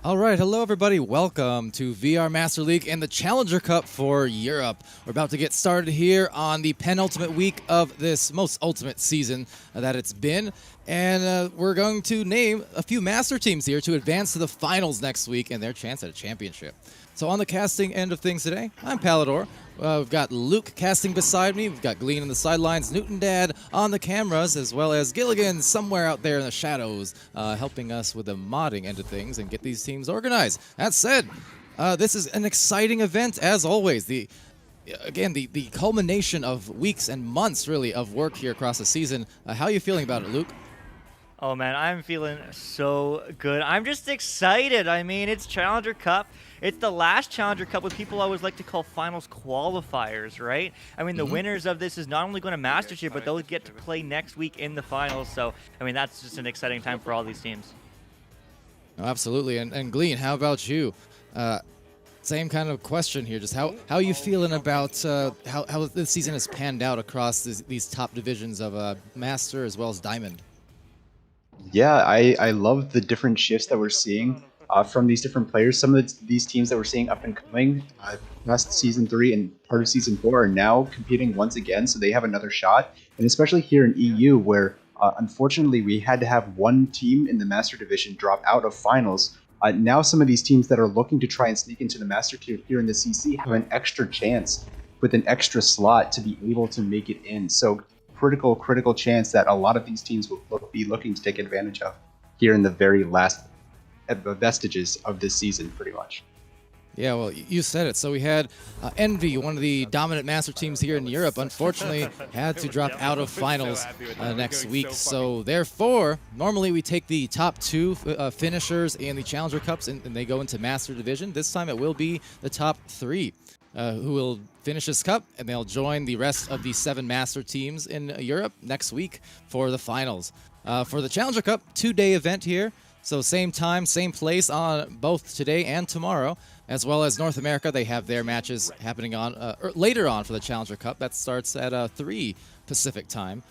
All right, hello everybody. Welcome to VR Master League and the Challenger Cup for Europe. We're about to get started here on the penultimate week of this most ultimate season that it's been. And we're going to name a few master teams here to advance to the finals next week and their chance at a championship. So on the casting end of things today, I'm Palador. We've got Luke casting beside me. We've got Glean on the sidelines, Newton Dad on the cameras, as well as Gilligan somewhere out there in the shadows, helping us with the modding end of things and get these teams organized. That said, this is an exciting event as always. The culmination of weeks and months really of work here across the season. How are you feeling about it, Luke? Oh man, I'm feeling so good. I'm just excited. I mean, it's Challenger Cup. It's the last Challenger Cup, what people always like to call finals qualifiers, right? I mean, the winners of this is not only going to Masters here, but they'll get to play next week in the finals. So, I mean, that's just an exciting time for all these teams. Oh, absolutely. And Glean, how about you? Same kind of question here. Just how are you feeling about how this season has panned out across these top divisions of Master as well as Diamond? Yeah, I love the different shifts that we're seeing from these different players. Some of these teams that we're seeing up and coming past Season 3 and part of Season 4 are now competing once again, so they have another shot. And especially here in EU, where unfortunately we had to have one team in the Master Division drop out of finals. Now some of these teams that are looking to try and sneak into the Master Tier here in the CC have an extra chance with an extra slot to be able to make it in. So critical chance that a lot of these teams will be looking to take advantage of here in the very last vestiges of this season, pretty much. Yeah, well, you said it. So we had Envy, one of the dominant master teams here in Europe, unfortunately had to drop out of finals next week. So therefore, normally we take the top two finishers in the Challenger Cups and they go into Master Division. This time it will be the top three who will finish this cup, and they'll join the rest of the 7 master teams in Europe next week for the finals. For the Challenger Cup, 2-day event here. So same time, same place on both today and tomorrow, as well as North America. They have their matches happening on later on for the Challenger Cup. That starts at 3 Pacific time.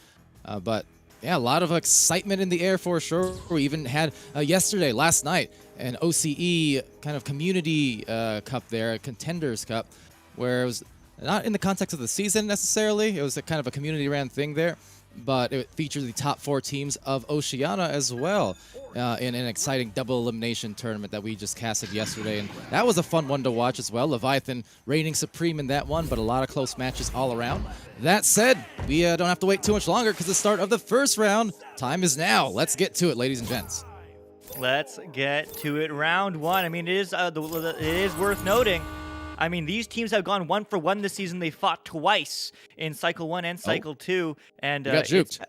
But yeah, a lot of excitement in the air for sure. We even had last night, an OCE kind of community cup there, a Contenders Cup, where it was not in the context of the season necessarily. It was a kind of a community-ran thing there. But it featured the top 4 teams of Oceania as well in an exciting double elimination tournament that we just casted yesterday. And that was a fun one to watch as well. Leviathan reigning supreme in that one, but a lot of close matches all around. That said, we don't have to wait too much longer because the start of the first round time is now. Let's get to it, ladies and gents. Let's get to it. Round 1. I mean, it is worth noting. I mean, these teams have gone 1 for 1 this season. They fought twice in Cycle 1 and Cycle 2. And we got juked.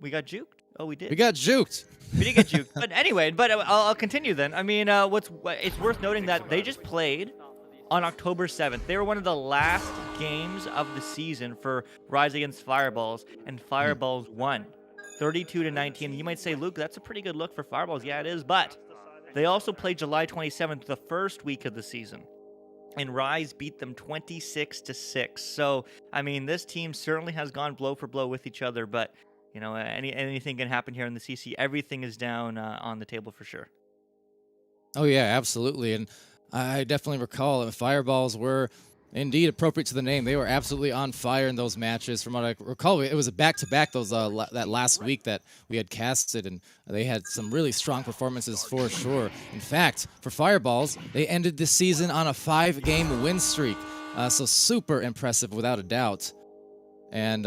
We got juked? Oh, we did. We got juked. We did get juked. But anyway, I'll continue then. I mean, it's worth noting that they just played on October 7th. They were one of the last games of the season for Rise Against Fireballs, and Fireballs won 32-19. You might say, Luke, that's a pretty good look for Fireballs. Yeah, it is. But they also played July 27th, the first week of the season, and Rise beat them 26-6. So, I mean, this team certainly has gone blow for blow with each other, but, you know, anything can happen here in the CC. Everything is down on the table for sure. Oh, yeah, absolutely. And I definitely recall that Fireballs were indeed appropriate to the name. They were absolutely on fire in those matches. From what I recall, it was a back-to-back that last week that we had casted, and they had some really strong performances for sure. In fact, for Fireballs, they ended this season on a 5-game win streak. So super impressive without a doubt. And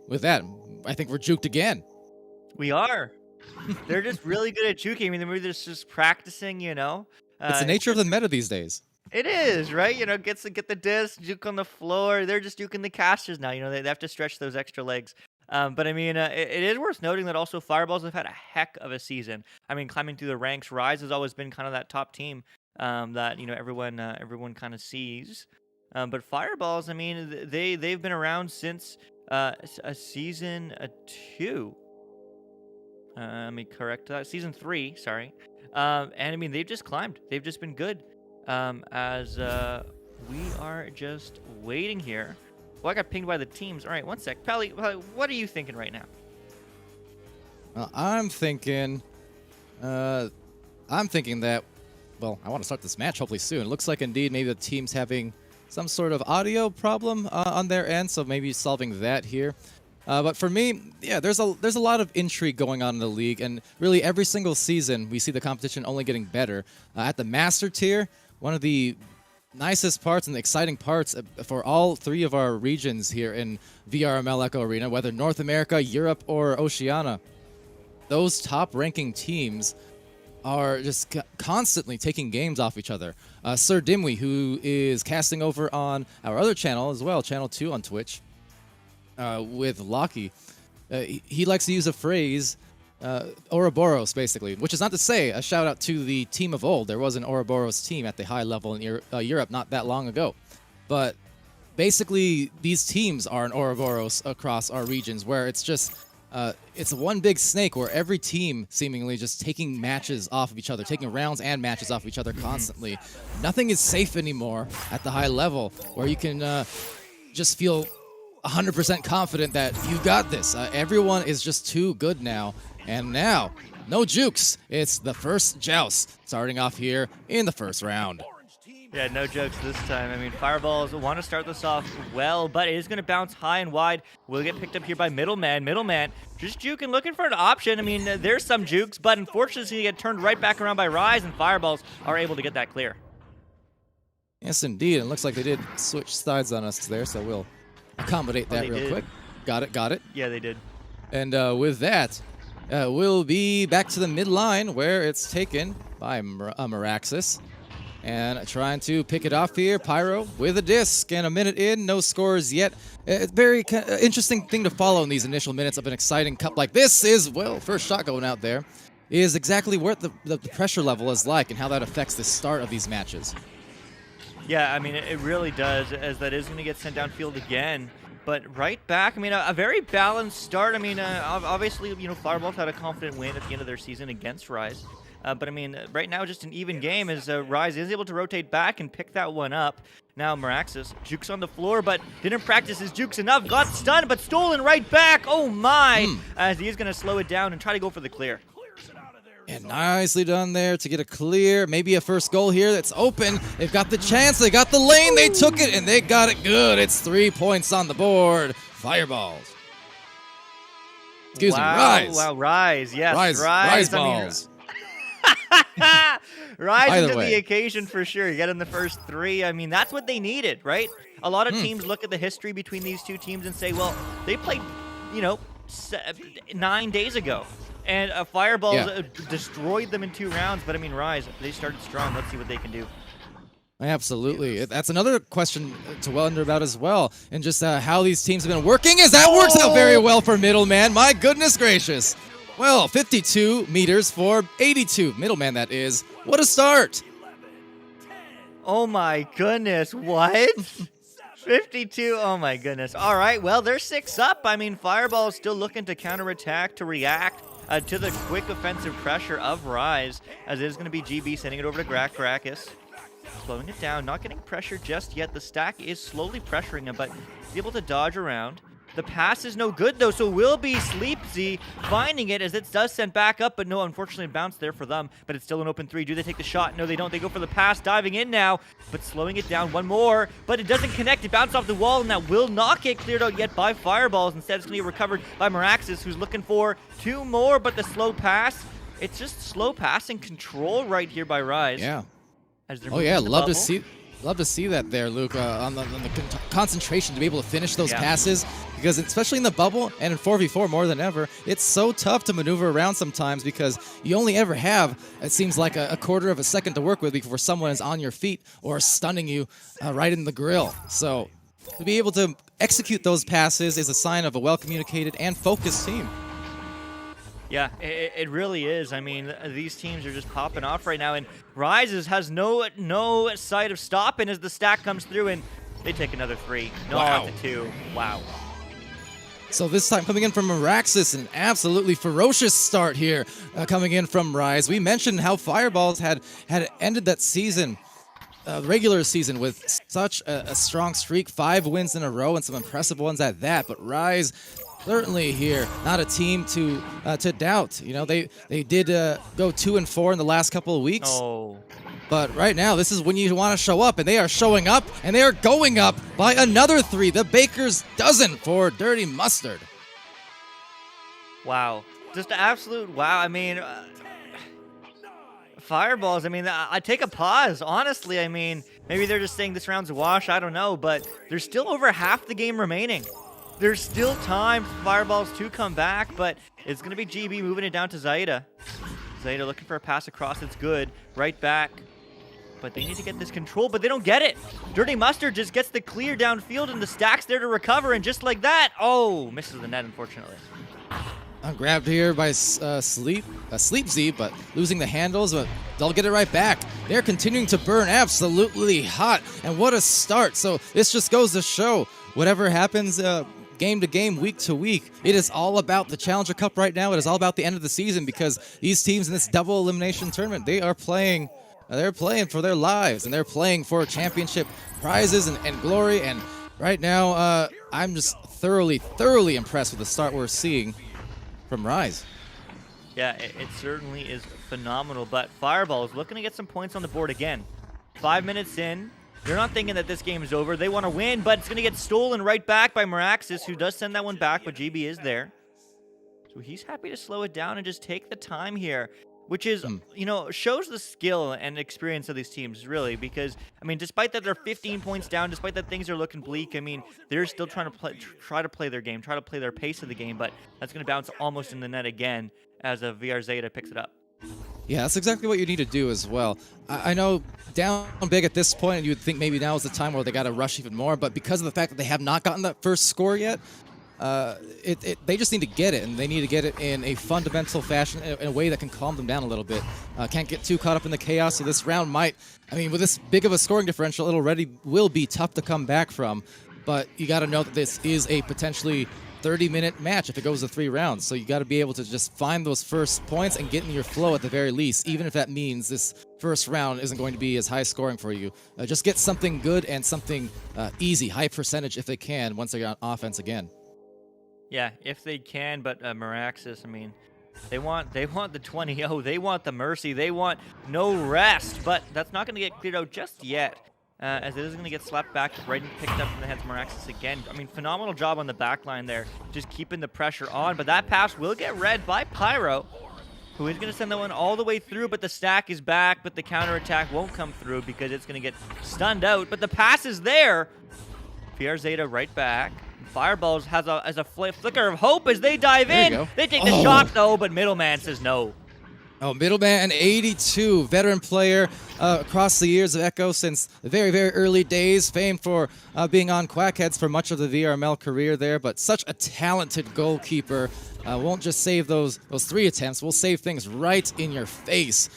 with that, I think we're juked again. We are. They're just really good at juking. I mean, they're just practicing, you know. It's the nature of the meta these days. It is, right? You know, gets to get the disc, juke on the floor. They're just juking the casters now. You know, they have to stretch those extra legs. But I mean, it is worth noting that also Fireballs have had a heck of a season. I mean, climbing through the ranks, Rise has always been kind of that top team that everyone kind of sees. But Fireballs, I mean, they've been around since a season 2. Let me correct that. Season 3, sorry. And I mean, they've just climbed. They've just been good. As we are just waiting here. Well, I got pinged by the teams. All right, one sec. Pally, what are you thinking right now? I'm thinking that, well, I want to start this match hopefully soon. It looks like indeed maybe the team's having some sort of audio problem on their end, so maybe solving that here. But for me, yeah, there's a lot of intrigue going on in the league, and really every single season we see the competition only getting better. At the Master tier, one of the nicest parts and the exciting parts for all 3 of our regions here in VRML Echo Arena, whether North America, Europe, or Oceania, those top-ranking teams are just constantly taking games off each other. Sir Dimwee, who is casting over on our other channel as well, Channel 2 on Twitch, with Locky, he likes to use a phrase, Ouroboros, basically, which is not to say a shout out to the team of old. There was an Ouroboros team at the high level in Europe not that long ago. But basically, these teams are an Ouroboros across our regions, where it's just it's one big snake where every team seemingly just taking matches off of each other, taking rounds and matches off of each other constantly. Nothing is safe anymore at the high level, where you can just feel 100% confident that you got this. Everyone is just too good now. And now, no jukes. It's the first joust starting off here in the first round. Yeah, no jokes this time. I mean, Fireballs want to start this off well, but it is going to bounce high and wide. Will get picked up here by Middleman. Middleman just juking, looking for an option. I mean, there's some jukes, but unfortunately, it's going to get turned right back around by Rise, and Fireballs are able to get that clear. Yes, indeed. It looks like they did switch sides on us there, so we'll accommodate that real quick. Got it. Yeah, they did. And with that, we'll be back to the midline, where it's taken by Meraxis. And trying to pick it off here, Pyro with a disc, and a minute in, no scores yet. It's very interesting thing to follow in these initial minutes of an exciting cup like this is, well, first shot going out there, is exactly what the pressure level is like and how that affects the start of these matches. Yeah, I mean, it really does, as that is going to get sent downfield again. But right back, I mean, a very balanced start. I mean, obviously, you know, Fireballs had a confident win at the end of their season against Rise. But I mean, right now, just an even game as Rise is able to rotate back and pick that one up. Now, Meraxis jukes on the floor, but didn't practice his jukes enough. Got stunned, but stolen right back. Oh, my. As he is going to slow it down and try to go for the clear. And nicely done there to get a clear. Maybe a first goal here that's open. They've got the chance. They got the lane. They took it, and they got it good. It's 3 points on the board. Fireballs. Excuse me, Rise. Wow, Rise. Yes, Rise balls. Rise into the occasion for sure. Getting the first 3. I mean, that's what they needed, right? A lot of teams look at the history between these two teams and say, well, they played, you know, 9 days ago. And Fireballs destroyed them in 2 rounds. But, I mean, Rise, they started strong. Let's see what they can do. Absolutely. That's another question to wonder about as well. And just how these teams have been working. As that works out very well for Middleman. My goodness gracious. Well, 52 meters for 82. Middleman, that is. What a start. Oh, my goodness. What? 52. Oh, my goodness. All right. Well, they're 6 up. I mean, Fireball is still looking to counterattack, to react to the quick offensive pressure of Rise, as it is going to be GB sending it over to Grackrakis. Slowing it down, not getting pressure just yet. The stack is slowly pressuring him, but he's able to dodge around. The pass is no good, though, so will be Sleepzy finding it as it does send back up, but no, unfortunately, bounce there for them. But it's still an open 3. Do they take the shot? No, they don't. They go for the pass, diving in now, but slowing it down. One more, but it doesn't connect. It bounced off the wall, and that will not get cleared out yet by Fireballs. Instead, it's going to be recovered by Meraxis, who's looking for 2 more, but the slow pass, it's just slow passing control right here by Rise. Yeah. As they're Oh yeah, love Love to see that there, Luke, on the concentration to be able to finish those passes, because especially in the bubble and in 4v4 more than ever, it's so tough to maneuver around sometimes because you only ever have, it seems like, a quarter of a second to work with before someone is on your feet or stunning you right in the grill. So to be able to execute those passes is a sign of a well-communicated and focused team. Yeah, it really is. I mean, these teams are just popping off right now, and Rises has no sight of stopping as the stack comes through, and they take another 3. No, Wow. to 2. Wow. So this time coming in from Meraxis, an absolutely ferocious start here coming in from Rise. We mentioned how Fireballs had ended that season, regular season, with such a strong streak, 5 wins in a row and some impressive ones at that. But Rise certainly here, not a team to doubt. You know, they did go 2-4 in the last couple of weeks. Oh. But right now, this is when you want to show up, and they are showing up, and they are going up by another 3. The baker's dozen for Dirty Mustard. Wow. Just absolute wow. I mean, Fireballs, I mean, I take a pause, honestly. I mean, maybe they're just saying this round's a wash, I don't know, but there's still over half the game remaining. There's still time for Fireballs to come back, but it's going to be GB moving it down to Zaida. Zaida looking for a pass across, it's good. Right back. But they need to get this control, but they don't get it. Dirty Mustard just gets the clear downfield, and the stack's there to recover, and just like that, oh, misses the net, unfortunately. Grabbed here by Sleep Z, but losing the handles, but they'll get it right back. They're continuing to burn absolutely hot, and what a start. So this just goes to show, whatever happens game to game, week to week, it is all about the Challenger Cup right now. It is all about the end of the season, because these teams in this double elimination tournament, they are playing, they're playing for their lives, and they're playing for championship prizes and glory. And right now, I'm just thoroughly impressed with the start we're seeing from Rise. Yeah, it certainly is phenomenal, but Fireball is looking to get some points on the board again. 5 minutes in, they're not thinking that this game is over. They want to win, but it's going to get stolen right back by Meraxis, who does send that one back, but GB is there. So he's happy to slow it down and just take the time here, which is, you know, shows the skill and experience of these teams, really, because, I mean, despite that they're 15 points down, despite that things are looking bleak, I mean, they're still trying to try to play their game, try to play their pace of the game, but that's going to bounce almost in the net again as a VR Zeta picks it up. Yeah, that's exactly what you need to do as well. I know down big at this point, and you would think maybe now is the time where they got to rush even more, but because of the fact that they have not gotten that first score yet, they just need to get it, and they need to get it in a fundamental fashion, in a way that can calm them down a little bit. Can't get too caught up in the chaos, so this round might, I mean, with this big of a scoring differential, it already will be tough to come back from, but you got to know that this is a potentially 30-minute match if it goes to 3 rounds. So you got to be able to just find those first points and get in your flow at the very least, even if that means this first round isn't going to be as high scoring for you. Just get something good and something easy, high percentage if they can, once they're on offense again. Yeah, if they can, but Meraxis, I mean, they want the 20-0, they want the mercy, they want no rest, but that's not going to get cleared out just yet. As it is going to get slapped back right and picked up from the hands of Meraxis again. I mean, phenomenal job on the back line there, just keeping the pressure on. But that pass will get read by Pyro, who is going to send that one all the way through. But the stack is back, but the counterattack won't come through because it's going to get stunned out. But the pass is there. PR Zeta right back. Fireballs has a flicker of hope as they dive in. They take the shot, though, but Middleman says no. Oh, Middleman, 82, veteran player across the years of Echo since the very, very early days, famed for being on Quackheads for much of the VRML career there, but such a talented goalkeeper. Won't just save those 3 attempts, will save things right in your face.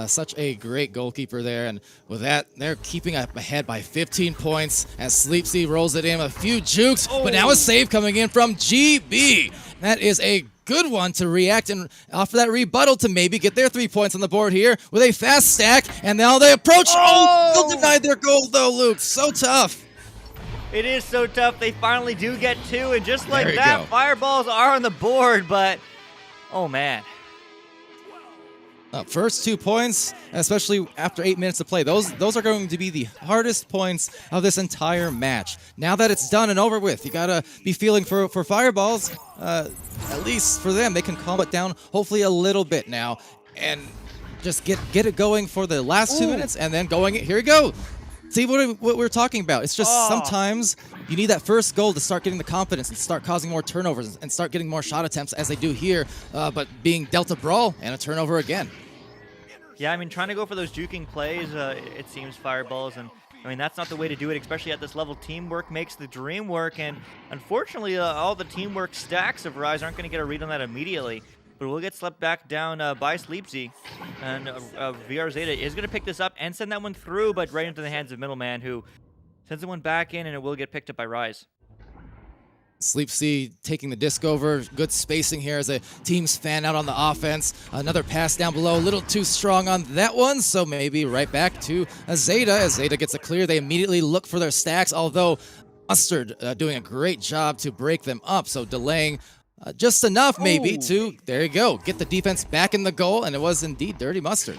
Such a great goalkeeper there, and with that, they're keeping up ahead by 15 points as Sleepsy rolls it in, a few jukes, but now a save coming in from GB. That is a good one to react and offer that rebuttal to maybe get their 3 points on the board here with a fast stack, and now they approach. Still denied their goal though, Luke. So tough. It is so tough. They finally do get 2, and just like that, go. Fireballs are on the board, but oh man. First 2 points, especially after 8 minutes to play, those are going to be the hardest points of this entire match. Now that it's done and over with, you gotta be feeling for Fireballs. At least for them, they can calm it down hopefully a little bit now and just get it going for the last 2 minutes, and then going. Here we go. See what we're talking about. It's just sometimes you need that first goal to start getting the confidence and start causing more turnovers and start getting more shot attempts as they do here, but being dealt a brawl and a turnover again. Yeah, I mean, trying to go for those juking plays, it seems, fireballs, and I mean, that's not the way to do it, especially at this level. Teamwork makes the dream work, and unfortunately, all the teamwork stacks of Rise aren't going to get a read on that immediately. But we'll get slept back down by Sleepsy, and VR Zeta is going to pick this up and send that one through, but right into the hands of Middleman, who sends the one back in, and it will get picked up by Rise. Sleepsy taking the disc over. Good spacing here as the team's fan out on the offense. Another pass down below. A little too strong on that one, so maybe right back to Zeta. As Zeta gets a clear, they immediately look for their stacks, although Mustard doing a great job to break them up, so delaying just enough maybe to, there you go, get the defense back in the goal, and it was indeed Dirty Mustard.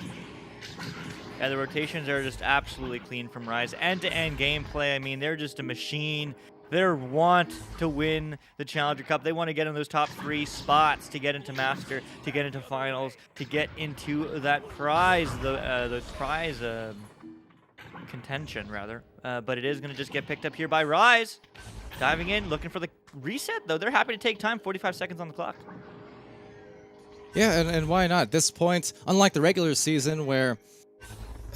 Yeah, the rotations are just absolutely clean from Rise. End-to-end gameplay, I mean, they're just a machine. They want to win the Challenger Cup. They want to get in those top 3 spots to get into Master, to get into Finals, to get into that prize, the prize contention, rather. But it is going to just get picked up here by Rise. Diving in, looking for the reset, though. They're happy to take time, 45 seconds on the clock. Yeah, and why not? At this point, unlike the regular season where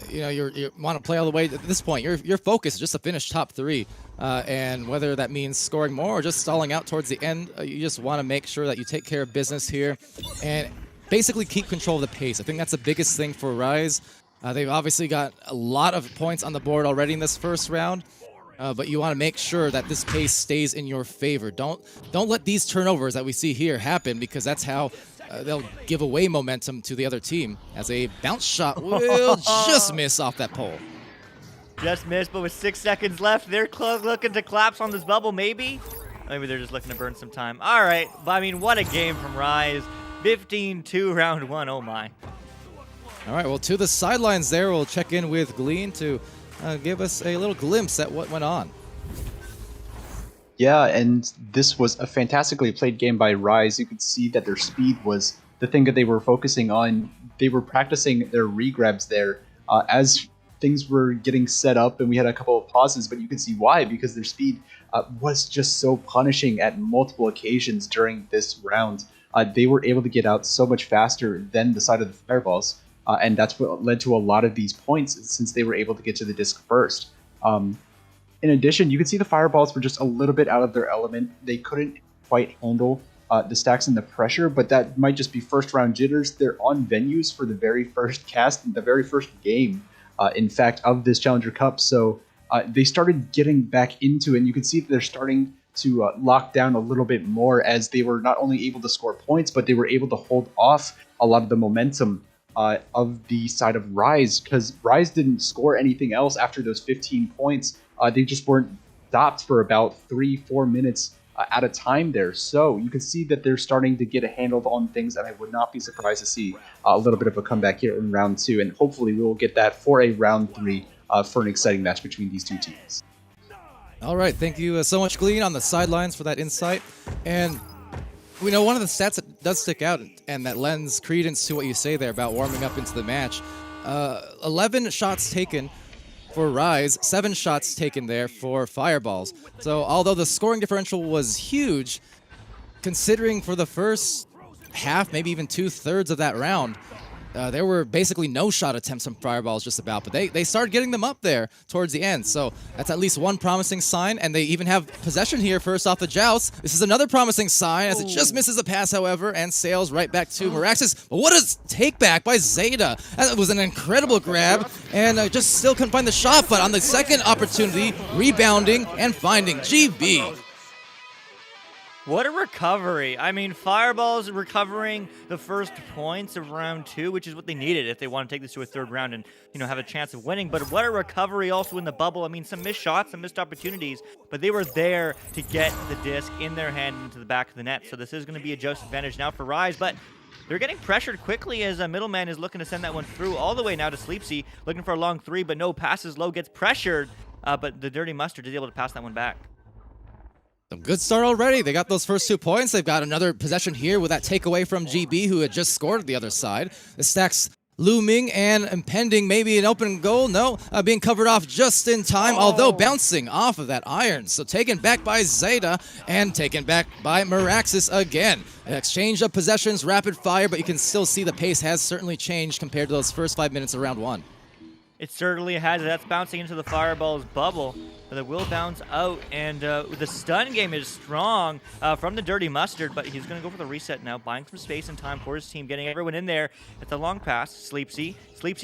you want to play all the way, at this point, your focus is just to finish top 3. And whether that means scoring more or just stalling out towards the end, you just want to make sure that you take care of business here and basically keep control of the pace. I think that's the biggest thing for Rise. They've obviously got a lot of points on the board already in this first round. But you want to make sure that this pace stays in your favor. Don't let these turnovers that we see here happen, because that's how they'll give away momentum to the other team, as a bounce shot will just miss off that pole. Just missed, but with 6 seconds left, they're looking to collapse on this bubble, maybe? Maybe they're just looking to burn some time. All right, but I mean, what a game from Rise. 15-2 round 1, oh my. All right, well, to the sidelines there, we'll check in with Glean to give us a little glimpse at what went on. Yeah, and this was a fantastically played game by Rise. You could see that their speed was the thing that they were focusing on. They were practicing their regrabs there as things were getting set up, and we had a couple of pauses, but you can see why, because their speed was just so punishing at multiple occasions during this round. They were able to get out so much faster than the side of the Fireballs, and that's what led to a lot of these points, since they were able to get to the disc first. In addition, you can see the Fireballs were just a little bit out of their element. They couldn't quite handle the stacks and the pressure, but that might just be first round jitters. They're on venues for the very first cast, the very first game, in fact, of this Challenger Cup. So they started getting back into it, and you can see that they're starting to lock down a little bit more, as they were not only able to score points, but they were able to hold off a lot of the momentum of the side of Rise, because Rise didn't score anything else after those 15 points. They just weren't stopped for about 3-4 minutes at a time there. So you can see that they're starting to get a handle on things, and I would not be surprised to see a little bit of a comeback here in round 2. And hopefully we will get that for a round 3 for an exciting match between these two teams. All right, thank you so much, Glean, on the sidelines for that insight. And we know one of the stats that does stick out and that lends credence to what you say there about warming up into the match. 11 shots taken for Rise, 7 shots taken there for Fireballs. So although the scoring differential was huge, considering for the first half, maybe even 2/3 of that round, there were basically no shot attempts from Fireballs just about, but they started getting them up there towards the end. So that's at least one promising sign, and they even have possession here first off the joust. This is another promising sign, as it just misses a pass, however, and sails right back to Meraxis. But what a take back by Zeta. That was an incredible grab, and just still couldn't find the shot, but on the second opportunity, rebounding and finding GB. What a recovery. I mean, Fireballs recovering the first points of round 2, which is what they needed if they want to take this to a 3rd round and, have a chance of winning. But what a recovery also in the bubble. I mean, some missed shots, some missed opportunities, but they were there to get the disc in their hand into the back of the net. So this is going to be a just advantage now for Rise, but they're getting pressured quickly as a Middleman is looking to send that one through all the way now to Sleepsy, looking for a long 3, but no, passes low, gets pressured, but the Dirty Mustard is able to pass that one back. A good start already. They got those first 2 points. They've got another possession here with that takeaway from GB, who had just scored the other side. The stacks looming and impending, maybe an open goal. No, being covered off just in time, although bouncing off of that iron. So taken back by Zeta and taken back by Meraxis again. An exchange of possessions, rapid fire, but you can still see the pace has certainly changed compared to those first 5 minutes of round one. It certainly has. That's bouncing into the Fireball's bubble, but it will bounce out. And the stun game is strong from the Dirty Mustard, but he's going to go for the reset now, buying some space and time for his team, getting everyone in there. It's a long pass. Sleepsy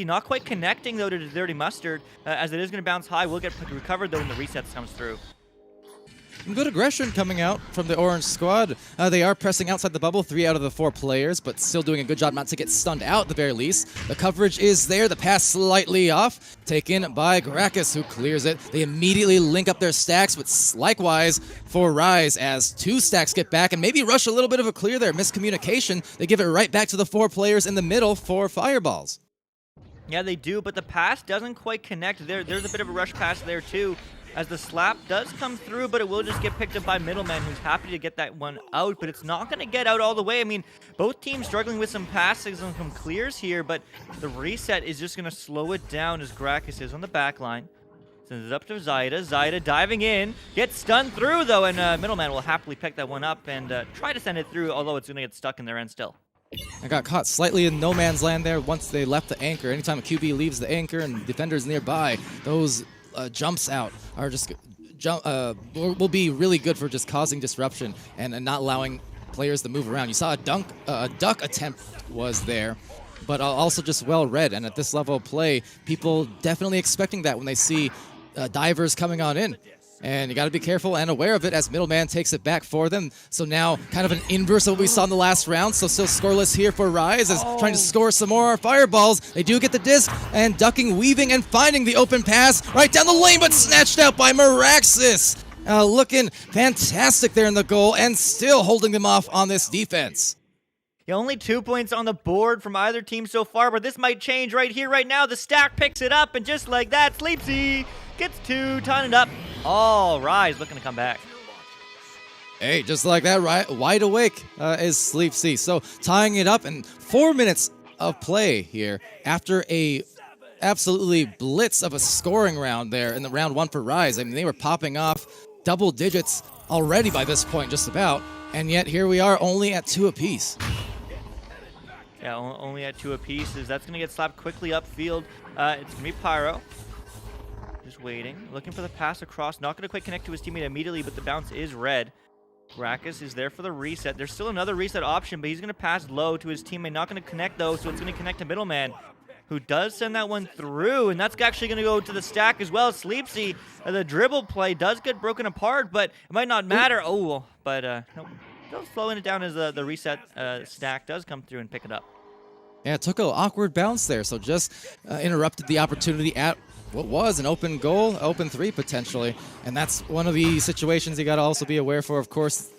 not quite connecting, though, to the Dirty Mustard, as it is going to bounce high. Will get recovered, though, when the resets comes through. Some good aggression coming out from the orange squad. They are pressing outside the bubble, 3 out of the 4 players, but still doing a good job not to get stunned out at the very least. The coverage is there, the pass slightly off, taken by Gracchus, who clears it. They immediately link up their stacks, but likewise for Rise, as 2 stacks get back and maybe rush a little bit of a clear there. Miscommunication. They give it right back to the 4 players in the middle for Fireballs. Yeah, they do, but the pass doesn't quite connect. There's a bit of a rush pass there, too, as the slap does come through, but it will just get picked up by Middleman, who's happy to get that one out, but it's not going to get out all the way. I mean, both teams struggling with some passes and some clears here, but the reset is just going to slow it down as Gracchus is on the back line. Sends it up to Zaida. Zaida diving in, gets stunned through, though, and Middleman will happily pick that one up and try to send it through, although it's going to get stuck in their end still. I got caught slightly in no man's land there once they left the anchor. Anytime a QB leaves the anchor and defenders nearby, those jumps out are just will be really good for just causing disruption and not allowing players to move around. You saw a duck attempt was there, but also just well read. And at this level of play, people definitely expecting that when they see divers coming on in. And you got to be careful and aware of it as Middleman takes it back for them. So now kind of an inverse of what we saw in the last round. So still scoreless here for Rise as trying to score some more Fireballs. They do get the disc and ducking, weaving, and finding the open pass right down the lane, but snatched out by Meraxis. Looking fantastic there in the goal and still holding them off on this defense. Yeah, only 2 points on the board from either team so far, but this might change right here, right now. The stack picks it up, and just like that, Sleepsy gets 2, tying it up. All Rise looking to come back. Hey, just like that, right, wide awake is Sleepsy. So tying it up in 4 minutes of play here after a absolutely blitz of a scoring round there in the round 1 for Rise. I mean, they were popping off double digits already by this point, just about, and yet here we are only at 2 apiece. Yeah, only at 2 apiece. That's going to get slapped quickly upfield. It's going to be Pyro. Just waiting. Looking for the pass across. Not going to quite connect to his teammate immediately, but the bounce is red. Gracchus is there for the reset. There's still another reset option, but he's going to pass low to his teammate. Not going to connect, though, so it's going to connect to Middleman, who does send that one through, and that's actually going to go to the stack as well. Sleepsy, the dribble play does get broken apart, but it might not matter. Oh, but nope. Still slowing it down as the reset stack does come through and pick it up. Yeah, it took an awkward bounce there, so just interrupted the opportunity at what was an open goal, open 3 potentially, and that's one of the situations you got to also be aware for, of course,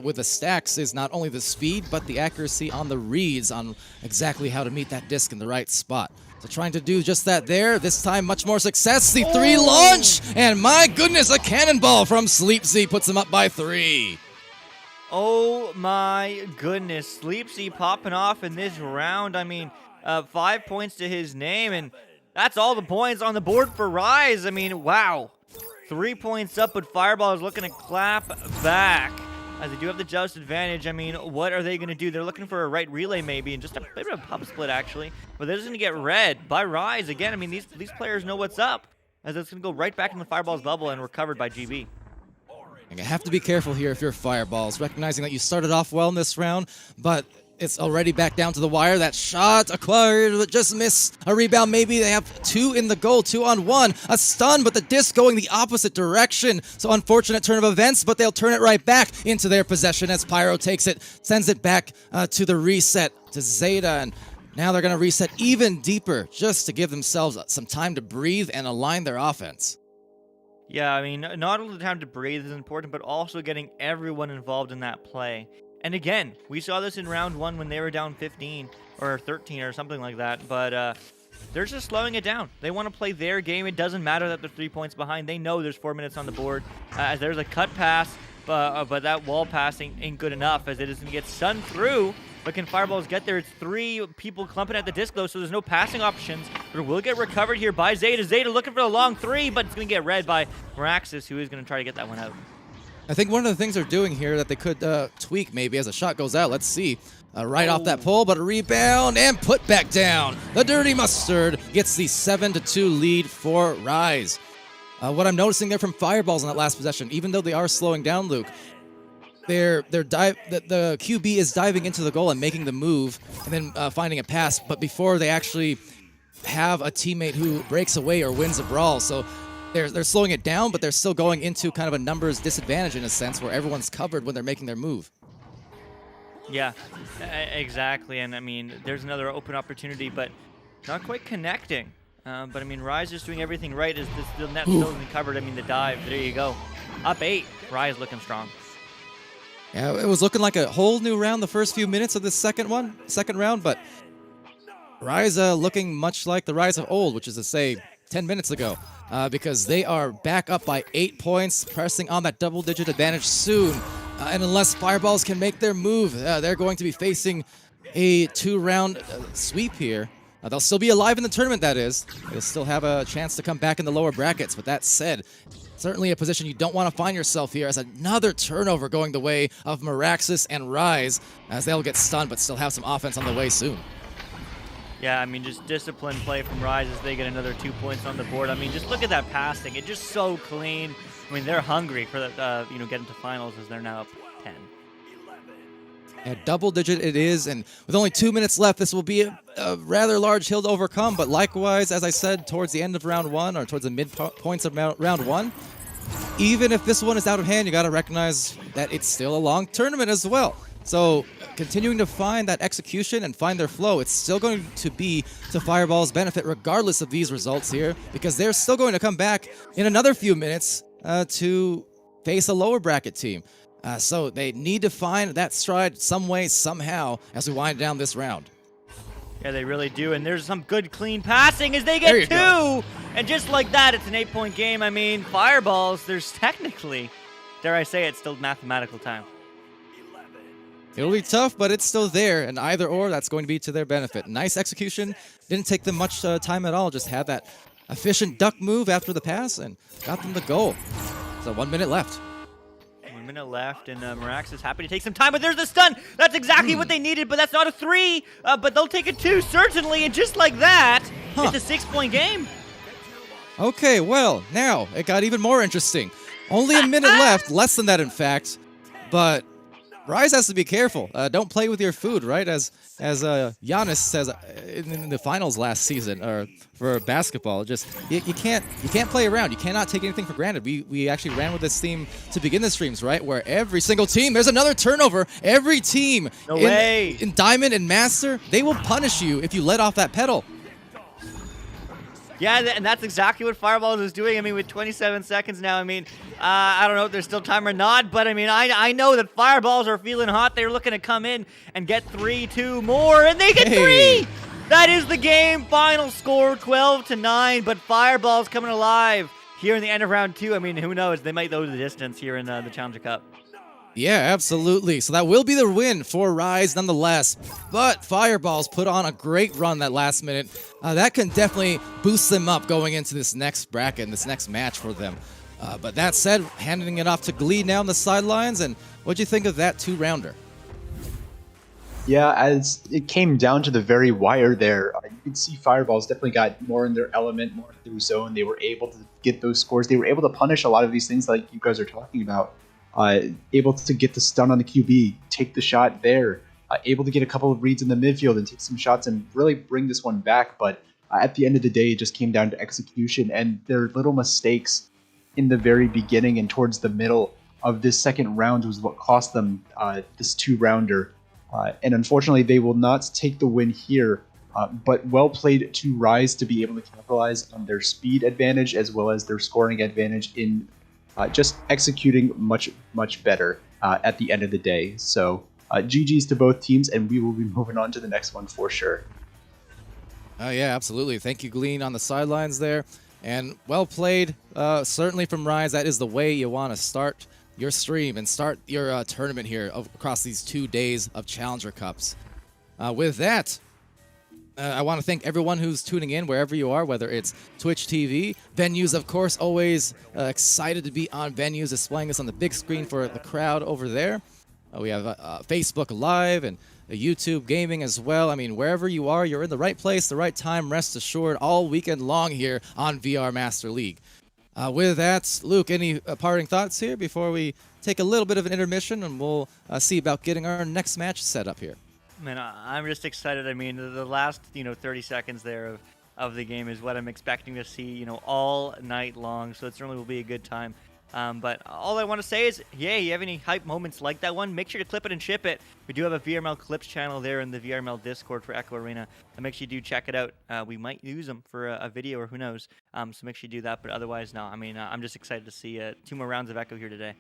with the stacks is not only the speed, but the accuracy on the reads on exactly how to meet that disc in the right spot. So trying to do just that there, this time much more success, the 3 launch, and my goodness, a cannonball from Sleepsy puts him up by 3. Oh my goodness, Sleepsy popping off in this round. I mean, 5 points to his name, and that's all the points on the board for Rise. I mean, wow. 3 points up, but Fireball is looking to clap back, as they do have the just advantage. I mean, what are they going to do? They're looking for a right relay maybe, and just a bit of a pub split actually, but they're just going to get read by Rise. Again, I mean, these players know what's up, as it's going to go right back in the Fireball's bubble and recovered by GB. You have to be careful here if you're Fireballs, recognizing that you started off well in this round, but it's already back down to the wire. That shot acquired, just missed a rebound. Maybe they have 2 in the goal, 2 on 1. A stun, but the disc going the opposite direction. So unfortunate turn of events, but they'll turn it right back into their possession as Pyro takes it, sends it back to the reset to Zeta, and now they're going to reset even deeper just to give themselves some time to breathe and align their offense. Yeah, I mean, not only the time to breathe is important, but also getting everyone involved in that play. And again, we saw this in round 1 when they were down 15 or 13 or something like that, but they're just slowing it down. They want to play their game. It doesn't matter that they're 3 points behind. They know there's 4 minutes on the board. As there's a cut pass, but that wall passing ain't good enough, as it is going to get stunned through. But can Fireballs get there? It's 3 people clumping at the disc, though, so there's no passing options. But it will get recovered here by Zeta. Zeta looking for a long 3, but it's going to get read by Meraxis, who is going to try to get that one out. I think one of the things they're doing here that they could tweak maybe as a shot goes out. Let's see. Right off that pull, but a rebound and put back down. The Dirty Mustard gets the 7-2 lead for Rise. What I'm noticing there from Fireballs in that last possession, even though they are slowing down, Luke, the QB is diving into the goal and making the move and then finding a pass, but before they actually have a teammate who breaks away or wins a brawl. So they're slowing it down, but they're still going into kind of a numbers disadvantage in a sense where everyone's covered when they're making their move. Yeah, exactly. And I mean, there's another open opportunity, but not quite connecting. But I mean, Rise is doing everything right as the net still isn't covered. I mean, the dive, there you go. Up 8, Rise looking strong. Yeah, it was looking like a whole new round the first few minutes of this second round, but Rise looking much like the Rise of old, which is to say 10 minutes ago, because they are back up by 8 points, pressing on that double-digit advantage soon. And unless Fireballs can make their move, they're going to be facing a 2-round sweep here. They'll still be alive in the tournament, that is. They'll still have a chance to come back in the lower brackets, but that said, certainly a position you don't want to find yourself here as another turnover going the way of Meraxis and Rise, as they'll get stunned but still have some offense on the way soon. Yeah, I mean, just disciplined play from Rise as they get another 2 points on the board. I mean, just look at that passing. It's just so clean. I mean, they're hungry for the, getting to finals as they're now up 10. Yeah, double-digit it is, and with only 2 minutes left, this will be a rather large hill to overcome, but likewise, as I said, towards the end of round 1, or towards the mid-points of round 1, even if this one is out of hand, you got to recognize that it's still a long tournament as well. So continuing to find that execution and find their flow, it's still going to be to Fireball's benefit regardless of these results here, because they're still going to come back in another few minutes to face a lower bracket team. So they need to find that stride some way, somehow, as we wind down this round. Yeah, they really do, and there's some good, clean passing as they get 2! And just like that, it's an 8-point game. I mean, Fireballs, there's technically, dare I say it, still mathematical time. It'll be tough, but it's still there, and either or, that's going to be to their benefit. Nice execution. Didn't take them much time at all. Just had that efficient duck move after the pass and got them the goal. So 1 minute left. 1 minute left, and Merax is happy to take some time, but there's the stun. That's exactly what they needed, but that's not a 3. But they'll take a 2, certainly, and just like that, it's a 6-point game. Okay, well, now it got even more interesting. Only a minute left, less than that, in fact, but Rise has to be careful. Don't play with your food, right? As Giannis says in the finals last season, or for basketball, just you can't play around. You cannot take anything for granted. We actually ran with this theme to begin the streams, right? Where every single team, there's another turnover. Every team in Diamond and Master, they will punish you if you let off that pedal. Yeah, and that's exactly what Fireballs is doing. I mean, with 27 seconds now, I mean, I don't know if there's still time or not, but I mean, I know that Fireballs are feeling hot. They're looking to come in and get 3, 2 more, and they get 3! That is the game. Final score, 12-9, but Fireballs coming alive here in the end of round 2. I mean, who knows? They might go the distance here in the Challenger Cup. Yeah, absolutely. So that will be the win for Rise nonetheless. But Fireballs put on a great run that last minute. That can definitely boost them up going into this next bracket and this next match for them. But that said, handing it off to Glee now on the sidelines. And what'd you think of that 2-rounder? Yeah, as it came down to the very wire there, you can see Fireballs definitely got more in their element, more through zone. They were able to get those scores. They were able to punish a lot of these things like you guys are talking about. Able to get the stun on the QB, take the shot there, able to get a couple of reads in the midfield and take some shots and really bring this one back. But at the end of the day, it just came down to execution, and their little mistakes in the very beginning and towards the middle of this second round was what cost them this 2-rounder. And unfortunately, they will not take the win here, but well played to Rise to be able to capitalize on their speed advantage as well as their scoring advantage in just executing much better at the end of the day. So GG's to both teams, and we will be moving on to the next one for sure. Oh, yeah, absolutely. Thank you, Glean, on the sidelines there. And well played, certainly from Rise. That is the way you want to start your stream and start your tournament here across these 2 days of Challenger Cups. With that, I want to thank everyone who's tuning in wherever you are, whether it's Twitch TV, venues, of course, always excited to be on venues, displaying us on the big screen for the crowd over there. We have Facebook Live and YouTube gaming as well. I mean, wherever you are, you're in the right place, the right time, rest assured, all weekend long here on VR Master League. With that, Luke, any parting thoughts here before we take a little bit of an intermission and we'll see about getting our next match set up here? Man, I'm just excited. I mean, the last 30 seconds there of the game is what I'm expecting to see all night long. So it certainly will be a good time. But all I want to say is, yeah, you have any hype moments like that one, make sure to clip it and ship it. We do have a VRML clips channel there in the VRML Discord for Echo Arena. And make sure you do check it out. We might use them for a video or who knows. So make sure you do that. But otherwise, no. I mean, I'm just excited to see 2 more rounds of Echo here today.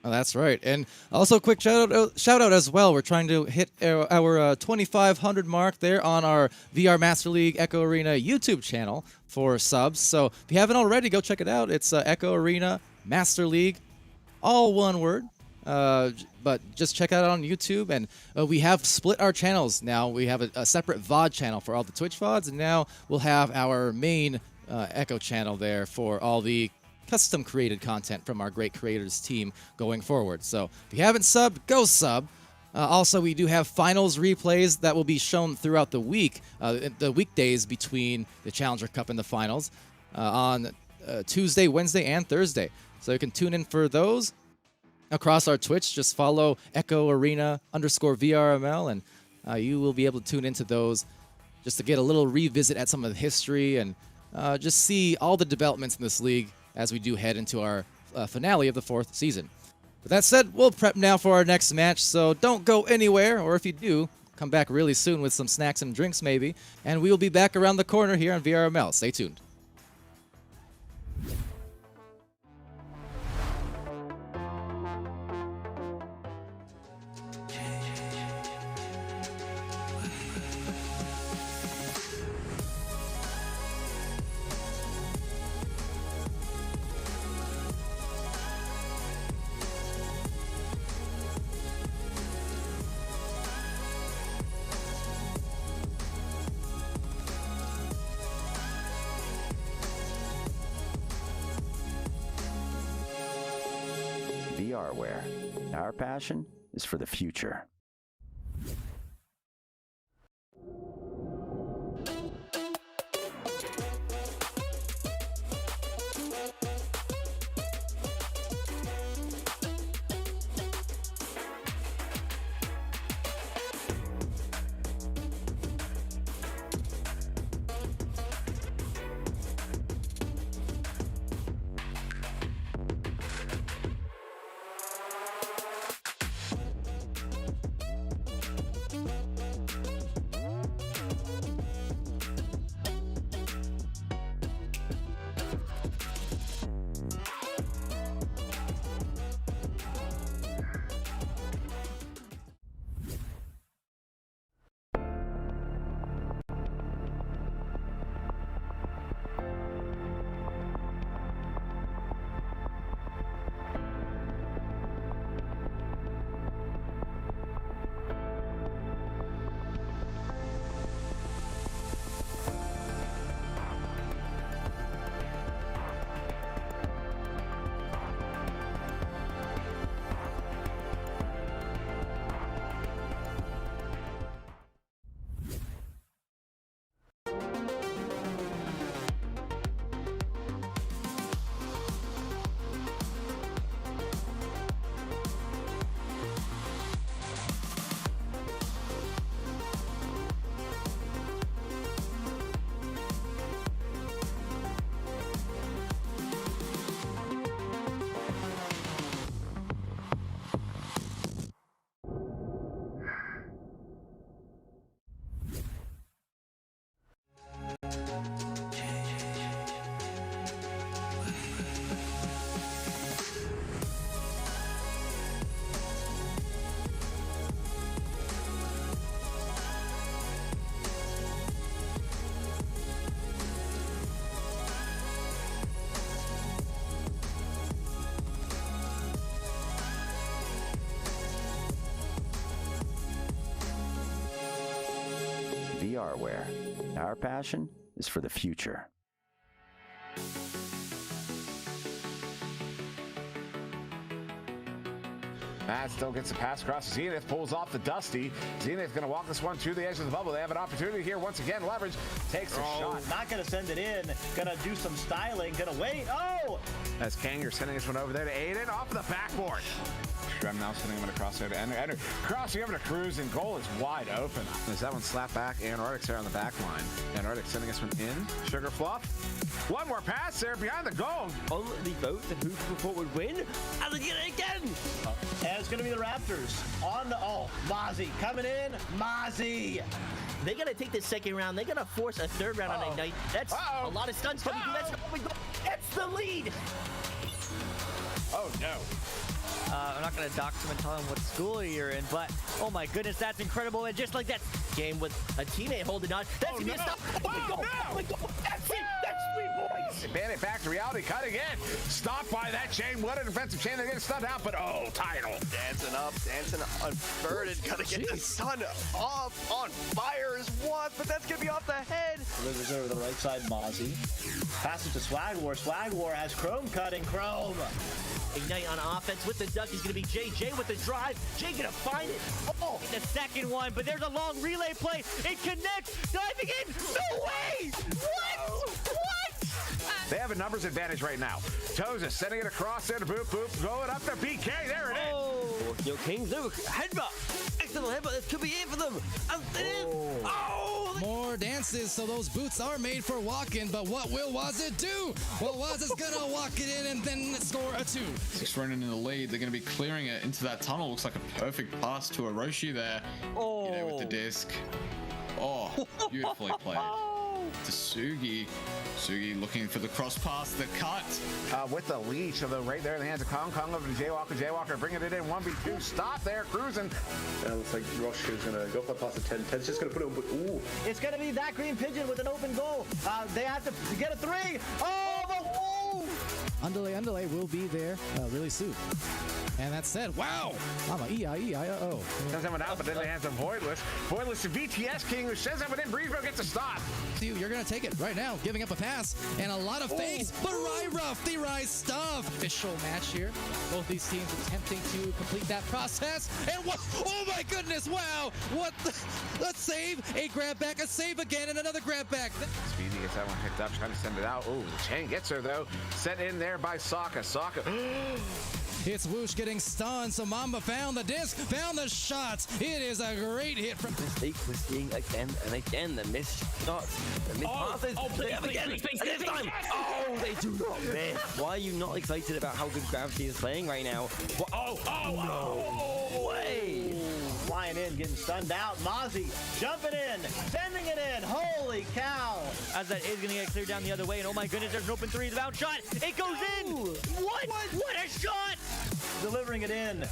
Oh, that's right. And also quick shout out as well. We're trying to hit our 2,500 mark there on our VR Master League Echo Arena YouTube channel for subs. So if you haven't already, go check it out. It's Echo Arena Master League, all one word. But just check it out on YouTube. And we have split our channels now. We have a separate VOD channel for all the Twitch VODs. And now we'll have our main Echo channel there for all the custom created content from our great creators team going forward. So if you haven't subbed, go sub. Also, we do have finals replays that will be shown throughout the week, the weekdays between the Challenger Cup and the finals on Tuesday, Wednesday, and Thursday. So you can tune in for those across our Twitch. Just follow Echo Arena _VRML, and you will be able to tune into those just to get a little revisit at some of the history and just see all the developments in this league as we do head into our finale of the 4th season. With that said, we'll prep now for our next match, so don't go anywhere, or if you do, come back really soon with some snacks and drinks maybe, and we will be back around the corner here on VRML. Stay tuned. VRware. Our passion is for the future. VRware. Our passion is for the future. Matt still gets the pass across. Zenith pulls off the Dusty. Zenith going to walk this one to the edge of the bubble. They have an opportunity here once again. Leverage takes the shot. Not going to send it in. Going to do some styling. Going to wait. Oh! As Kanger sending this one over there to Aiden off the backboard. Shrem now sending him across there to Ender. Crossing over to Cruz, and goal is wide open. As that one slapped back, Antarctic's there on the back line. Antarctic sending this one in. Sugar Fluff. One more pass there behind the goal. Only vote that who people thought would win, and they get it again. And it's going to be the Raptors on the, Mozzie coming in. Mozzie. They got to take this second round. They got to force a third round on Ignite. That's a lot of stunts. That's the lead. Oh, no. I'm not going to dox him and tell him what school you're in, but oh my goodness, that's incredible. And just like that Game with a teammate holding on. That's going to be a stop. Oh my God. That's it. That's 3 points. Bandit back to reality, cutting in. Stopped by that chain. What a defensive chain. They're getting stunned out, but title. Dancing up, dancing inverted. Gotta get the sun off on fire is what, but that's gonna be off the head. Delivers over the right side, Mozzie. Passes to Swag War. Swag War has Chrome cutting. Chrome. Ignite on offense with the duck is going to be Jay. Jay with the drive. Jay going to find it. Oh, the second one, but there's a long relay play. It connects. Diving in. No way. What? They have a numbers advantage right now. Toza sending it across there to Boop Boop. Going up to BK. There it is. Oh, Yo Kings. Headbutt. Excellent headbutt. This could be it for them. And it is. Oh. More dances, so those boots are made for walking, but what will Wazit do? Well, Wazit's gonna walk it in and then score a 2. 6 running in the lead. They're going to be clearing it into that tunnel. Looks like a perfect pass to Orochi there. Oh. With the disc. Oh, beautifully played. To Sugi. Sugi looking for the cross pass, the cut. With the leash, although right there in the hands of Kong. Kong over to Jaywalker. Jaywalker bringing it in. 1v2. Stop there. Cruising. And it looks like Rosh is going to go for the pass of 10. 10's just going to put it over. Ooh. It's going to be that Green Pigeon with an open goal. They have to get a 3. Oh, the wall! Underlay will be there really soon. And that said, wow! Mama, E-I-E-I-O. Sends that one out, but then they have some Voidless. Voidless to VTS King, who sends that one in. Breezebro gets a stop. You're going to take it right now, giving up a pass and a lot of fakes. But Rough, the right stuff. Official match here. Both these teams attempting to complete that process. And what? Oh my goodness, wow! What the? Let's save. A grab back, a save again, and another grab back. Speedy gets that one picked up, trying to send it out. Oh, the chain gets her, though. Sent in there by Sokka. Sokka. It's Whoosh getting stunned, so Mamba found the disc, found the shots. It is a great hit from... Mistake we're seeing again and again. The missed shots, the missed passes. Please, this time. Oh, they do not miss. Why are you not excited about how good Gravity is playing right now? No way. Flying in, getting stunned out. Mozzie jumping in, sending it in. Holy cow. As that is going to get cleared down the other way, and oh my goodness, there's an open 3. The bounce shot. It goes in. What a shot. Delivering it in.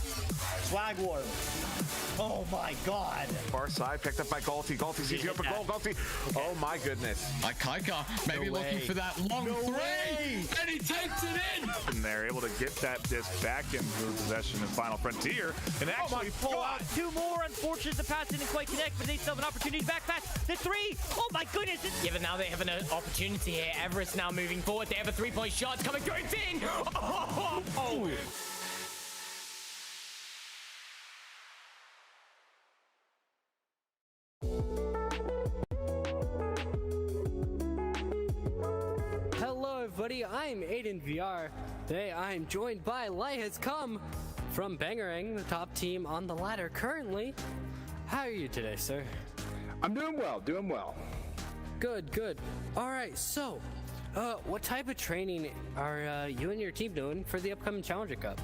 Swag War. Oh my God. Far side, picked up by Galti. Galti sees the open goal. Galti. Oh my goodness. Like Kaika, maybe looking for that long 3. And he takes it in. And they're able to get that disc back into possession in Final Frontier and actually pull out 2 more. Unfortunate the pass didn't quite connect, but they still have an opportunity to back pass. The 3. Oh my goodness. Yeah, but now they have an opportunity here. Everest now moving forward. They have a 3-point shot. It's coming through. It's in. Oh. Everybody, I'm Aiden VR. Today I'm joined by Light Has Come from Bangarang, the top team on the ladder currently. How are you today, sir? I'm doing well. Good. All right, so what type of training are you and your team doing for the upcoming Challenger Cup?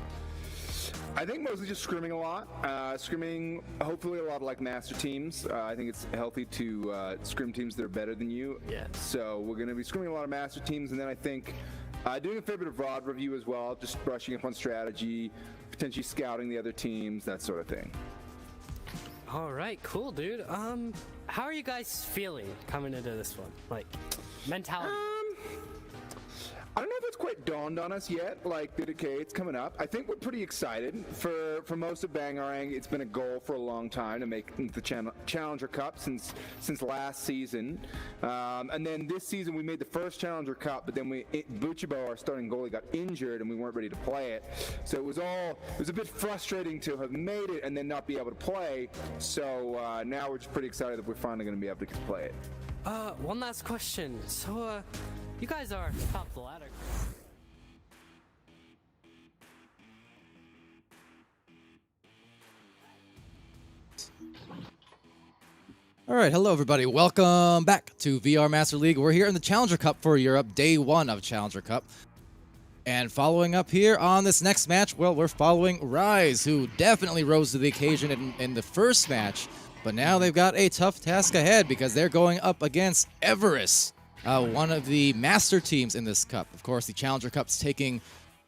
I think mostly just scrimming a lot. Scrimming, hopefully a lot of like master teams. I think it's healthy to scrim teams that are better than you. Yeah. So we're going to be scrimming a lot of master teams, and then I think doing a fair bit of rod review as well, just brushing up on strategy, potentially scouting the other teams, that sort of thing. All right, cool, dude. How are you guys feeling coming into this one? Like, mentality? I don't know if it's quite dawned on us yet. Like the decay, it's coming up. I think we're pretty excited. For most of Bangarang, it's been a goal for a long time to make the Challenger Cup since last season. And then this season we made the first Challenger Cup, but then Buchibo, our starting goalie, got injured and we weren't ready to play it. So it was a bit frustrating to have made it and then not be able to play. So now we're just pretty excited that we're finally going to be able to play it. One last question. So, you guys are top of the ladder. All right, hello everybody. Welcome back to VR Master League. We're here in the Challenger Cup for Europe, day 1 of Challenger Cup. And following up here on this next match, well, we're following Rise, who definitely rose to the occasion in the first match. But now they've got a tough task ahead because they're going up against Everest, one of the master teams in this cup. Of course, the Challenger Cup's taking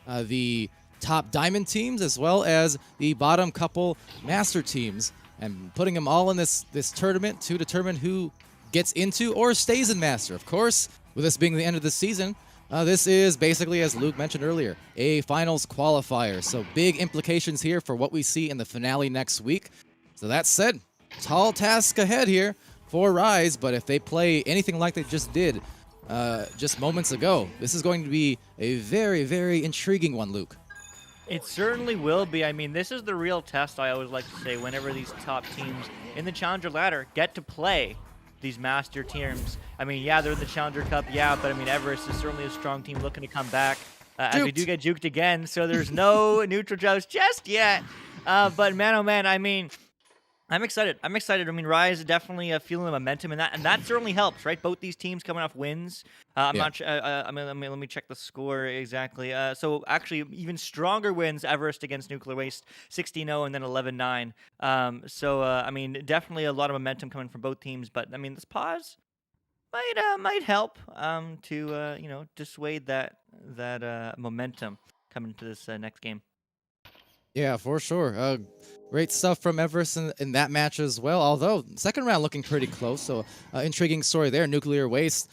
the top diamond teams as well as the bottom couple master teams and putting them all in this tournament to determine who gets into or stays in master. Of course, with this being the end of the season, this is basically, as Luke mentioned earlier, a finals qualifier. So big implications here for what we see in the finale next week. So that said, tall task ahead here for Rise, but if they play anything like they just did just moments ago, this is going to be a very, very intriguing one, Luke. It certainly will be. I mean, this is the real test, I always like to say, whenever these top teams in the Challenger ladder get to play these master teams. I mean, yeah, they're in the Challenger Cup, yeah, but I mean, Everest is certainly a strong team looking to come back. As we do get juked again, so there's no neutral jokes just yet. But man, oh man, I mean, I'm excited. I mean, Rise is definitely feeling the momentum, and that certainly helps, right? Both these teams coming off wins. I'm not sure. I mean, let me check the score exactly. So actually, even stronger wins: Everest against Nuclear Waste, 16-0, and then 11-9. I mean, definitely a lot of momentum coming from both teams. But I mean, this pause might help to dissuade that momentum coming into this next game. Yeah, for sure. Great stuff from Everest in that match as well. Although, second round looking pretty close. So, intriguing story there. Nuclear Waste,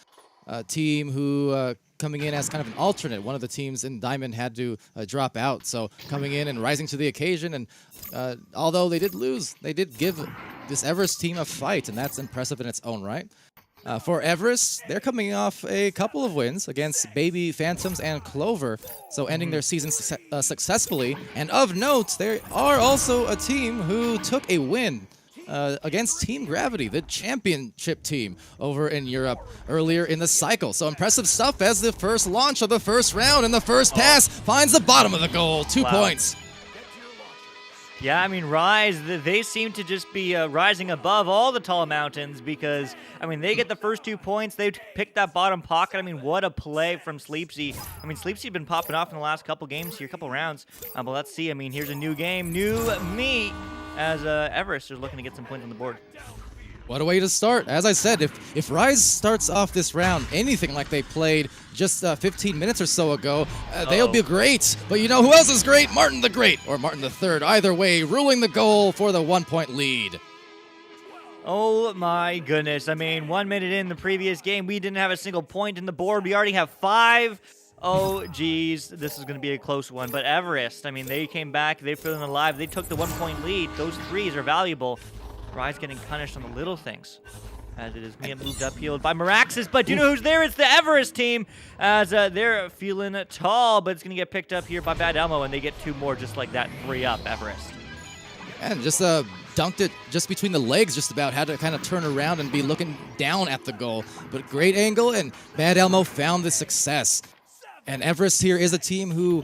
team who coming in as kind of an alternate. One of the teams in Diamond had to drop out. So, coming in and rising to the occasion. And although they did lose, they did give this Everest team a fight. And that's impressive in its own right. For Everest, they're coming off a couple of wins against Baby Phantoms and Clover, so ending their season successfully. And of note, they are also a team who took a win against Team Gravity, the championship team over in Europe earlier in the cycle. So impressive stuff as the first launch of the first round and the first pass finds the bottom of the goal. 2 points. Yeah, I mean, Rise, they seem to just be rising above all the tall mountains because, I mean, they get the first 2 points. They picked that bottom pocket. I mean, what a play from Sleepsy. I mean, Sleepsy's been popping off in the last couple games here, couple rounds. But let's see. I mean, here's a new game, new me, as Everest is looking to get some points on the board. What a way to start. As I said, if Rise starts off this round anything like they played just 15 minutes or so ago, they'll be great. But you know who else is great? Martin the Great, or Martin the Third. Either way, ruling the goal for the 1-point lead. Oh my goodness. I mean, 1 minute in the previous game, we didn't have a single point in the board. We already have 5. Oh, geez, this is going to be a close one. But Everest, I mean, they came back. They're feeling alive. They took the 1-point lead. Those threes are valuable. Rise getting punished on the little things, as it is being moved upfield by Meraxis. But do you know who's there? It's the Everest team, as they're feeling tall, but it's going to get picked up here by Bad Elmo, and they get 2 more just like that. 3 up, Everest. And just dunked it just between the legs, just about. Had to kind of turn around and be looking down at the goal. But great angle, and Bad Elmo found the success. And Everest here is a team who,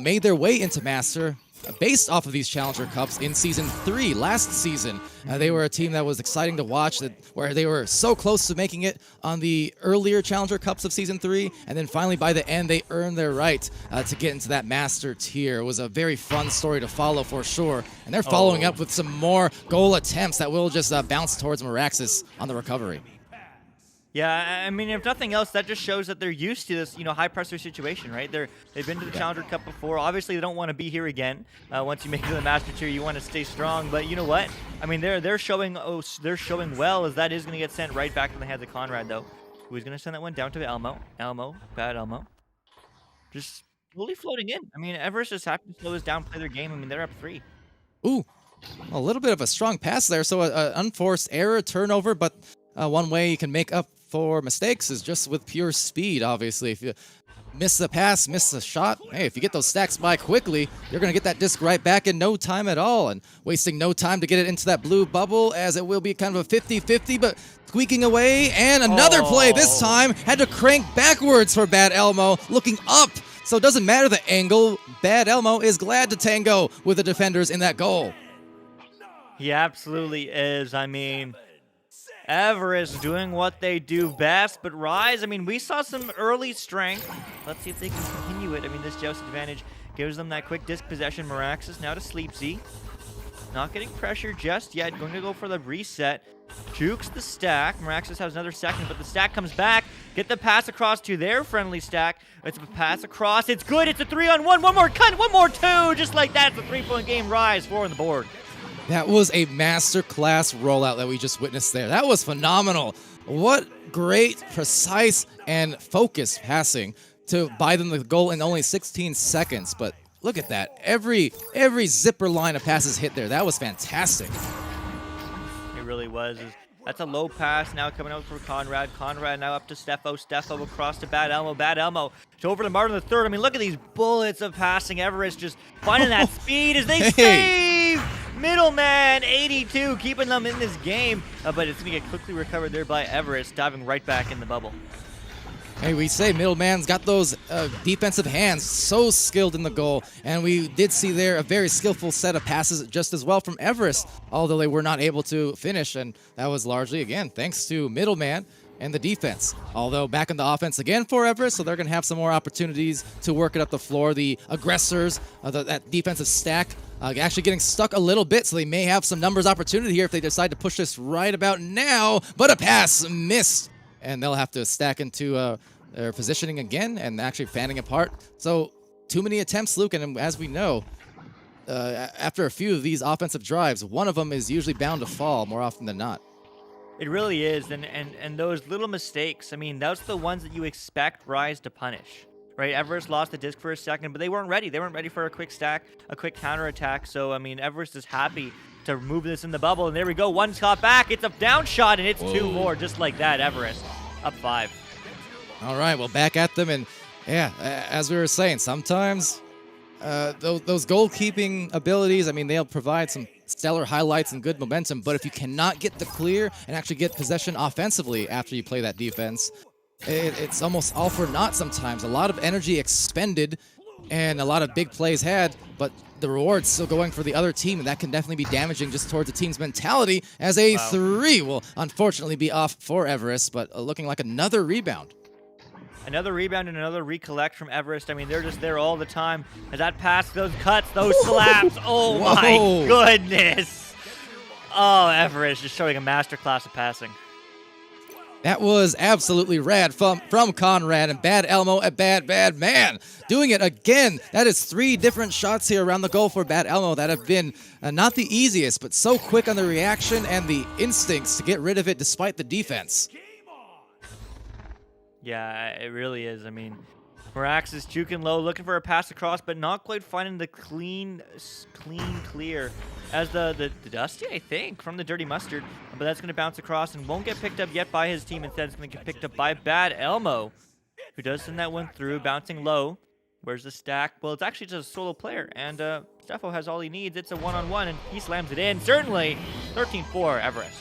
made their way into Master based off of these Challenger Cups in Season 3 last season. They were a team that was exciting to watch, where they were so close to making it on the earlier Challenger Cups of Season 3, and then finally by the end they earned their right to get into that Master tier. It was a very fun story to follow for sure, and they're following up with some more goal attempts that will just bounce towards Meraxis on the recovery. Yeah, I mean, if nothing else, that just shows that they're used to this, high-pressure situation, right? They've been to the Challenger Cup before. Obviously, they don't want to be here again. Once you make it to the Master Tier, you want to stay strong. But you know what? I mean, they're showing well, as that is going to get sent right back to the hands of Conrad, though. Who's going to send that one down to Elmo? Bad Elmo. just slowly floating in. I mean, Everest just happened to slow us down, play their game. I mean, they're up 3. Ooh, a little bit of a strong pass there. So an unforced error, turnover, but one way you can make up for mistakes is just with pure speed, obviously. If you miss the pass, miss the shot, hey, if you get those stacks by quickly, you're going to get that disc right back in no time at all. And wasting no time to get it into that blue bubble, as it will be kind of a 50-50, but squeaking away. And another play this time. Had to crank backwards for Bad Elmo, looking up. So it doesn't matter the angle. Bad Elmo is glad to tango with the defenders in that goal. He absolutely is. I mean, Everest doing what they do best, but Rise, I mean, we saw some early strength. Let's see if they can continue it. I mean, this joust advantage gives them that quick disc possession. Miraxis now to Sleepsy. Not getting pressure just yet. Going to go for the reset. Jukes the stack. Miraxis has another second, but the stack comes back. Get the pass across to their friendly stack. It's a pass across. It's good. It's a 3-on-1. One more cut. One more 2. Just like that. It's a 3-point game. Rise 4 on the board. That was a masterclass rollout that we just witnessed there. That was phenomenal. What great, precise, and focused passing to buy them the goal in only 16 seconds. But look at that. Every zipper line of passes hit there. That was fantastic. It really was. That's a low pass now coming out for Conrad. Conrad now up to Steffo. Steffo across to Bad Elmo. Bad Elmo to over to Martin the third. I mean, look at these bullets of passing. Everest just finding that speed as they save. Middleman, 82, keeping them in this game. But it's going to get quickly recovered there by Everest, diving right back in the bubble. Hey, we say Middleman's got those defensive hands, so skilled in the goal. And we did see there a very skillful set of passes just as well from Everest, although they were not able to finish. And that was largely, again, thanks to Middleman and the defense. Although back in the offense again for Everest, so they're going to have some more opportunities to work it up the floor. The aggressors, that defensive stack, actually getting stuck a little bit, so they may have some numbers opportunity here if they decide to push this right about now. But a pass missed, and they'll have to stack into their positioning again and actually fanning apart. So too many attempts, Luke, and as we know, after a few of these offensive drives, one of them is usually bound to fall more often than not. It really is, and those little mistakes, I mean, those are the ones that you expect Rise to punish, right? Everest lost the disc for a second, but they weren't ready. They weren't ready for a quick stack, a quick counterattack. So, I mean, Everest is happy to move this in the bubble, and there we go. One shot back, it's a down shot, and it's 2 more, just like that. Everest up 5. All right, well, back at them, and yeah, as we were saying, sometimes those goalkeeping abilities, I mean, they'll provide some stellar highlights and good momentum, but if you cannot get the clear and actually get possession offensively after you play that defense, it's almost all for naught sometimes. A lot of energy expended and a lot of big plays had, but the reward's still going for the other team, and that can definitely be damaging just towards the team's mentality, as a 3 will unfortunately be off for Everest, but looking like another rebound. Another rebound and another recollect from Everest. I mean, they're just there all the time. As that pass, those cuts, those slaps. Oh, my goodness. Oh, Everest just showing a masterclass of passing. That was absolutely rad from Conrad, and Bad Elmo, a bad man, doing it again. That is 3 different shots here around the goal for Bad Elmo that have been not the easiest, but so quick on the reaction and the instincts to get rid of it despite the defense. Yeah, it really is. I mean, Miraxis juking low, looking for a pass across, but not quite finding the clean clear. As the Dusty, I think, from the Dirty Mustard. But that's going to bounce across and won't get picked up yet by his team. Instead, it's going to get picked up by Bad Elmo, who does send that one through, bouncing low. Where's the stack? Well, it's actually just a solo player, and Steffo has all he needs. It's a one-on-one, and he slams it in. Certainly, 13-4, Everest.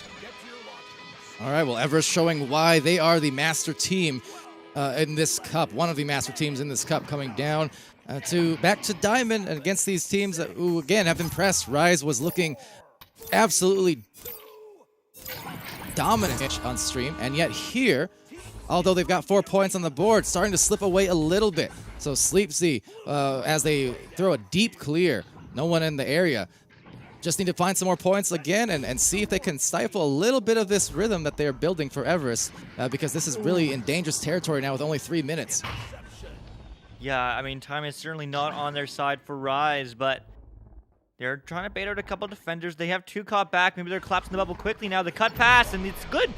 All right, well, Everest showing why they are the master team in this cup. One of the master teams in this cup coming down back to Diamond against these teams who, again, have impressed. Rise was looking absolutely dominant on stream, and yet here, although they've got 4 points on the board, starting to slip away a little bit. So Sleepsy, as they throw a deep clear, no one in the area. Just need to find some more points again and see if they can stifle a little bit of this rhythm that they're building for Everest, because this is really in dangerous territory now with only 3 minutes. Yeah, I mean, time is certainly not on their side for Rise, but they're trying to bait out a couple defenders. They have 2 caught back. Maybe they're collapsing the bubble quickly now. The cut pass, and it's good.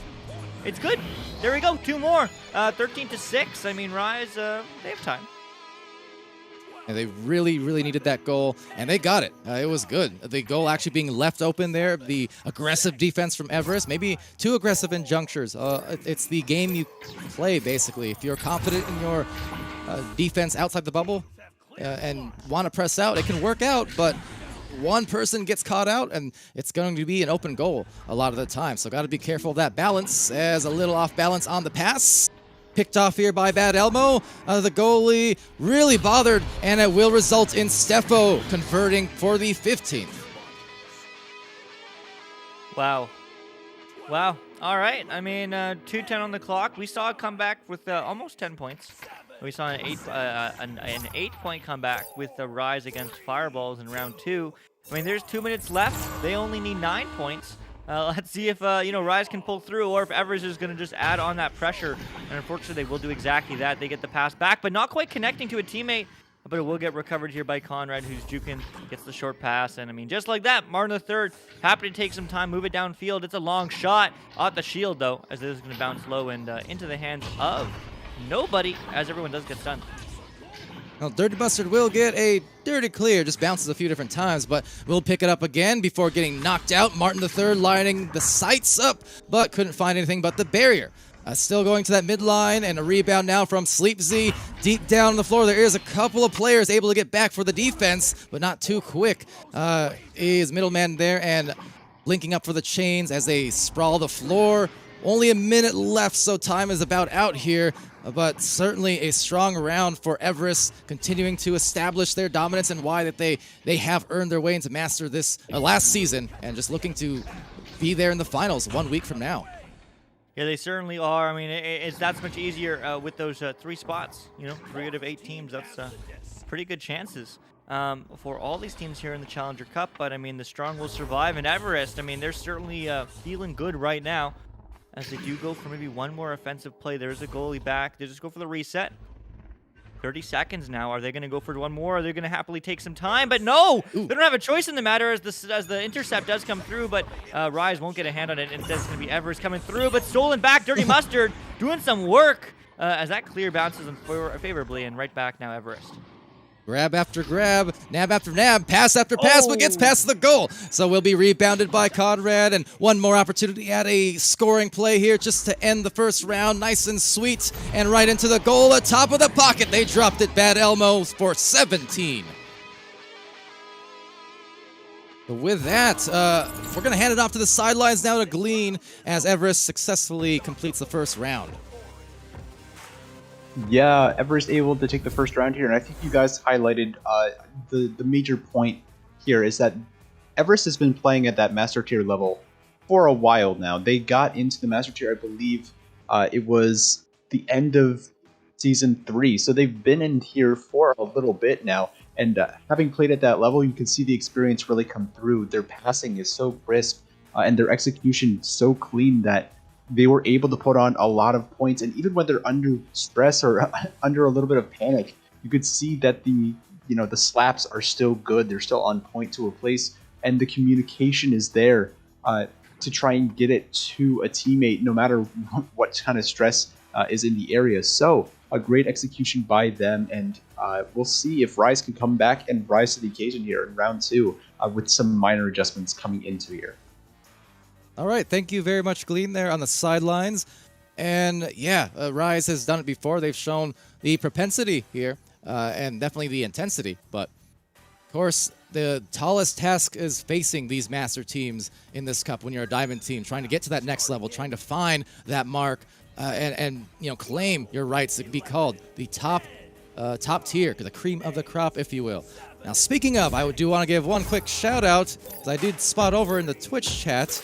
It's good. There we go. 2 more. 13-6. I mean, Rise, they have time. And they really, really needed that goal, and they got it. It was good. The goal actually being left open there, the aggressive defense from Everest, maybe too aggressive in junctures. It's the game you play, basically. If you're confident in your defense outside the bubble and want to press out, it can work out, but one person gets caught out, and it's going to be an open goal a lot of the time. So got to be careful of that balance, as a little off balance on the pass. Picked off here by Bad Elmo. The goalie really bothered, and it will result in Steffo converting for the 15th. Wow. Wow. All right. I mean, 2:10 on the clock. We saw a comeback with almost 10 points. We saw an 8-point comeback with the Rise against Fireballs in round 2. I mean, there's 2 minutes left. They only need 9 points. Let's see if, Rise can pull through, or if Everest is going to just add on that pressure. And unfortunately, they will do exactly that. They get the pass back, but not quite connecting to a teammate. But it will get recovered here by Conrad, who's juking, gets the short pass. And, I mean, just like that, Martin III happy to take some time, move it downfield. It's a long shot off the shield, though, as this is going to bounce low and into the hands of nobody, as everyone does get stunned. Well, Dirty Mustard will get a dirty clear, just bounces a few different times, but will pick it up again before getting knocked out. Martin III lining the sights up, but couldn't find anything but the barrier. Still going to that midline, and a rebound now from Sleep Z. Deep down on the floor, there is a couple of players able to get back for the defense, but not too quick. Is middleman there and linking up for the chains as they sprawl the floor. Only a minute left, so time is about out here. But certainly a strong round for Everest, continuing to establish their dominance and why that they have earned their way into Master this last season, and just looking to be there in the finals 1 week from now. Yeah, they certainly are. I mean, it's that much easier with those 3 spots. 3 out of 8 teams. That's pretty good chances for all these teams here in the Challenger Cup. But I mean, the strong will survive, and Everest, I mean, they're certainly feeling good right now, as they do go for maybe one more offensive play. There's a goalie back. They just go for the reset. 30 seconds now. Are they going to go for one more? Are they going to happily take some time? But no! Ooh. They don't have a choice in the matter as the intercept does come through, but Rise won't get a hand on it. Instead, it's going to be Everest coming through, but stolen back. Dirty Mustard doing some work as that clear bounces them favorably, and right back now Everest. Grab after grab, nab after nab, pass after pass, but gets past the goal. So we'll be rebounded by Conrad, and one more opportunity at a scoring play here just to end the first round. Nice and sweet, and right into the goal at top of the pocket. They dropped it, Bad Elmo, for 17. But with that, we're going to hand it off to the sidelines now to Glean as Everest successfully completes the first round. Yeah, Everest able to take the first round here, and I think you guys highlighted the major point here is that Everest has been playing at that Master Tier level for a while now. They got into the Master Tier, I believe it was the end of Season 3, so they've been in here for a little bit now, and having played at that level, you can see the experience really come through. Their passing is so crisp, and their execution so clean that they were able to put on a lot of points, and even when they're under stress or under a little bit of panic, you could see that the slaps are still good. They're still on point to a place, and the communication is there to try and get it to a teammate, no matter what kind of stress is in the area. So a great execution by them, and we'll see if Rise can come back and rise to the occasion here in round 2 with some minor adjustments coming into here. All right, thank you very much, Glean, there on the sidelines. And yeah, Rise has done it before. They've shown the propensity here and definitely the intensity. But, of course, the tallest task is facing these Master teams in this Cup when you're a Diamond team, trying to get to that next level, trying to find that mark and claim your rights to be called the top tier, the cream of the crop, if you will. Now, speaking of, I do want to give one quick shout-out, because I did spot over in the Twitch chat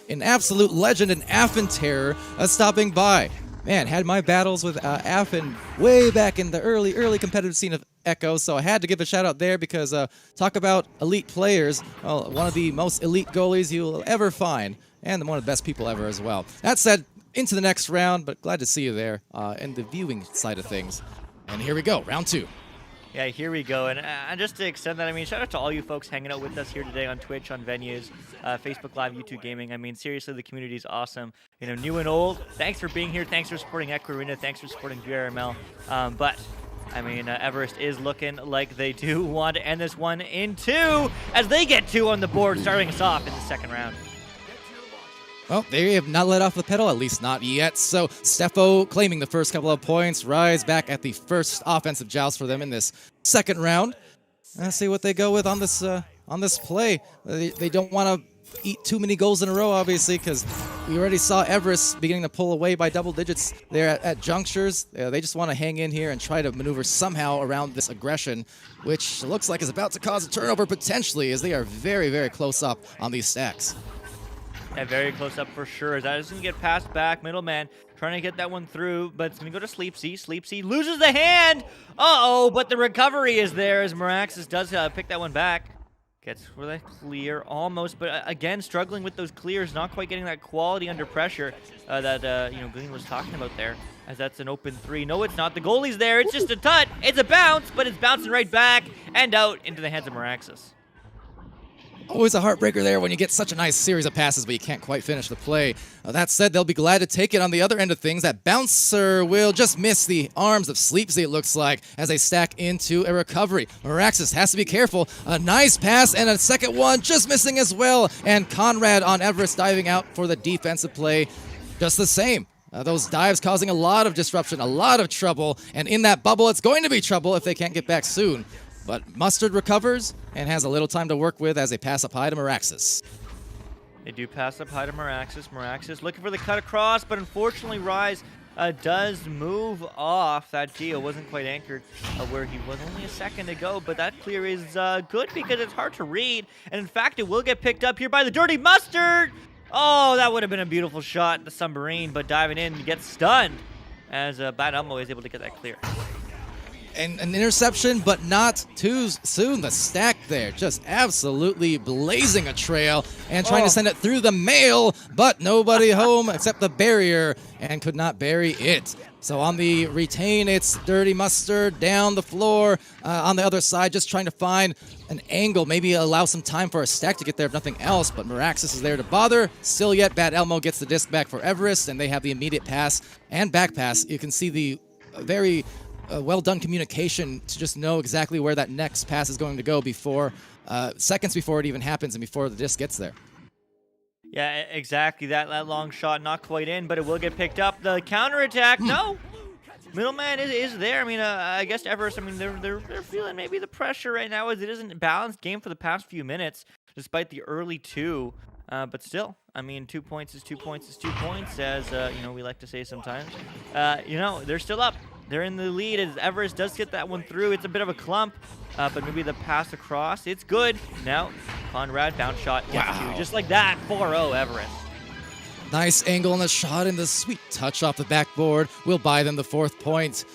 an absolute legend in Affin Terror stopping by. Man, had my battles with Affin way back in the early competitive scene of Echo, so I had to give a shout out there because talk about elite players, well, one of the most elite goalies you'll ever find, and one of the best people ever as well. That said, into the next round, but glad to see you there in the viewing side of things. And here we go, round 2. Yeah, here we go. And just to extend that, I mean, shout out to all you folks hanging out with us here today on Twitch, on Venues, Facebook Live, YouTube Gaming. I mean, seriously, the community is awesome. New and old, thanks for being here. Thanks for supporting Echo Arena. Thanks for supporting VRML. But I mean, Everest is looking like they do want to end this one in 2 as they get 2 on the board, starting us off in the second round. Well, they have not let off the pedal, at least not yet. So Steffo claiming the first couple of points. Rise back at the first offensive joust for them in this second round. Let's see what they go with on this play. They don't want to eat too many goals in a row, obviously, because we already saw Everest beginning to pull away by double digits there at junctures. They just want to hang in here and try to maneuver somehow around this aggression, which looks like is about to cause a turnover potentially, as they are very, very close up on these stacks. Yeah, very close up for sure. As that is going to get passed back. Middleman trying to get that one through, but it's going to go to Sleepsy. Sleepsy loses the hand. Uh-oh, but the recovery is there as Meraxis does pick that one back. Gets for the clear almost, but again, struggling with those clears, not quite getting that quality under pressure that Glean was talking about there, as that's an open 3. No, it's not. The goalie's there. It's just a tut. It's a bounce, but it's bouncing right back and out into the hands of Meraxis. Always a heartbreaker there when you get such a nice series of passes, but you can't quite finish the play. That said, they'll be glad to take it on the other end of things. That bouncer will just miss the arms of Sleepsy, it looks like, as they stack into a recovery. Meraxis has to be careful. A nice pass and a second one just missing as well. And Conrad on Everest diving out for the defensive play. Just the same. Those dives causing a lot of disruption, a lot of trouble. And in that bubble, it's going to be trouble if they can't get back soon. But Mustard recovers and has a little time to work with as they pass up high to Meraxis. They do pass up high to Meraxis. Meraxis looking for the cut across, but unfortunately Rise does move off. That Geo wasn't quite anchored where he was only a second to go, but that clear is good because it's hard to read. And in fact, it will get picked up here by the Dirty Mustard. Oh, that would have been a beautiful shot, the submarine, but diving in gets stunned as Bad Elmo is able to get that clear. And an interception, but not too soon. The stack there just absolutely blazing a trail and trying to send it through the mail, but nobody home except the barrier and could not bury it. So on the retain, it's Dirty Mustard down the floor. On the other side, just trying to find an angle, maybe allow some time for a stack to get there if nothing else, but Meraxis is there to bother. Still yet, Bad Elmo gets the disc back for Everest, and they have the immediate pass and back pass. You can see the very well-done communication to just know exactly where that next pass is going to go before, seconds before it even happens and before the disc gets there. Yeah, exactly. That long shot not quite in, but it will get picked up. The counterattack, no. Middleman is there. I mean, I guess Everest, I mean, they're feeling maybe the pressure right now as it isn't a balanced game for the past few minutes, despite the early 2. But still, I mean, 2 points is 2 points is 2 points, as, we like to say sometimes. They're still up. They're in the lead as Everest does get that one through. It's a bit of a clump, but maybe the pass across. It's good. Now, Conrad, bounce shot, gets 2. Just like that, 4-0 Everest. Nice angle on the shot and the sweet touch off the backboard will buy them the 4th point.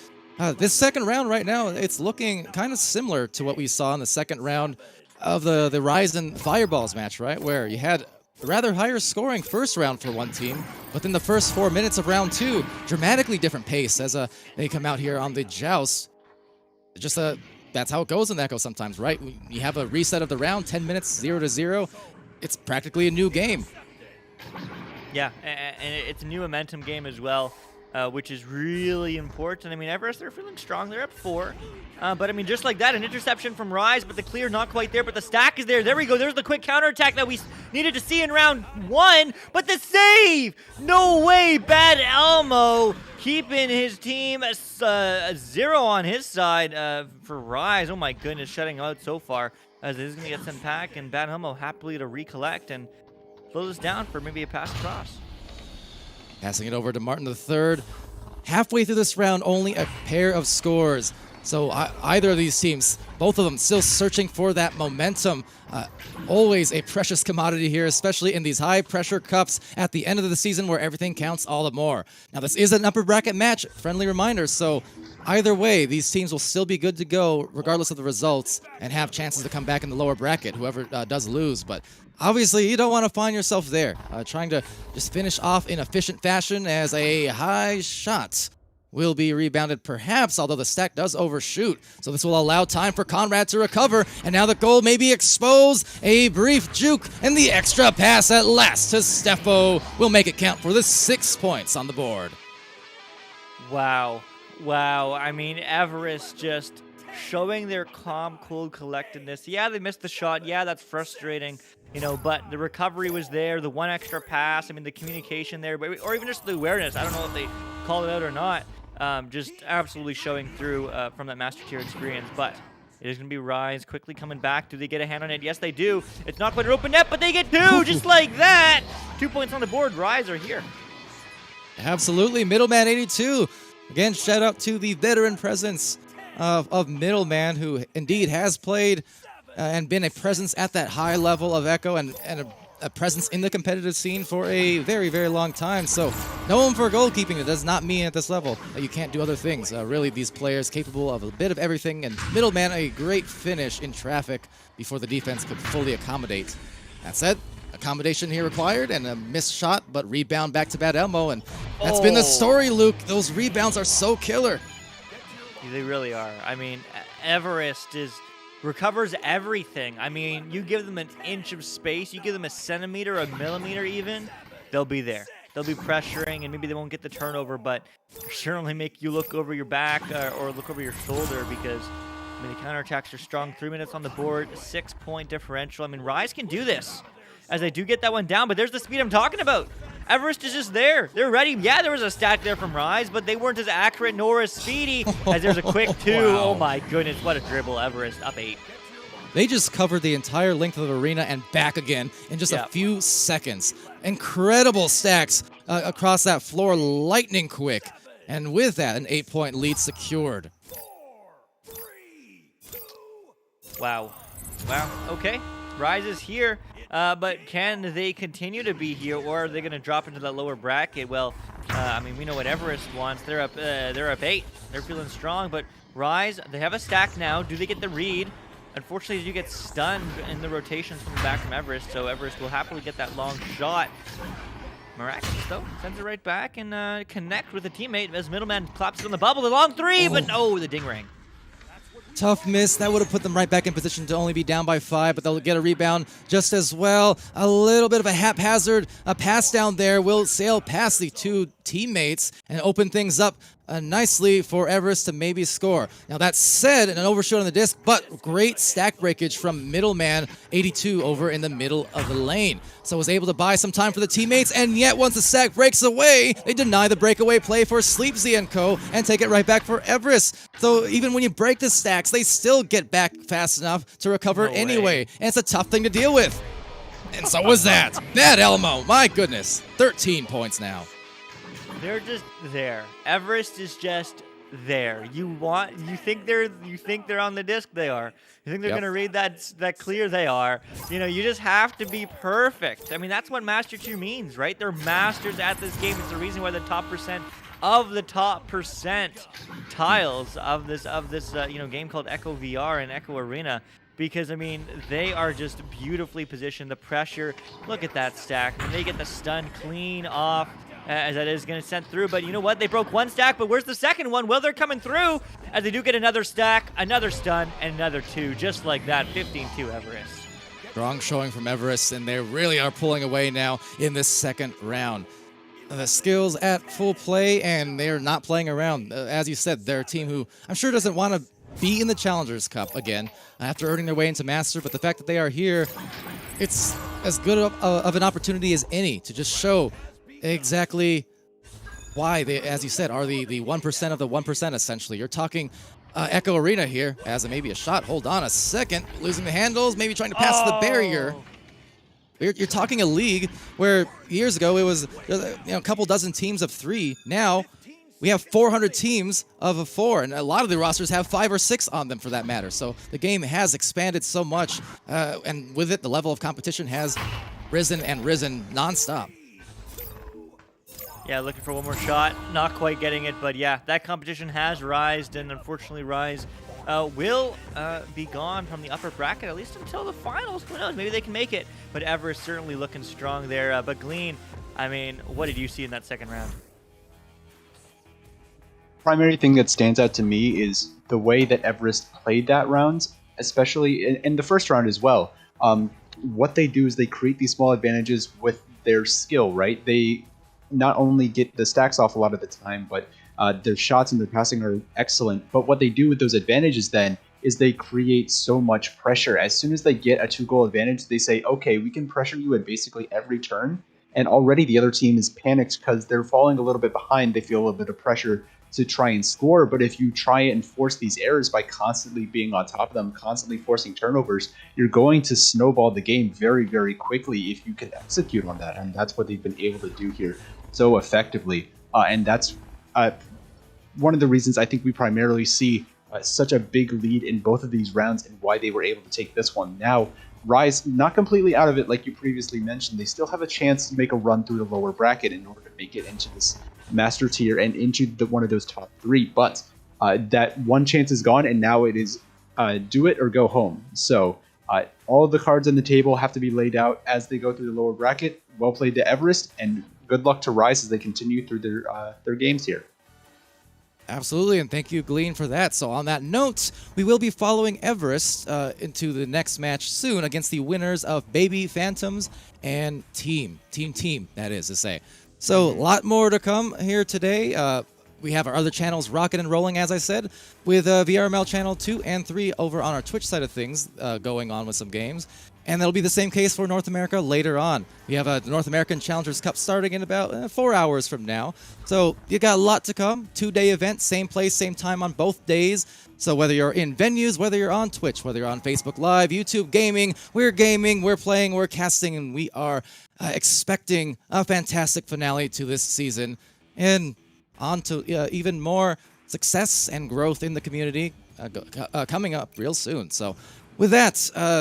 This second round right now, it's looking kind of similar to what we saw in the second round of the Rise and Fireballs match, right? Where you had rather higher scoring first round for one team, but then the first 4 minutes of round 2, dramatically different pace as they come out here on the joust. Just that's how it goes in Echo sometimes, right? You have a reset of the round, 10 minutes, 0-0. It's practically a new game. Yeah, and it's a new momentum game as well, which is really important. I mean, Everest, they're feeling strong. They're up 4. But, I mean, just like that, an interception from Rise, but the clear not quite there, but the stack is there. There we go. There's the quick counterattack that we needed to see in round 1, but the save! No way! Bad Elmo keeping his team a 0 on his side for Rise. Oh, my goodness, shutting out so far as it is going to get sent back, and Bad Elmo happily to recollect and slow this down for maybe a pass across. Passing it over to Martin III. Halfway through this round, only a pair of scores. So either of these teams, both of them still searching for that momentum. Always a precious commodity here, especially in these high-pressure cups at the end of the season where everything counts all the more. Now, this is an upper bracket match, friendly reminder, so either way, these teams will still be good to go regardless of the results and have chances to come back in the lower bracket, whoever does lose. But obviously, you don't want to find yourself there, trying to just finish off in efficient fashion as a high shot will be rebounded perhaps, although the stack does overshoot. So this will allow time for Conrad to recover, and now the goal may be exposed. A brief juke, and the extra pass at last to Steffo will make it count for the 6 points on the board. Wow. Wow, I mean, Everest just showing their calm, cool collectedness. Yeah, they missed the shot. Yeah, that's frustrating, you know, but the recovery was there, the one extra pass, I mean, the communication there, but, or even just the awareness. I don't know if they called it out or not. Just absolutely showing through from that Master Tier experience, but it is going to be Rise quickly coming back. Do they get a hand on it? Yes, they do. It's not quite an open net, but they get two, just like that. 2 points on the board. Rise are here. Absolutely. Middleman 82. Again, shout out to the veteran presence of Middleman, who indeed has played and been a presence at that high level of Echo and a presence in the competitive scene for a very, very long time. So, know him for goalkeeping. It does not mean at this level that you can't do other things. Really, these players capable of a bit of everything. And Middleman, a great finish in traffic before the defense could fully accommodate. That said, accommodation here required and a missed shot, but rebound back to Bad Elmo. And that's been the story, Luke. Those rebounds are so killer. They really are. I mean, Everest recovers everything. I mean, you give them an inch of space, you give them a centimeter, a millimeter even, they'll be there. They'll be pressuring, and maybe they won't get the turnover, but certainly make you look over your back or look over your shoulder because, I mean, the counterattacks are strong. 3 minutes on the board, 6-point differential. I mean, Rise can do this as they do get that one down, but there's the speed I'm talking about. Everest is just there. They're ready. Yeah, there was a stack there from Rise, but they weren't as accurate nor as speedy as there's a quick two. Wow. Oh my goodness, what a dribble. Everest up 8. They just covered the entire length of the arena and back again in just a few seconds. Incredible stacks across that floor, lightning quick. And with that, an 8-point lead secured. Wow. Wow. Okay. Rise is here. But can they continue to be here, or are they going to drop into that lower bracket? Well, I mean, we know what Everest wants. They're up 8. They're feeling strong, but Rise, they have a stack now. Do they get the read? Unfortunately, you get stunned in the rotations from the back from Everest, so Everest will happily get that long shot. Miraculous, though. Sends it right back and connect with a teammate as Middleman claps it on the bubble. The long three, but no, the ding ring. Tough miss. That would have put them right back in position to only be down by 5, but they'll get a rebound just as well. A little bit of a haphazard pass down there will sail past the two teammates and open things up nicely for Everest to maybe score. Now that said, an overshoot on the disc, but great stack breakage from Middleman 82 over in the middle of the lane. So was able to buy some time for the teammates, and yet once the stack breaks away, they deny the breakaway play for Sleepsy and co. and take it right back for Everest. So even when you break the stacks, they still get back fast enough to recover anyway. And it's a tough thing to deal with. And so was that. Bad Elmo, my goodness. 13 points now. They're just there. Everest is just there. You think they're on the disc? They are. You think they're gonna read that clear? They are. You know, you just have to be perfect. I mean, that's what Master 2 means, right? They're masters at this game. It's the reason why the top percent of the top percent tiles of this game called Echo VR and Echo Arena. Because, I mean, they are just beautifully positioned. The pressure, look at that stack. And they get the stun clean off as that is going to send through. But you know what? They broke one stack, but where's the second one? Well, they're coming through as they do get another stack, another stun, and another 2. Just like that, 15-2 Everest. Strong showing from Everest, and they really are pulling away now in this second round. The skills at full play, and they're not playing around. As you said, they're a team who I'm sure doesn't want to be in the Challengers Cup again after earning their way into Master, but the fact that they are here, it's as good of an opportunity as any to just show exactly why they, as you said, are the 1% of the 1% essentially. You're talking Echo Arena here as maybe a shot. Hold on a second. Losing the handles, maybe trying to pass the barrier. You're talking a league where years ago it was a couple dozen teams of 3. Now we have 400 teams of 4, and a lot of the rosters have 5 or 6 on them for that matter. So the game has expanded so much, and with it, the level of competition has risen and risen nonstop. Yeah, looking for one more shot. Not quite getting it, but yeah, that competition has rised, and unfortunately Rise will be gone from the upper bracket, at least until the finals. Who knows? Maybe they can make it. But Everest certainly looking strong there. But Glean, I mean, what did you see in that second round? Primary thing that stands out to me is the way that Everest played that round, especially in the first round as well. What they do is they create these small advantages with their skill, right? They not only get the stacks off a lot of the time, but Their shots and their passing are excellent, but what they do with those advantages then is they create so much pressure. As soon as they get a 2-goal advantage, they say, okay, we can pressure you at basically every turn, and already the other team is panicked because they're falling a little bit behind. They feel a little bit of pressure to try and score, but if you try and force these errors by constantly being on top of them, constantly forcing turnovers, you're going to snowball the game very, very quickly if you can execute on that, and that's what they've been able to do here so effectively. And that's one of the reasons I think we primarily see such a big lead in both of these rounds and why they were able to take this one. Now, Rise, not completely out of it like you previously mentioned. They still have a chance to make a run through the lower bracket in order to make it into this master tier and into one of those top 3. But that one chance is gone, and now it is do it or go home. So all of the cards on the table have to be laid out as they go through the lower bracket. Well played to Everest, and good luck to Rise as they continue through their games here. Absolutely, and thank you, Glean, for that. So on that note, we will be following Everest into the next match soon against the winners of Baby Phantoms and Team, that is to say. So a lot more to come here today. We have our other channels rocking and rolling, as I said, with VRML channel 2 and 3 over on our Twitch side of things going on with some games. And that'll be the same case for North America later on. We have the North American Challengers Cup starting in about 4 hours from now. So you got a lot to come. 2-day event, same place, same time on both days. So whether you're in venues, whether you're on Twitch, whether you're on Facebook Live, YouTube gaming, we're playing, we're casting, and we are expecting a fantastic finale to this season. And on to even more success and growth in the community coming up real soon. So with that,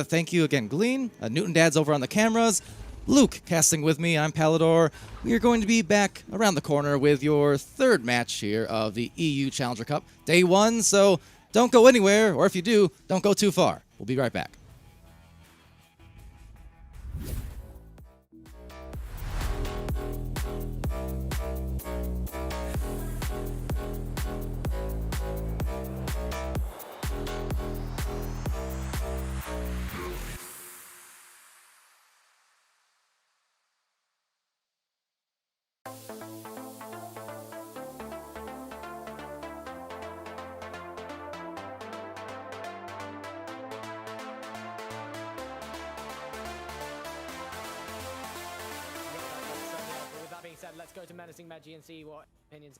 thank you again, Glean. Newton Dad's over on the cameras. Luke casting with me. I'm Palador. We are going to be back around the corner with your third match here of the EU Challenger Cup, day 1. So don't go anywhere, or if you do, don't go too far. We'll be right back. Let's go to Menacing Maggie and see what opinions.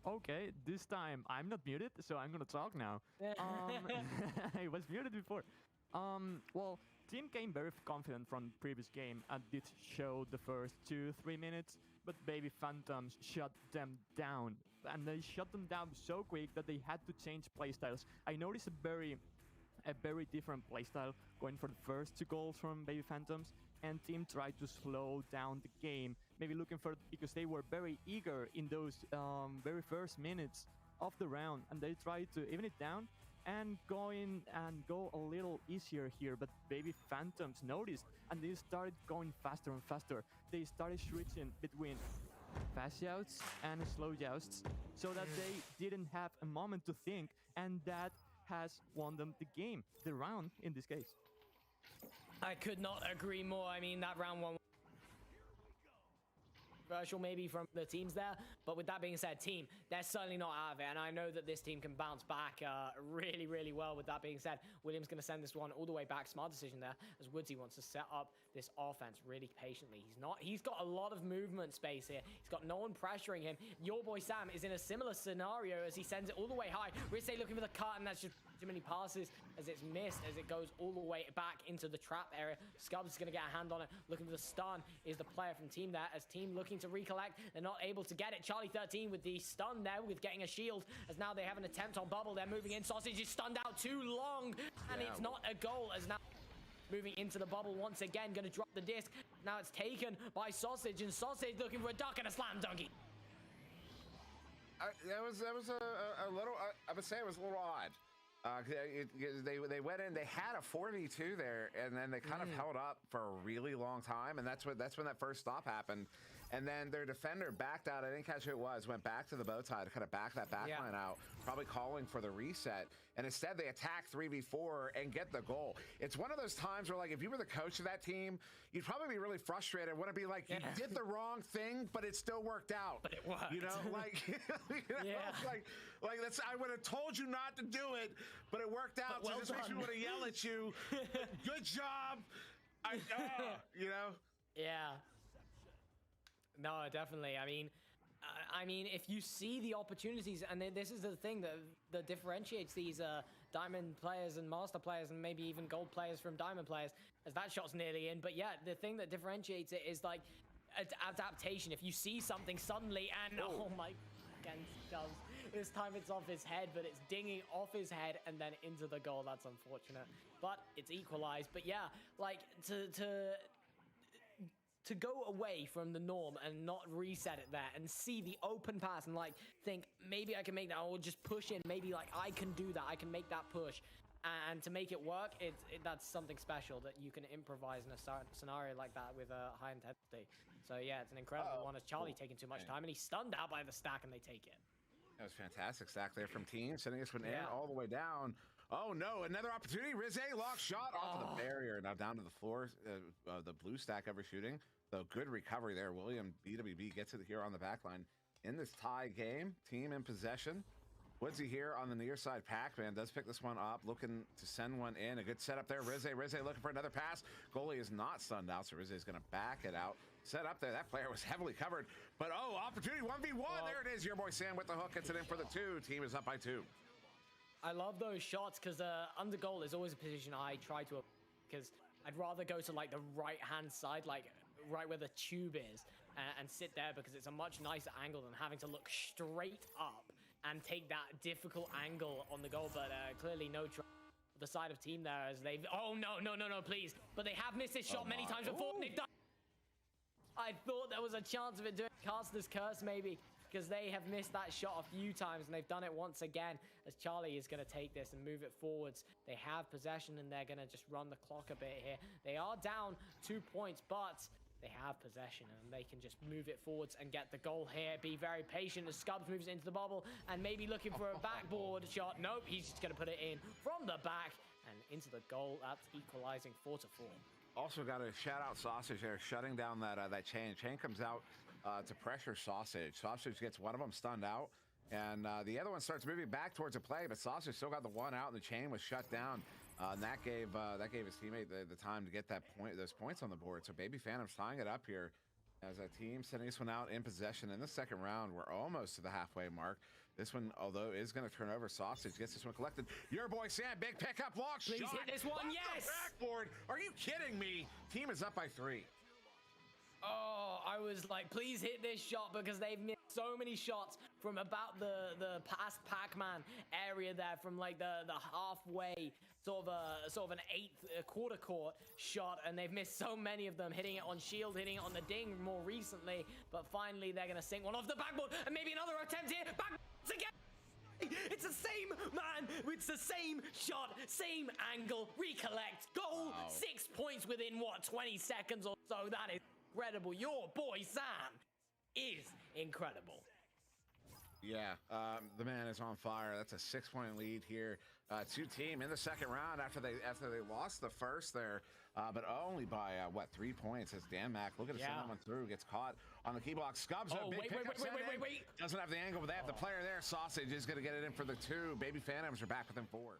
Okay, this time I'm not muted, so I'm gonna talk now. I was muted before. Well, team came very confident from previous game and did show the first 2-3 minutes, but Baby Phantoms shut them down. And they shut them down so quick that they had to change playstyles. I noticed a very different playstyle going for the first 2 goals from Baby Phantoms, and team tried to slow down the game, maybe looking for, because they were very eager in those very first minutes of the round, and they tried to even it down and go a little easier here. But Baby Phantoms noticed, and they started going faster and faster. They started switching between fast jousts and slow jousts, so that they didn't have a moment to think, and that has won them the game, the round in this case. I could not agree more. I mean, that round 1 controversial maybe from the teams there, but with that being said, team, they're certainly not out of it, and I know that this team can bounce back really, really well. With that being said, William's going to send this one all the way back. Smart decision there, as Woodsy wants to set up this offense really patiently. He's got a lot of movement space here. He's got no one pressuring him. Your boy Sam is in a similar scenario as he sends it all the way high. Rizze looking for the cut, and that's just too many passes as it's missed, as it goes all the way back into the trap area. Scubs is going to get a hand on it, looking for the stun is the player from team there, as team looking to recollect. They're not able to get it. Charlie 13 with the stun there, with getting a shield, as now they have an attempt on bubble. They're moving in. Sausage is stunned out too long, and it's not a goal, as now moving into the bubble once again, going to drop the disc. Now it's taken by Sausage, and Sausage looking for a duck and a slam dunky. That was a little, I would say it was a little odd. They went in, they had a 4v2 there, and then they kind of held up for a really long time, and that's when that first stop happened. And then their defender backed out. I didn't catch who it was. Went back to the bow tie to kind of back that back line out, probably calling for the reset. And instead, they attack 3v4 and get the goal. It's one of those times where, like, if you were the coach of that team, you'd probably be really frustrated. Wouldn't it be like, you did the wrong thing, but it still worked out? But it worked. You know, like, like that's, I would have told you not to do it, but it worked out. So this makes me want to yell at you. Good job. You know? Yeah. No, definitely. I mean, if you see the opportunities, and this is the thing that differentiates these diamond players and master players, and maybe even gold players from diamond players, as that shot's nearly in. But yeah, the thing that differentiates it is like adaptation. If you see something suddenly, and oh my, again, this time it's off his head, but it's dinging off his head and then into the goal. That's unfortunate, but it's equalized. But yeah, like to go away from the norm and not reset it there and see the open pass and like think maybe I can make that, or just push in, maybe like I can do that, I can make that push, and to make it work, that's something special that you can improvise in a scenario like that with a high intensity. So yeah, it's an incredible one as Charlie taking too much time, and he's stunned out by the stack and they take it. That was fantastic stack there from Team, sending us an air all the way down. Oh no, another opportunity. Rizé lock shot off of the barrier, now down to the floor. The blue stack overshooting. So good recovery there. William BWB gets it here on the back line. In this tie game, team in possession. Woodsy here on the near side. Pac-Man does pick this one up, looking to send one in. A good setup there. Rizé looking for another pass. Goalie is not stunned out, so Rizé is going to back it out. Set up there. That player was heavily covered. But oh, opportunity 1v1. There it is. Your boy Sam with the hook gets it in for the 2. Team is up by 2. I love those shots because under goal is always a position I try to, because I'd rather go to like the right-hand side, like right where the tube is, and sit there, because it's a much nicer angle than having to look straight up and take that difficult angle on the goal. But clearly no try on the side of team there, as they've no please, but they have missed this shot many times before. They've done. I thought there was a chance of it doing Caster's Curse maybe, because they have missed that shot a few times, and they've done it once again, as Charlie is going to take this and move it forwards. They have possession, and they're going to just run the clock a bit here. They are down 2 points, but they have possession, and they can just move it forwards and get the goal here. Be very patient as Scubs moves into the bubble and maybe looking for a backboard shot. Nope, he's just going to put it in from the back and into the goal. That's equalizing 4-4. Also got to shout out Sausage there, shutting down that chain. Chain comes out to pressure Sausage. Sausage gets one of them stunned out, and the other one starts moving back towards a play, but Sausage still got the one out, and the chain was shut down. And that gave his teammate the time to get those points on the board. So Baby Phantom's tying it up here as a team, sending this one out in possession. In the second round, we're almost to the halfway mark. This one, although is going to turn over, Sausage gets this one collected. Your boy Sam, big pickup, block shot. Please hit this one, yes! Backboard. Are you kidding me? Team is up by 3. Oh, I was like, please hit this shot, because they've missed so many shots from about the past Pac-Man area there, from like the halfway, sort of an quarter court shot, and they've missed so many of them, hitting it on shield, hitting it on the ding more recently, but finally they're gonna sink one off the backboard, and maybe another attempt here, back again. It's the same man, it's the same shot, same angle, recollect, goal, 6 points within what, 20 seconds or so. That is incredible. Your boy Sam is incredible. Yeah, the man is on fire. That's a 6-point lead here to team in the second round after they lost the first there, but only by 3 points, as Dan Mack looking to send that one through, gets caught on the key block. Scubs wait. Doesn't have the angle, but they have the player there. Sausage is going to get it in for the 2. Baby Phantoms are back within 4.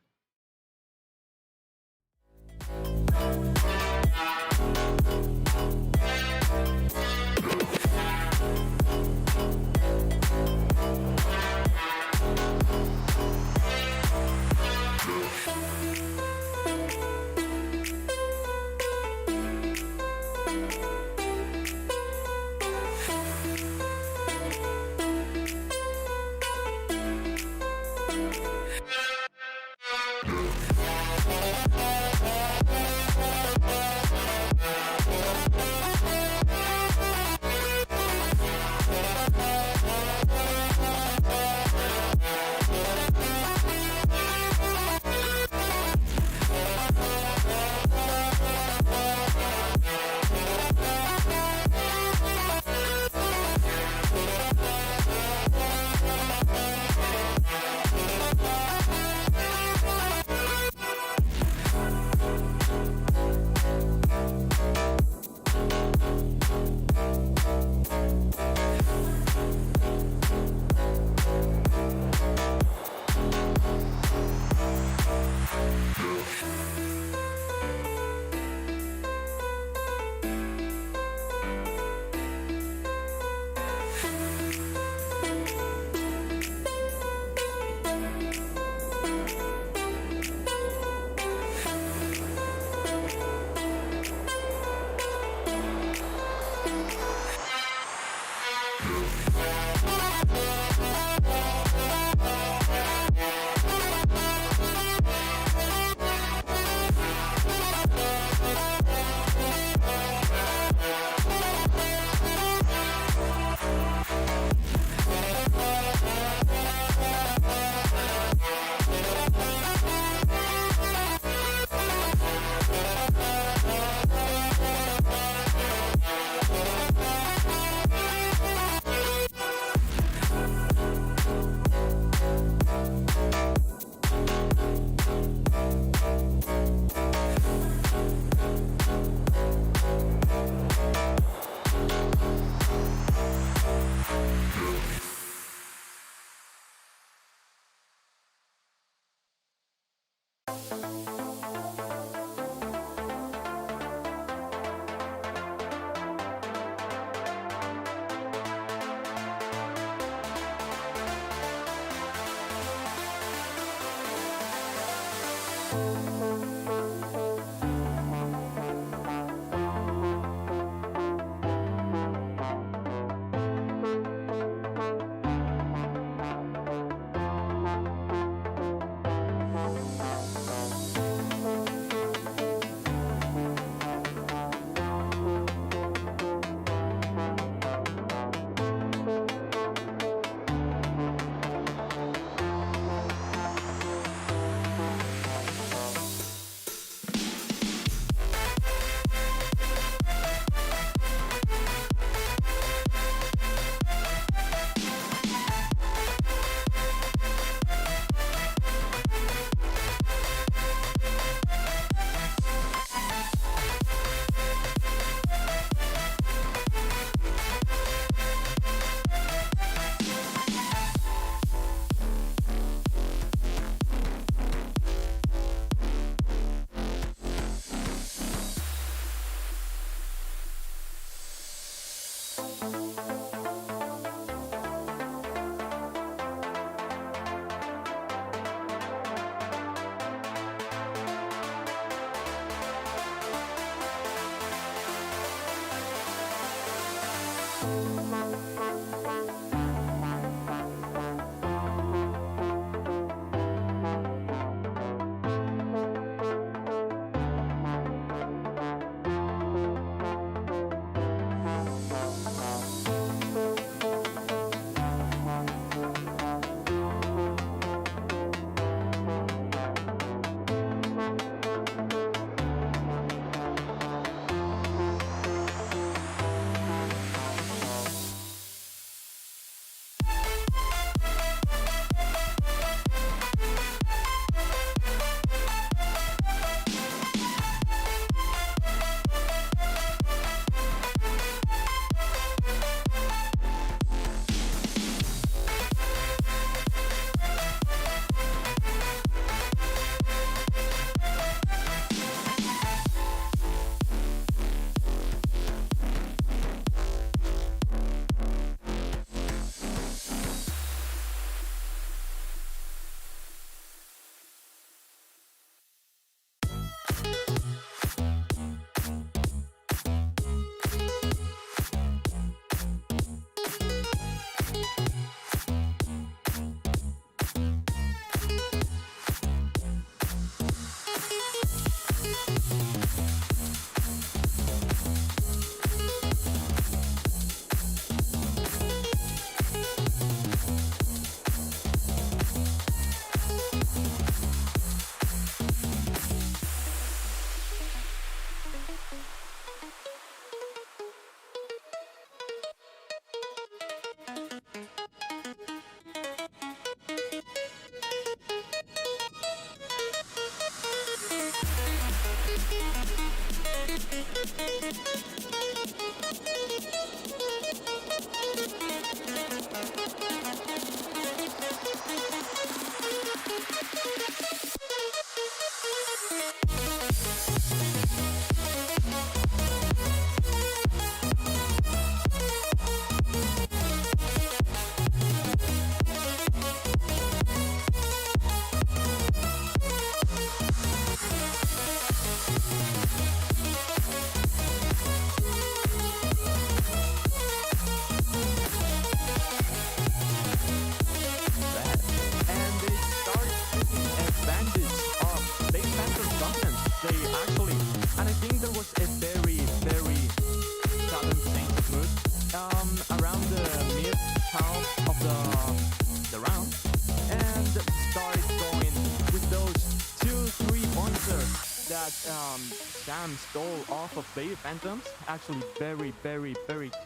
Sam stole off of Baby Phantoms. Actually, very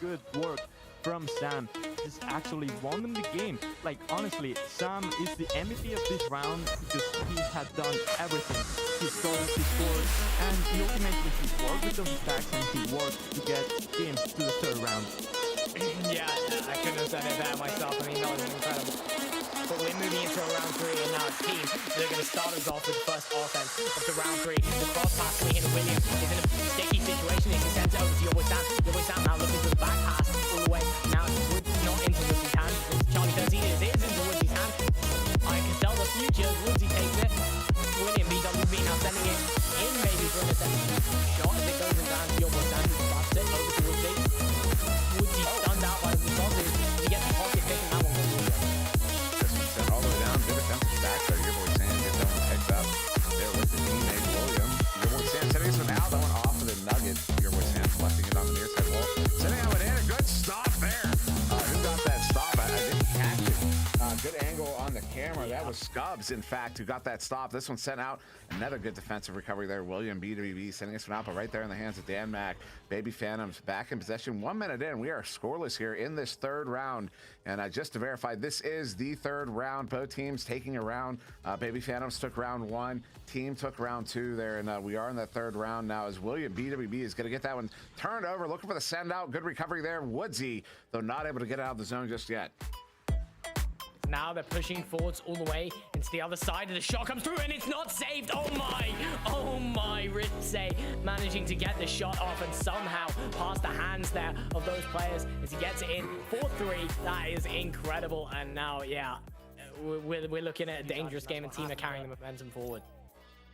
good work from Sam. Just actually won them the game. Like, honestly, Sam is the MVP of this round because he had done everything. He scored, and he ultimately worked with those attacks and he worked to get him to the third round. Yeah, I couldn't have said it better myself. I mean, that was incredible. But we're moving into round 3, and now it's team. They're going to start us off with the first offense of the round 3. The cross pass coming in to William. He's in a sticky situation. He sends it over to your boy Sam. Your boy Sam now looking for the back pass all the way. Now it's not into Woodsy's hand. Charlie 13 it is into Woodsy's hand. I can tell the future. Woodsy takes it. William BWB now sending it in maybe for an attempt. Shot as it goes in down to your boy Sam. Who slaps it over to Woodsy. Woodsy stunned out by the responses. He gets the pocket pick and that one goes Woodsy. All the way down, good defensive back there. Your boy Sam gets that one picked up there with the teammate William. Your boy Sam sending this one out, that one off of the nugget. Your boy Sam lefting it on the near side wall. Sending that one in, a good stop there. Who got that stop? I didn't catch it. Good angle on the camera. That was Scubs, in fact, who got that stop. This one sent out. Another good defensive recovery there. William BWB sending this one out, but right there in the hands of Dan Mack. Baby Phantoms back in possession. 1 minute in. We are scoreless here in this third round. And just to verify, this is the third round. Both teams taking a round. Baby Phantoms took round 1. Team took round 2 there. And we are in that third round now as William BWB is going to get that one turned over. Looking for the send out. Good recovery there. Woodsy, though not able to get out of the zone just yet. Now they're pushing forwards all the way into the other side. The shot comes through and it's not saved. Oh my, Ritsay managing to get the shot off and somehow past the hands there of those players as he gets it in 4-3. That is incredible. And now, yeah, we're looking at a dangerous game and team are carrying the momentum forward.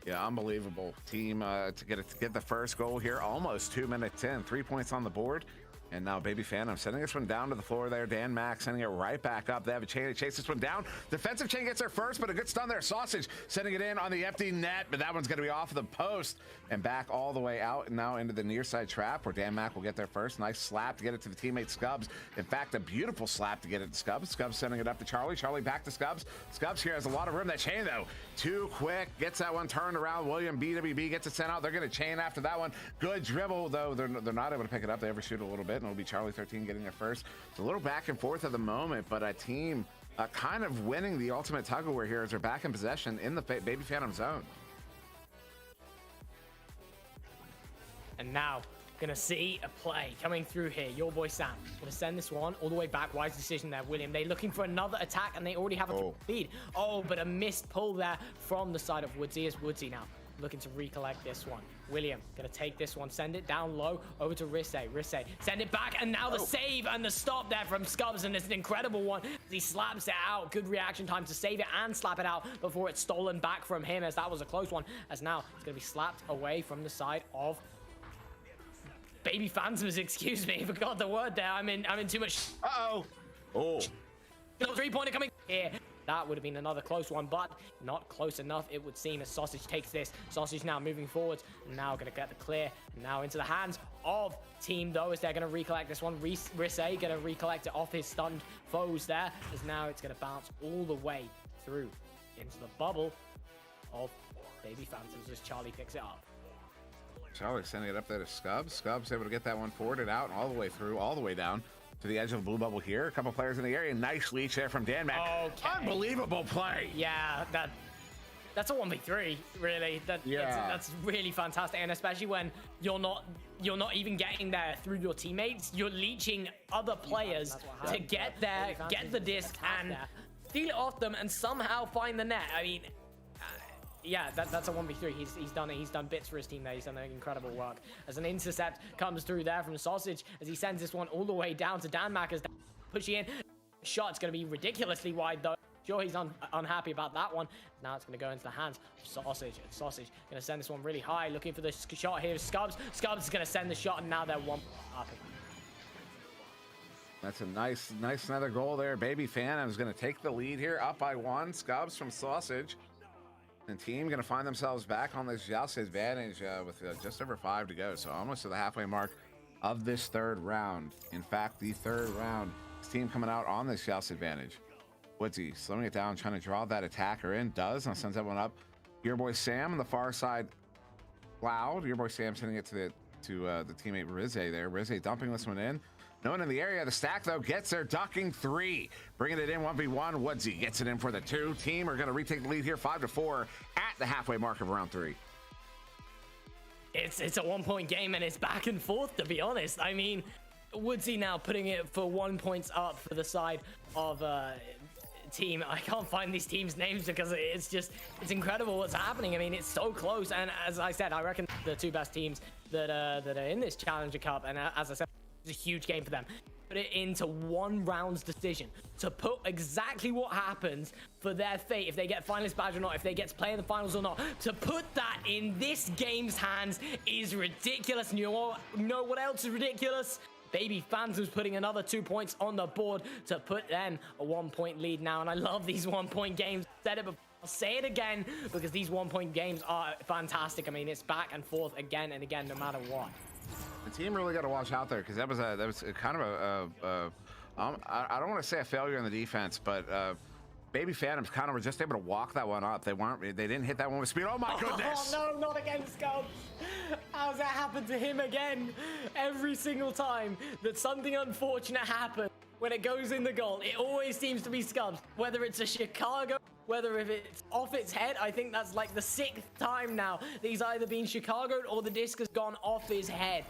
Yeah, unbelievable team to get the first goal here. Almost 2 minutes in, 3 points on the board. And now Baby Phantom sending this one down to the floor there. Dan Mack sending it right back up. They have a chain to chase this one down. Defensive chain gets there first, but a good stun there. Sausage sending it in on the empty net, but that one's going to be off of the post and back all the way out and now into the near side trap where Dan Mack will get there first. Nice slap to get it to the teammate Scubs. In fact, a beautiful slap to get it to Scubs. Scubs sending it up to Charlie. Charlie back to Scubs. Scubs here has a lot of room. That chain, though, too quick. Gets that one turned around. William BWB gets it sent out. They're going to chain after that one. Good dribble, though. They're not able to pick it up. They overshoot a little bit, and it'll be Charlie 13 getting there first. It's a little back and forth at the moment, but a team kind of winning the ultimate tug of war here as they're back in possession in the Baby Phantom zone. And now, gonna see a play coming through here. Your boy Sam gonna send this one all the way back. Wise decision there, William. They're looking for another attack, and they already have a lead. Oh, but a missed pull there from the side of Woodsy. Is Woodsy now looking to recollect this one. William gonna take this one, send it down low over to Rissay. Rissay, send it back, and now the save and the stop there from Scubs, and it's an incredible one. He slaps it out. Good reaction time to save it and slap it out before it's stolen back from him, as that was a close one. As now it's gonna be slapped away from the side of Baby Phantoms. Excuse me, forgot the word there. I'm in too much. Oh. 3-pointer coming here. That would have been another close one, but not close enough, it would seem, as Sausage takes this. Sausage now moving forwards, now going to get the clear, now into the hands of Team, though, as they're going to recollect this one. Rissay going to recollect it off his stunned foes there, as now it's going to bounce all the way through into the bubble of Baby Phantoms as Charlie picks it up. Charlie sending it up there to Scubs. Scubs able to get that one forwarded out and all the way through, all the way down to the edge of the blue bubble here. A couple players in the area. Nice leech there from Dan Mack. Okay. Unbelievable play. Yeah, that that's a 1v3, really. That's really fantastic, and especially when you're not even getting there through your teammates. You're leeching other players to get there, get the disc, and steal it off them, and somehow find the net. I mean, yeah, that's a 1v3. He's done it. He's done bits for his team there. He's done incredible work. As an intercept comes through there from Sausage, as he sends this one all the way down to Danmak, as pushing in. Shot's going to be ridiculously wide, though. Sure, he's unhappy about that one. Now it's going to go into the hands of Sausage. Sausage going to send this one really high, looking for the shot here. Scubs is going to send the shot, and now they're one up. That's a nice another goal there. Baby Phantom's going to take the lead here, up by 1. Scubs from Sausage. And team going to find themselves back on this Joust advantage with just over 5 to go. So almost to the halfway mark of this 3rd round. In fact, the 3rd round. This team coming out on this Joust advantage. Woodsy slowing it down, trying to draw that attacker in. Does. Now sends that one up. Your boy Sam on the far side. Cloud. Your boy Sam sending it to the teammate Rizze there. Rizze dumping this one in. No one in the area. The stack, though, gets there, ducking 3. Bringing it in 1v1. Woodsy gets it in for the 2. Team are going to retake the lead here 5-4 at the halfway mark of round 3. It's a 1-point game, and it's back and forth, to be honest. I mean, Woodsy now putting it for 1 point up for the side of team. I can't find these teams' names because it's incredible what's happening. I mean, it's so close, and as I said, I reckon the 2 best teams that are in this Challenger Cup, and as I said, it's a huge game for them. Put it into 1 round's decision to put exactly what happens for their fate, if they get finalist badge or not, if they get to play in the finals or not. To put that in this game's hands is ridiculous. And you know what else is ridiculous? Baby Phantoms putting another 2 points on the board to put them a 1-point lead now. And I love these 1-point games. I said it before, I'll say it again, because these 1-point games are fantastic. I mean, it's back and forth again and again, no matter what. The team really got to watch out there, because that was kind of I don't want to say a failure in the defense, but Baby Phantoms kind of were just able to walk that one up. They didn't hit that one with speed. Oh my goodness! Oh no, not again, Scubs! How's that happened to him again? Every single time that something unfortunate happens, when it goes in the goal, it always seems to be Scubs. Whether it's a Chicago, whether if it's off its head, I think that's like the 6th time now that he's either been Chicago'd or the disc has gone off his head.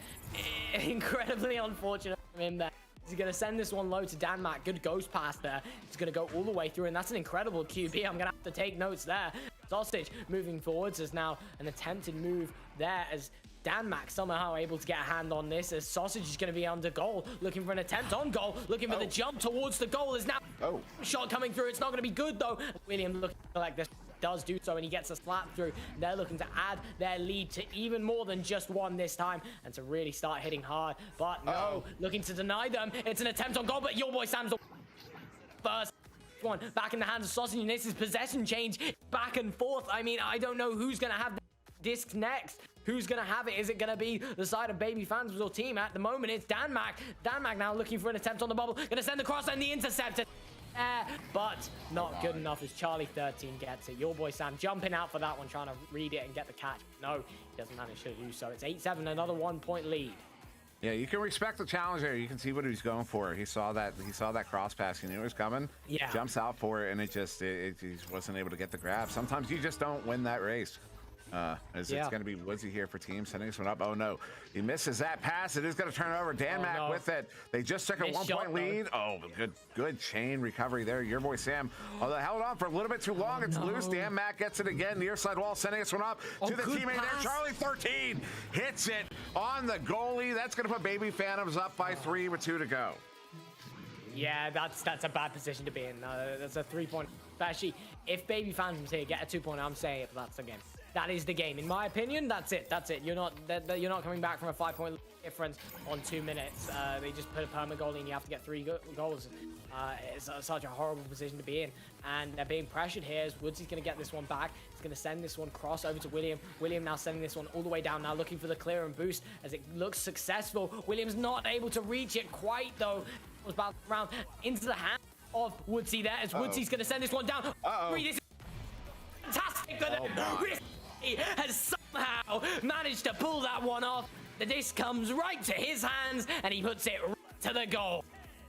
Incredibly unfortunate from him there. He's going to send this one low to Danmak. Good ghost pass there. He's going to go all the way through, and that's an incredible QB. I'm going to have to take notes there. Sausage moving forwards is now an attempted move there as Danmak somehow able to get a hand on this, as Sausage is going to be under goal, looking for an attempt on goal, looking for the jump towards the goal. Is now shot coming through. It's not going to be good, though. William looking like this does do so, and he gets a slap through. They're looking to add their lead to even more than just 1 this time, and to really start hitting hard. But no, looking to deny them. It's an attempt on goal, but your boy Sam's the first one back in the hands of Sausage, and this is possession change back and forth. I mean, I don't know who's going to have the disc next. Who's going to have it? Is it going to be the side of Baby Phantoms or team? At the moment, it's Danmak. Danmak now looking for an attempt on the bubble. Going to send the cross and the intercept. But not good enough as Charlie 13 gets it. Your boy Sam jumping out for that one, trying to read it and get the catch. No, he doesn't manage to do so. It's 8-7, another 1-point lead. Yeah, you can respect the challenge there. You can see what he's going for. He saw that cross pass. He knew it was coming. Yeah. Jumps out for it, and it he wasn't able to get the grab. Sometimes you just don't win that race. It's going to be Woodsy here for team, sending this one up. Oh no, he misses that pass. It is going to turn over. Danmak with it. They just took a 1-point lead. Oh, good chain recovery there. Your boy Sam, although held on for a little bit too long. It's loose. Danmak gets it again. Near side wall, sending this one up to the teammate there. Charlie 13 hits it on the goalie. That's going to put Baby Phantoms up by 3 with 2 to go. Yeah, that's a bad position to be in. That's a 3-point. Especially if Baby Phantoms here get a 2-point, I'm saying it, but that's the game. That is the game. In my opinion, that's it. That's it. You're not coming back from a 5-point difference on 2 minutes. They just put a permanent goal in. You have to get 3 goals. It's such a horrible position to be in. And they're being pressured here as Woodsy's going to get this one back. He's going to send this one cross over to William. William now sending this one all the way down, now looking for the clear and boost as it looks successful. William's not able to reach it quite, though. It was bounced around into the hand of Woodsy there as Woodsy's going to send this one down. This is fantastic. He has somehow managed to pull that one off. The disc comes right to his hands, and he puts it right to the goal.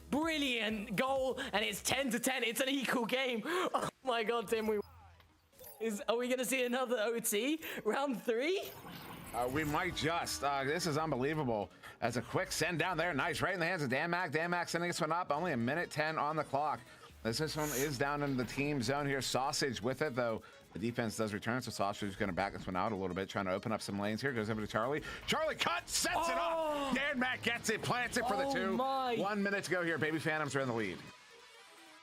Brilliant goal, and it's 10-10. It's an equal game. Oh my God, Tim, Are we gonna see another OT round 3? We might just. This is unbelievable. As a quick send down there, nice, right in the hands of DanMac. DanMac sending this one up. Only a minute 10 on the clock. This one is down in the team zone here. Sausage with it, though. The defense does return, so Sausage is going to back this one out a little bit, trying to open up some lanes here. Goes over to Charlie. Charlie cut, sets it up. DanMac gets it, plants it for the 2. 1 minute to go here. Baby Phantoms are in the lead.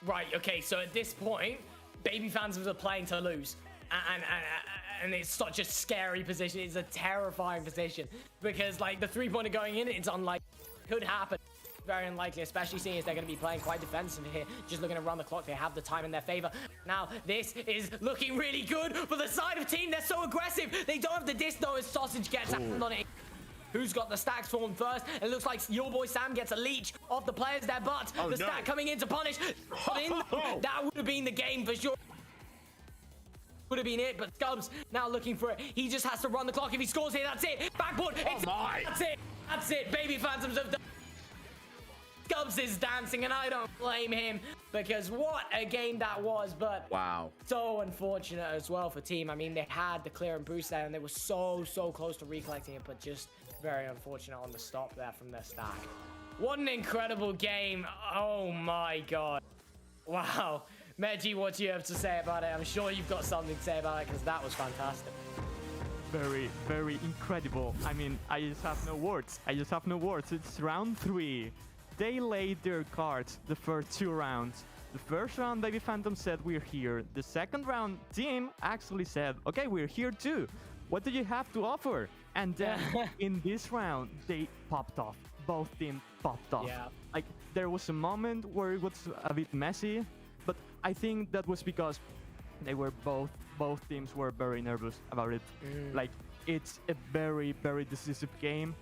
Right, okay, so at this point, Baby Phantoms are playing to lose. And it's such a scary position. It's a terrifying position. Because, like, the 3-pointer going in, it's unlikely. Could happen. Very unlikely, especially seeing as they're going to be playing quite defensive here. Just looking to run the clock. They have the time in their favor. Now, this is looking really good for the side of team. They're so aggressive. They don't have the disc, though, as Sausage gets a hand on it. Who's got the stacks formed first? It looks like your boy Sam gets a leech off the players there, but the stack coming in to punish. That would have been the game for sure. Would have been it, but Scubs now looking for it. He just has to run the clock. If he scores here, that's it. Backboard. That's it. That's it. Baby Phantoms have done. Scubs is dancing, and I don't blame him because what a game that was. But wow, so unfortunate as well for team. I mean, they had the clear and boost there, and they were so close to recollecting it, but just very unfortunate on the stop there from their stack. What an incredible game. Oh my god. Wow. Meji, what do you have to say about it? I'm sure you've got something to say about it because that was fantastic. Very, very incredible. I mean, I just have no words. It's round 3. They laid their cards the first 2 rounds. The first round, Baby Phantom said, we're here. The second round, team actually said, okay, we're here too. What do you have to offer? And then in this round, they popped off. Both teams popped off. Yeah. Like, there was a moment where it was a bit messy, but I think that was because they were both teams were very nervous about it. Like, it's a very, very decisive game.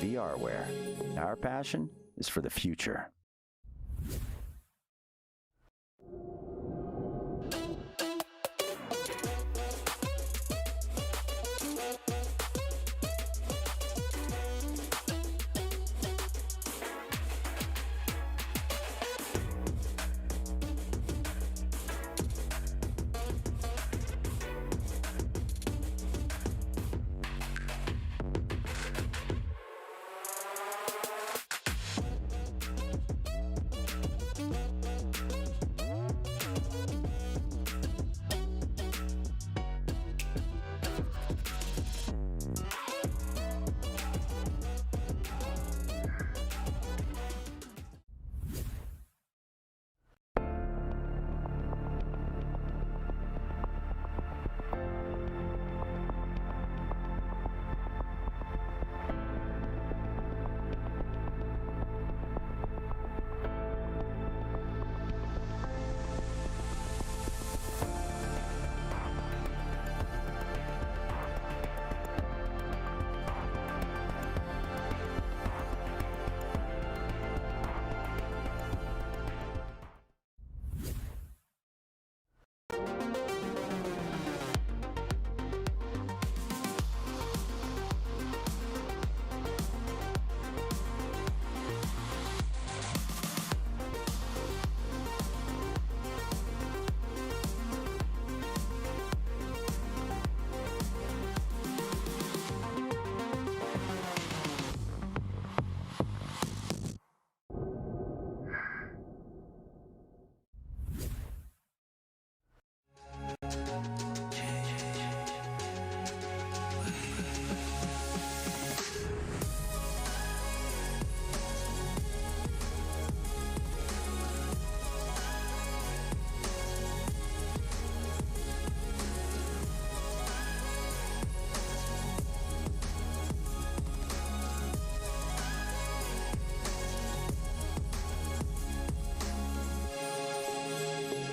VRware. Our passion is for the future.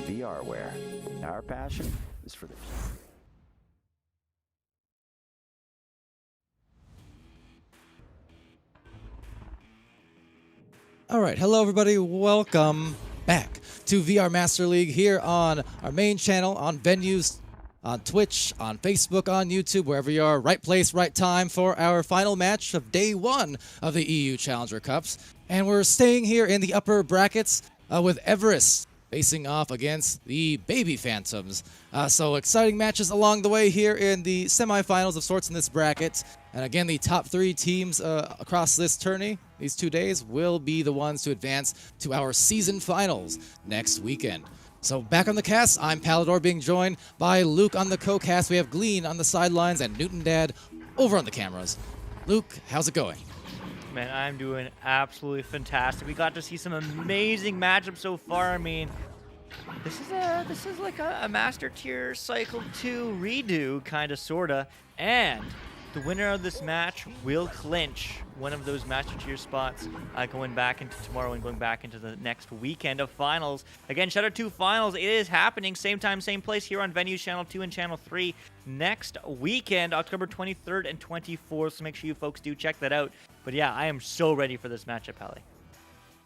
VRware. Our passion is for the future. All right, hello everybody, welcome back to VR Master League here on our main channel, on venues, on Twitch, on Facebook, on YouTube, wherever you are. Right place, right time for our final match of day 1 of the EU Challenger Cups. And we're staying here in the upper brackets with Everest facing off against the Baby Phantoms. So exciting matches along the way here in the semifinals of sorts in this bracket. And again, the top 3 teams across this tourney, these 2 days, will be the ones to advance to our season finals next weekend. So back on the cast, I'm Palador, being joined by Luke on the co-cast. We have Glean on the sidelines and Newton Dad over on the cameras. Luke, how's it going? Man, I'm doing absolutely fantastic. We got to see some amazing matchups so far. I mean, this is like a Master Tier Cycle 2 redo, kind of, sorta. And the winner of this match will clinch one of those Master Tier spots going back into tomorrow and going back into the next weekend of finals. Again, shout out to finals. It is happening same time, same place here on Venues Channel 2 and Channel 3 next weekend, October 23rd and 24th. So make sure you folks do check that out. But yeah, I am so ready for this matchup, Hallie.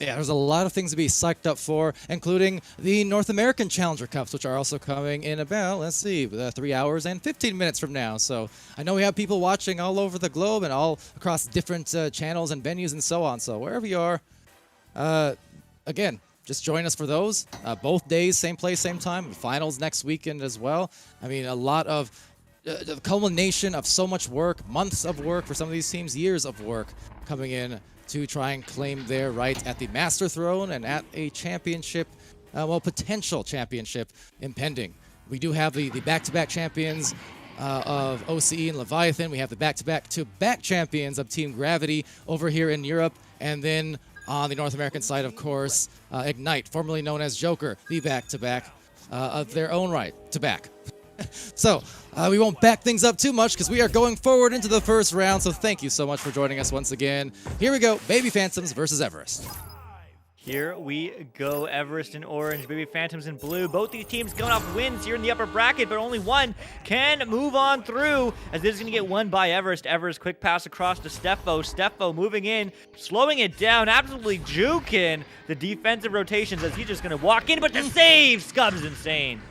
Yeah, there's a lot of things to be psyched up for, including the North American Challenger Cups, which are also coming in about, let's see, 3 hours and 15 minutes from now. So I know we have people watching all over the globe and all across different channels and venues and so on. So wherever you are, again, just join us for those. Both days, same place, same time. Finals next weekend as well. I mean, a lot of the culmination of so much work, months of work for some of these teams, years of work coming in to try and claim their right at the Master Throne and at a championship, well, potential championship impending. We do have the back-to-back champions of OCE and Leviathan. We have the back-to-back champions of Team Gravity over here in Europe. And then on the North American side, of course, Ignite, formerly known as Joker, the back-to-back of their own right to back. So, we won't back things up too much because we are going forward into the first round. So thank you so much for joining us once again. Here we go, Baby Phantoms versus Everest. Here we go. Everest in orange, Baby Phantoms in blue. Both these teams going off wins here in the upper bracket, but only one can move on through, as this is going to get won by Everest. Everest quick pass across to Steffo. Steffo moving in, slowing it down, absolutely juking the defensive rotations as he's just going to walk in, but the save! Scubs insane.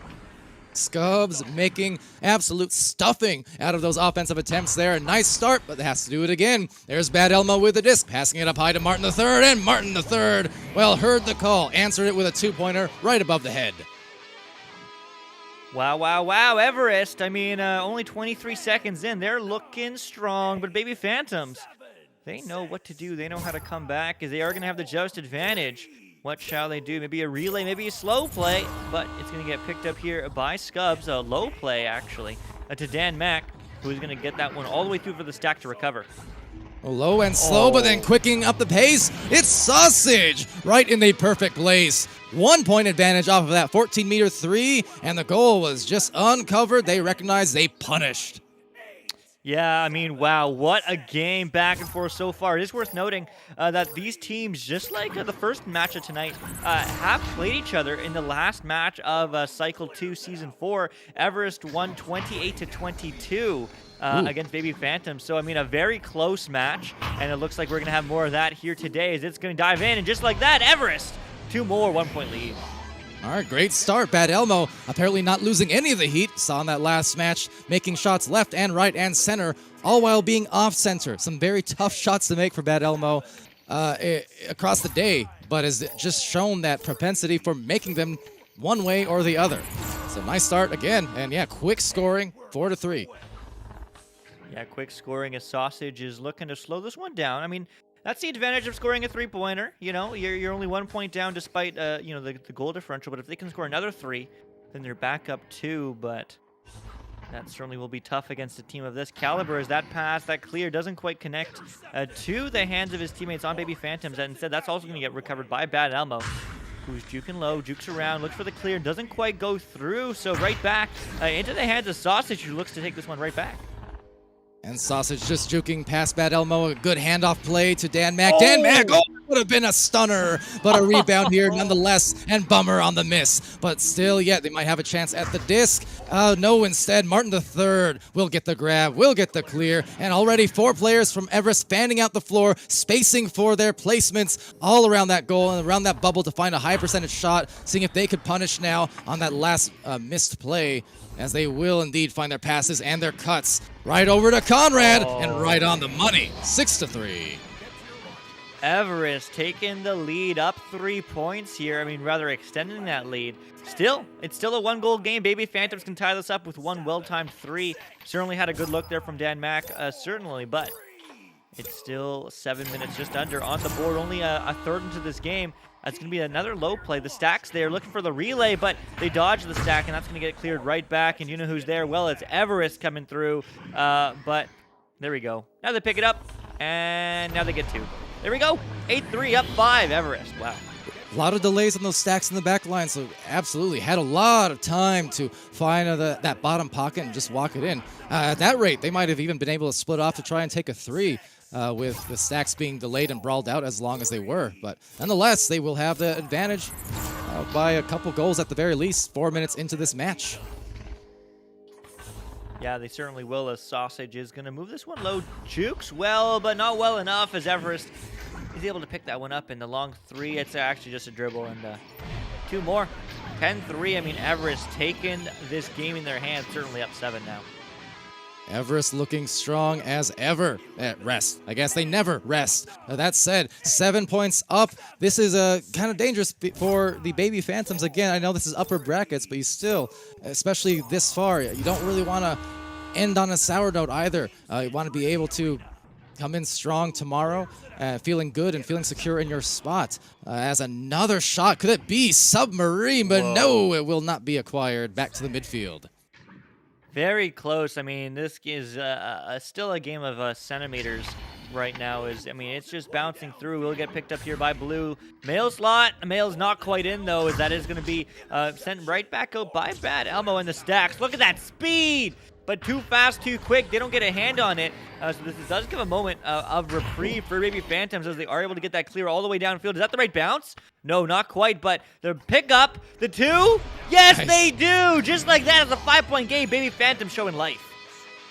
Scubs making absolute stuffing out of those offensive attempts there. Nice start, but has to do it again. There's Bad Elmo with the disc, passing it up high to Martin III, and Martin III, well, heard the call, answered it with a two-pointer right above the head. Wow, wow, wow, Everest. I mean, only 23 seconds in. They're looking strong, but Baby Phantoms, they know what to do. They know how to come back, as they are going to have the just advantage. What shall they do? Maybe a relay, maybe a slow play, but it's going to get picked up here by Scubs. A low play, actually, to Dan Mack, who is going to get that one all the way through for the stack to recover. Low and slow, but then quicking up the pace. It's Sausage right in the perfect place. 1 point advantage off of that 14-meter three, and the goal was just uncovered. They recognized, they punished. Yeah, I mean, wow, what a game back and forth so far. It is worth noting that these teams, just like the first match of tonight, have played each other in the last match of Cycle 2, Season 4. Everest won 28-22 against Baby Phantom. So, I mean, a very close match, and it looks like we're going to have more of that here today as it's going to dive in. And just like that, Everest, 2 more 1-point lead. All right, great start. Bad Elmo apparently not losing any of the heat. Saw in that last match, making shots left and right and center, all while being off-center. Some very tough shots to make for Bad Elmo across the day, but has just shown that propensity for making them one way or the other. So nice start again, and yeah, quick scoring, 4-3. Yeah, quick scoring as Sausage is looking to slow this one down. I mean, that's the advantage of scoring a three-pointer. You know, you're only 1 point down despite, you know, the goal differential. But if they can score another 3, then they're back up 2. But that certainly will be tough against a team of this caliber, as that pass, that clear, doesn't quite connect to the hands of his teammates on Baby Phantoms. And instead, that's also going to get recovered by Bad Elmo, who's juking low, jukes around, looks for the clear, doesn't quite go through. So right back into the hands of Sausage, who looks to take this one right back. And Sausage just juking past Bad Elmo. A good handoff play to Dan Mack. Dan Mack, oh, would have been a stunner, but a rebound here nonetheless, and bummer on the miss. But still, yeah, they might have a chance at the disc. No, instead, Martin III will get the grab, will get the clear, and already 4 players from Everest fanning out the floor, spacing for their placements all around that goal and around that bubble to find a high percentage shot, seeing if they could punish now on that last missed play, as they will indeed find their passes and their cuts. Right over to Conrad, and right on the money, 6-3. Everest taking the lead, up 3 points here. I mean, rather extending that lead. Still, it's still a 1-goal game. Baby Phantoms can tie this up with one well-timed 3. Certainly had a good look there from Dan Mack, certainly, but it's still 7 minutes just under on the board. Only a third into this game. That's going to be another low play. The stack's there looking for the relay, but they dodge the stack, and that's going to get cleared right back. And you know who's there? Well, it's Everest coming through. But there we go. Now they pick it up, and now they get 2. There we go. 8-3, up 5, Everest. Wow. A lot of delays on those stacks in the back line, so absolutely had a lot of time to find that bottom pocket and just walk it in. At that rate, they might have even been able to split off to try and take a 3. With the stacks being delayed and brawled out as long as they were. But nonetheless, they will have the advantage by a couple goals at the very least, 4 minutes into this match. Yeah, they certainly will, as Sausage is going to move this one low. Jukes well, but not well enough, as Everest is able to pick that one up in the long 3. It's actually just a dribble, and 2 more. 10-3. I mean, Everest taking this game in their hands, certainly up 7 now. Everest looking strong as ever at rest. I guess they never rest. That said, 7 points up. This is kind of dangerous for the Baby Phantoms. Again, I know this is upper brackets, but you still, especially this far, you don't really want to end on a sour note either. You want to be able to come in strong tomorrow, feeling good and feeling secure in your spot. As another shot, could it be Submarine? But no, it will not be acquired. Back to the midfield. Very close. I mean, this is still a game of centimeters right now. I mean, it's just bouncing through. We'll get picked up here by Blue. Mail slot. Mail's not quite in, though, as that is going to be sent right back out by Bad Elmo in the stacks. Look at that speed. but too fast, too quick. They don't get a hand on it. So this does give a moment of reprieve for Baby Phantoms as they are able to get that clear all the way downfield. Is that the right bounce? No, not quite, but the pick up, the 2. Yes, nice. They do. Just like that, it's a 5-point game. Baby Phantoms showing life.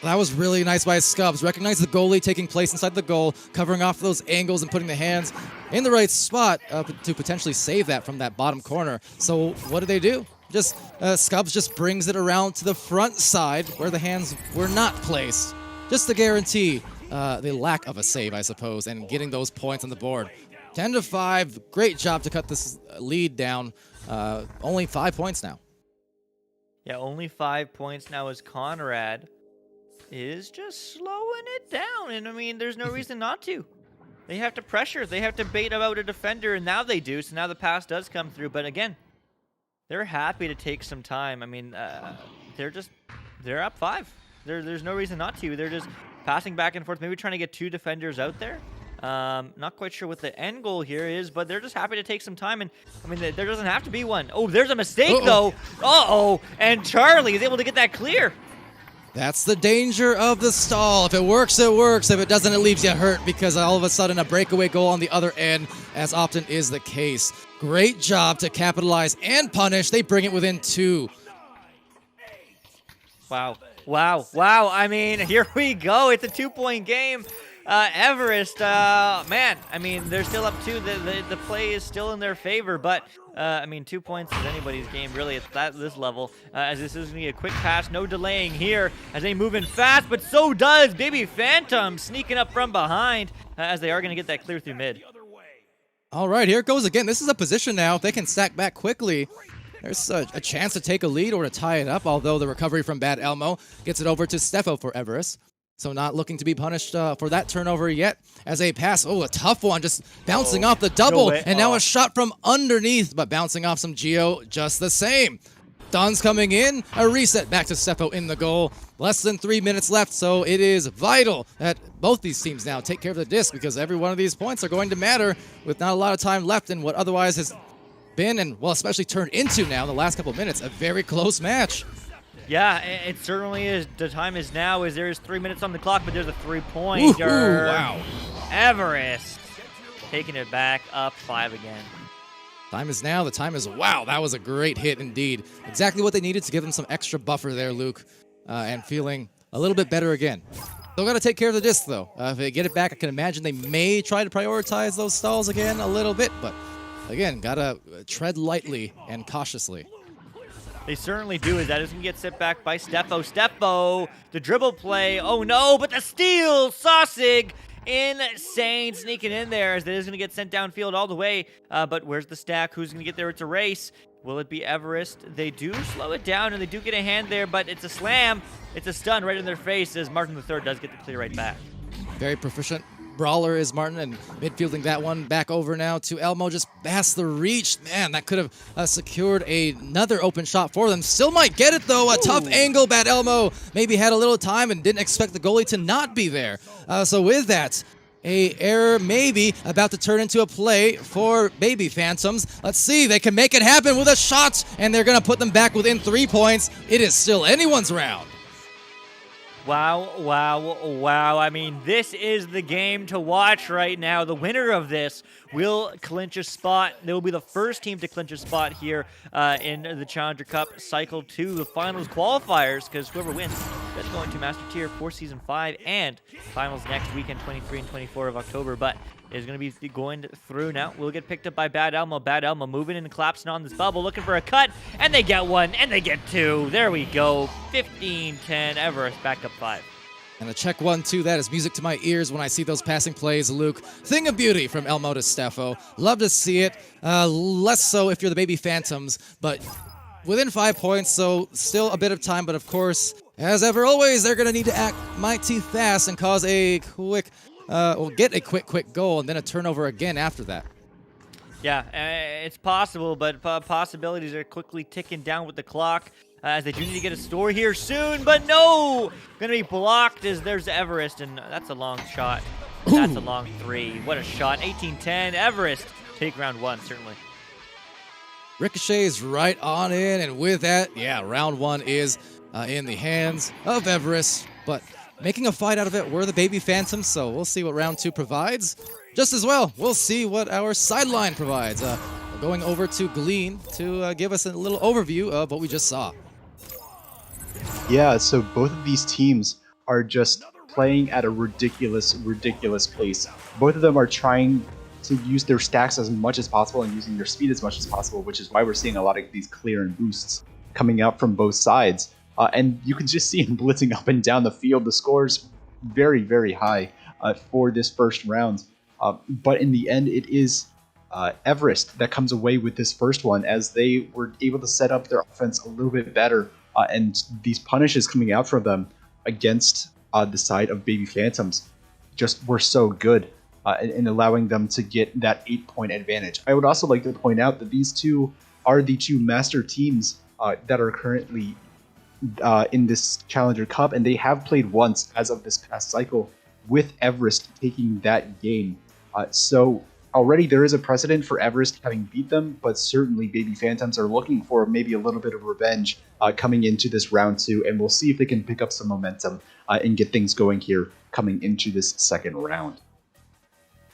That was really nice by Scubs. Recognize the goalie taking place inside the goal, covering off those angles and putting the hands in the right spot to potentially save that from that bottom corner. So what do? Just Scubs just brings it around to the front side where the hands were not placed, just to guarantee the lack of a save, I suppose, and getting those points on the board. 10-5, great job to cut this lead down. Only 5 points now. Yeah, only 5 points now as Conrad is just slowing it down. And I mean, there's no reason not to. They have to pressure. They have to bait out a defender, and now they do. So now the pass does come through. But again, they're happy to take some time. I mean, they're up 5. There's no reason not to. They're just passing back and forth, maybe trying to get 2 defenders out there. Not quite sure what the end goal here is, but they're just happy to take some time. And I mean, there doesn't have to be one. Oh, there's a mistake though. And Charlie is able to get that clear. That's the danger of the stall. If it works, it works. If it doesn't, it leaves you hurt because all of a sudden a breakaway goal on the other end, as often is the case. Great job to capitalize and punish. They bring it within 2. Wow. I mean, here we go. It's a 2-point game. Everest, man, I mean, they're still up 2. The play is still in their favor, but I mean, 2 points is anybody's game, really, at this level, as this is going to be a quick pass, no delaying here, as they move in fast, but so does Baby Phantom, sneaking up from behind, as they are going to get that clear through mid. All right, here it goes again. This is a position now. If they can stack back quickly, there's a chance to take a lead or to tie it up, although the recovery from Bad Elmo gets it over to Steffo for Everest. So not looking to be punished for that turnover yet. As a pass, a tough one, just bouncing off the double. And now a shot from underneath, but bouncing off some Geo just the same. Dunn's coming in, a reset back to Steffo in the goal. Less than 3 minutes left, so it is vital that both these teams now take care of the disc because every one of these points are going to matter with not a lot of time left in what otherwise has been, and well, especially turned into now in the last couple of minutes, a very close match. Yeah, it certainly is. The time is now, as there is 3 minutes on the clock, but there's a 3-pointer. Wow. Everest taking it back up 5 again. Time is now. The time is wow. That was a great hit indeed. Exactly what they needed to give them some extra buffer there, Luke, and feeling a little bit better again. Still got to take care of the disc, though. If they get it back, I can imagine they may try to prioritize those stalls again a little bit, but again, got to tread lightly and cautiously. They certainly do, as that is going to get set back by Steffo. Steffo, the dribble play. Oh, no, but the steal. Saucig, insane, sneaking in there as that is going to get sent downfield all the way. But where's the stack? Who's going to get there? It's a race. Will it be Everest? They do slow it down, and they do get a hand there, but it's a slam. It's a stun right in their face as Martin III does get the clear right back. Very proficient brawler is Martin, and midfielding that one back over now to Elmo, just past the reach. Man, that could have secured another open shot for them. Still might get it, though. A tough angle. Bad Elmo maybe had a little time and didn't expect the goalie to not be there. So with that, a error maybe about to turn into a play for Baby Phantoms. Let's see. They can make it happen with a shot, and they're going to put them back within 3 points. It is still anyone's round. Wow. I mean, this is the game to watch right now. The winner of this will clinch a spot. They will be the first team to clinch a spot here in the Challenger Cup Cycle 2, the finals qualifiers, because whoever wins, that's going to Master Tier for Season 5 and finals next weekend, 23 and 24 of October. But is going to be going through now. Will get picked up by Bad Elmo. Bad Elmo moving and collapsing on this bubble, looking for a cut, and they get one, and they get 2. There we go. 15-10, Everest back up 5. And a check 1-2, that is music to my ears when I see those passing plays, Luke. Thing of beauty from Elmo to Steffo. Love to see it. Less so if you're the Baby Phantoms, but within 5 points, so still a bit of time, but of course, as ever always, they're going to need to act mighty fast and cause a quick get a quick goal and then a turnover again after that. Yeah, it's possible, but possibilities are quickly ticking down with the clock as they do need to get a score here soon, but no! Going to be blocked as there's Everest, and that's a long shot. That's a long 3. What a shot. 18-10, Everest take round 1, certainly. Ricochet is right on in, and with that, yeah, round 1 is in the hands of Everest, but making a fight out of it were the Baby Phantoms, so we'll see what round 2 provides. Just as well, we'll see what our sideline provides. Going over to Glean to give us a little overview of what we just saw. Yeah, so both of these teams are just playing at a ridiculous pace. Both of them are trying to use their stacks as much as possible and using their speed as much as possible, which is why we're seeing a lot of these clear and boosts coming out from both sides. And you can just see him blitzing up and down the field. The score's very high for this first round. But in the end, it is Everest that comes away with this first one, as they were able to set up their offense a little bit better. And these punishes coming out from them against the side of Baby Phantoms just were so good in allowing them to get that 8-point advantage. I would also like to point out that these two are the two master teams that are currently in this Challenger Cup, and they have played once as of this past cycle, with Everest taking that game. So already there is a precedent for Everest having beat them, but certainly Baby Phantoms are looking for maybe a little bit of revenge coming into this round 2, and we'll see if they can pick up some momentum and get things going here coming into this second round.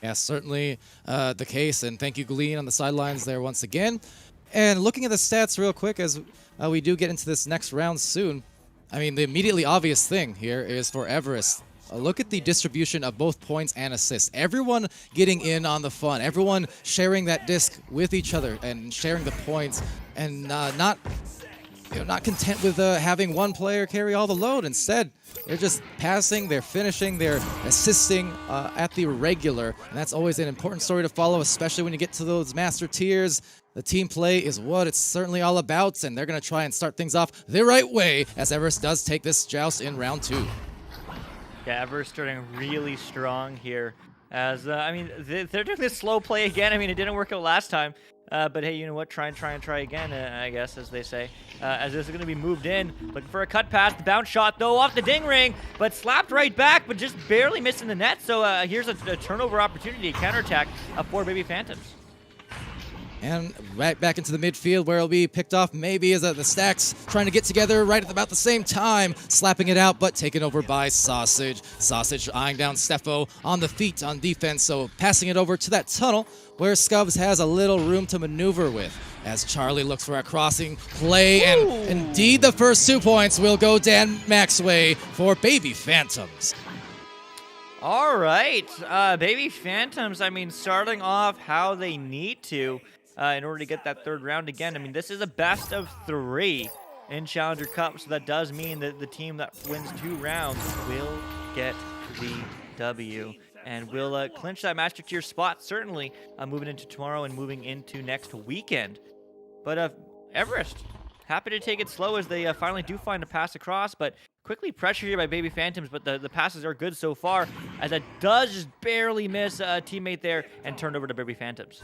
Yeah, certainly the case, and thank you, Glean, on the sidelines there once again. And looking at the stats real quick as we do get into this next round soon, I mean, the immediately obvious thing here is for Everest. Look at the distribution of both points and assists. Everyone getting in on the fun. Everyone sharing that disc with each other and sharing the points, and not content with having one player carry all the load. Instead, they're just passing, they're finishing, they're assisting at the regular. And that's always an important story to follow, especially when you get to those master tiers. The team play is what it's certainly all about, and they're going to try and start things off the right way as Everest does take this joust in round 2. Yeah, Everest starting really strong here. As I mean, they're doing this slow play again. I mean, it didn't work out last time. But hey, you know what? Try again, I guess, as they say. As this is going to be moved in. Looking for a cut pass. The bounce shot, though, off the ding ring. But slapped right back, but just barely missing the net. So here's a turnover opportunity, counterattack for Baby Phantoms. And right back into the midfield where it'll be picked off maybe as the stacks trying to get together right at about the same time, slapping it out, but taken over by Sausage. Sausage eyeing down Steffo on the feet on defense, so passing it over to that tunnel where Scubs has a little room to maneuver with. As Charlie looks for a crossing play, and indeed the first 2 points will go Dan Mac's way for Baby Phantoms. All right, Baby Phantoms, I mean, starting off how they need to. In order to get that third round again. I mean, this is a best of 3 in Challenger Cup, so that does mean that the team that wins 2 rounds will get the W and will clinch that Master Tier spot, certainly moving into tomorrow and moving into next weekend. But Everest, happy to take it slow as they finally do find a pass across, but quickly pressured here by Baby Phantoms, but the passes are good so far, as it does just barely miss a teammate there and turned over to Baby Phantoms.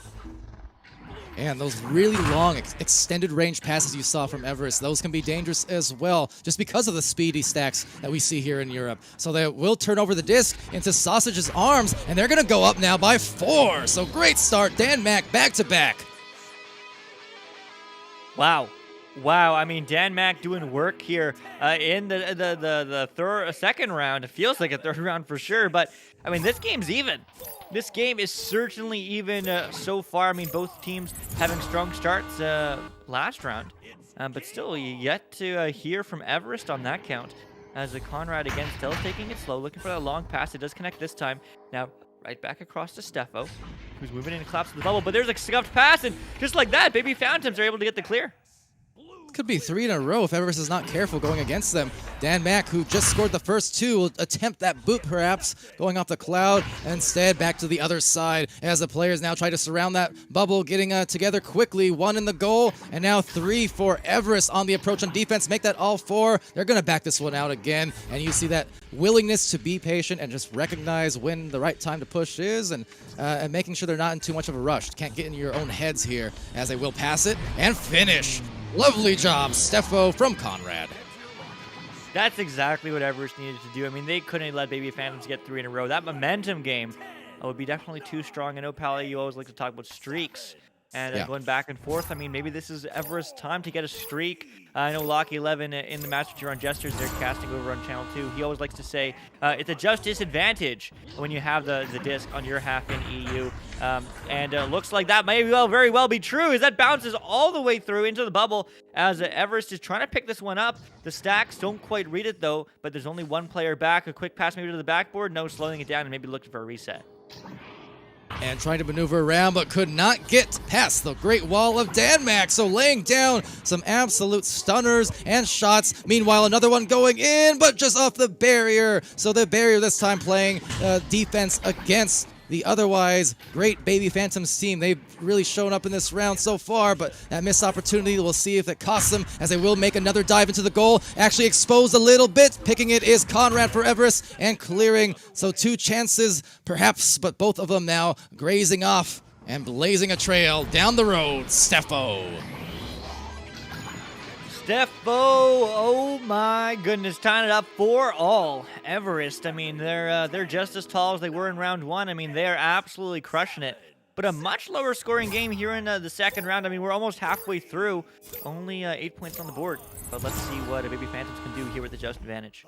And those really long, extended range passes you saw from Everest, those can be dangerous as well, just because of the speedy stacks that we see here in Europe. So they will turn over the disc into Sausage's arms, and they're going to go up now by 4. So great start, Dan Mac back to back. Wow. I mean, Dan Mac doing work here in the second round. It feels like a third round for sure, but I mean, this game's even. This game is certainly even so far. I mean, both teams having strong starts last round, but still yet to hear from Everest on that count. As Conrad again still taking it slow, looking for that long pass. It does connect this time. Now right back across to Steffo, who's moving in and collapses the bubble, but there's a scuffed pass, and just like that, Baby Phantoms are able to get the clear. Could be 3 in a row if Everest is not careful going against them. Dan Mac, who just scored the first 2, will attempt that boot perhaps, going off the cloud, and instead back to the other side as the players now try to surround that bubble, getting together quickly. 1 in the goal, and now 3 for Everest on the approach on defense. Make that all 4. They're going to back this one out again, and you see that willingness to be patient and just recognize when the right time to push is, and making sure they're not in too much of a rush. Can't get in your own heads here, as they will pass it and finish. Lovely job, Steffo from Conrad. That's exactly what Everest needed to do. I mean, they couldn't let Baby Phantoms get 3 in a row. That momentum game would be definitely too strong. I know, Pally, you always like to talk about streaks. And going back and forth, I mean, maybe this is Everest's time to get a streak. I know Locky11 in the Master Tier on Gestures, they're casting over on Channel 2. He always likes to say it's a just disadvantage when you have the disc on your half in EU. Looks like that may very well be true as that bounces all the way through into the bubble as Everest is trying to pick this one up. The stacks don't quite read it though, but there's only one player back. A quick pass maybe to the backboard, no, slowing it down and maybe looking for a reset. And trying to maneuver around, but could not get past the great wall of Danmark. So laying down some absolute stunners and shots. Meanwhile, another one going in, but just off the barrier. So the barrier this time playing defense against the otherwise great Baby Phantoms team. They've really shown up in this round so far, but that missed opportunity, we'll see if it costs them, as they will make another dive into the goal. Actually exposed a little bit. Picking it is Conrad for Everest and clearing. So 2 chances perhaps, but both of them now grazing off and blazing a trail down the road. Steffo. Oh my goodness, tying it up for all. Everest, I mean, they're just as tall as they were in round 1. I mean, they are absolutely crushing it. But a much lower scoring game here in the second round. I mean, we're almost halfway through. Only 8 points on the board. But let's see what Baby Phantoms can do here with the just advantage.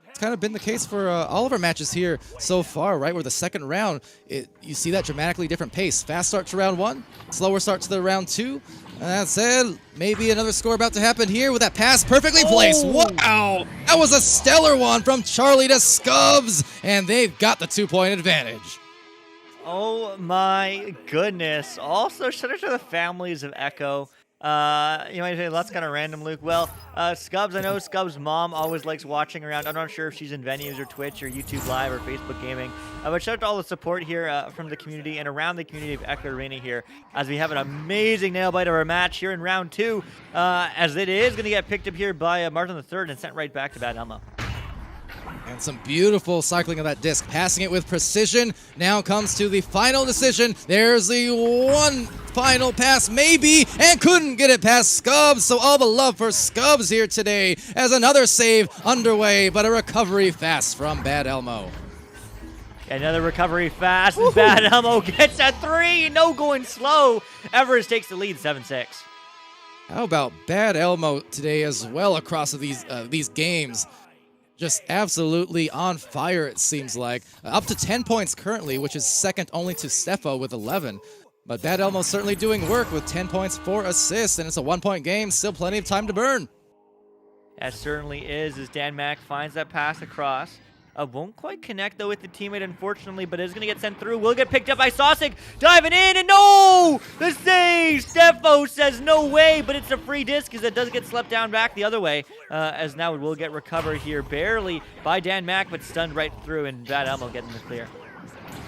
It's kind of been the case for all of our matches here so far, right? Where the second round, you see that dramatically different pace. Fast start to round 1, slower start to the round 2. And that said, maybe another score about to happen here with that pass perfectly placed. Wow! That was a stellar one from Charlie to Scubs, and they've got the 2-point advantage. Oh my goodness. Also, shout out to the families of Echo. You might say that's kind of random, Luke. Well, Scubs, I know Scubs' mom always likes watching around. I'm not sure if she's in venues or Twitch or YouTube Live or Facebook Gaming. But shout out to all the support here from the community and around the community of Echo Arena here as we have an amazing nail bite of our match here in round 2 as it is going to get picked up here by Martin III and sent right back to Bad Elmo. And some beautiful cycling of that disc, passing it with precision. Now comes to the final decision. There's the one final pass, maybe, and couldn't get it past Scubs. So all the love for Scubs here today as another save underway, but a recovery fast from Bad Elmo. Another recovery fast, and Bad Elmo gets a 3. No going slow. Everest takes the lead 7-6. How about Bad Elmo today as well across these games? Just absolutely on fire, it seems like. Up to 10 points currently, which is second only to Steffo with 11. But Bad Elmo's certainly doing work with 10 points, 4 assists, and it's a 1-point game. Still plenty of time to burn. That certainly is, as Danmark finds that pass across. Won't quite connect, though, with the teammate, unfortunately, but is going to get sent through. Will get picked up by Sosik, diving in, and no! The save! Steffo says no way, but it's a free disc, as it does get slept down back the other way, as now it will get recovered here, barely by Danmark, but stunned right through, and Bad Elmo getting the clear.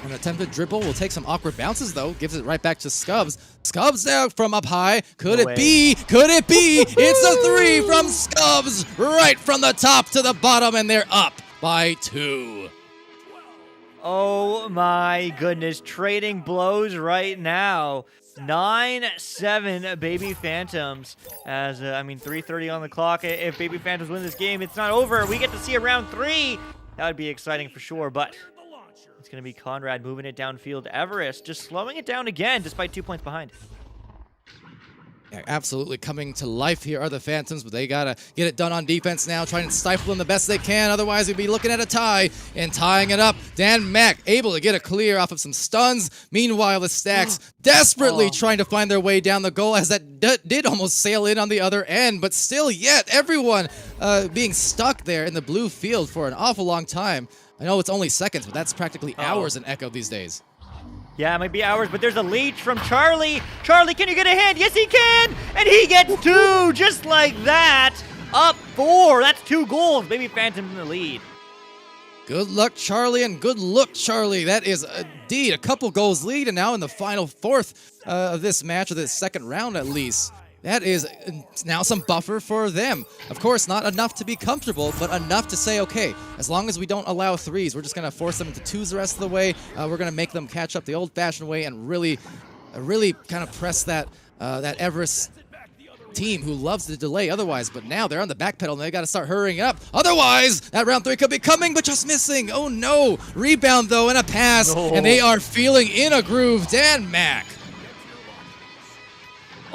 An attempted dribble will take some awkward bounces, though. Gives it right back to Scubs. Scubs now from up high. Could it be? Could it be? It's a 3 from Scubs, right from the top to the bottom, and they're up by 2. Oh my goodness, trading blows right now. 9-7 Baby Phantoms. As, 3:30 on the clock. If Baby Phantoms win this game, it's not over. We get to see a round 3. That would be exciting for sure, but it's going to be Conrad moving it downfield. Everest just slowing it down again, despite 2 points behind. Yeah, absolutely coming to life here are the Phantoms, but they gotta get it done on defense now, trying to stifle them the best they can. Otherwise, we'd be looking at a tie and tying it up. Danmark able to get a clear off of some stuns. Meanwhile, the Stacks desperately trying to find their way down the goal, as that did almost sail in on the other end, but still yet everyone being stuck there in the blue field for an awful long time. I know it's only seconds, but that's practically hours in Echo these days. Yeah, it might be hours, but there's a leech from Charlie. Charlie, can you get a hand? Yes, he can! And he gets 2, just like that. Up 4. That's 2 goals. Baby Phantom in the lead. Good luck, Charlie, and good look, Charlie. That is indeed a couple goals lead, and now in the final fourth of this match, of this second round at least. That is now some buffer for them. Of course, not enough to be comfortable, but enough to say, okay, as long as we don't allow 3s, we're just going to force them into 2s the rest of the way. We're going to make them catch up the old-fashioned way and really kind of press that Everest team who loves to delay otherwise. But now they're on the back pedal, and they got to start hurrying up. Otherwise, that round 3 could be coming, but just missing. Oh, no. Rebound, though, and a pass, and they are feeling in a groove. Danmark.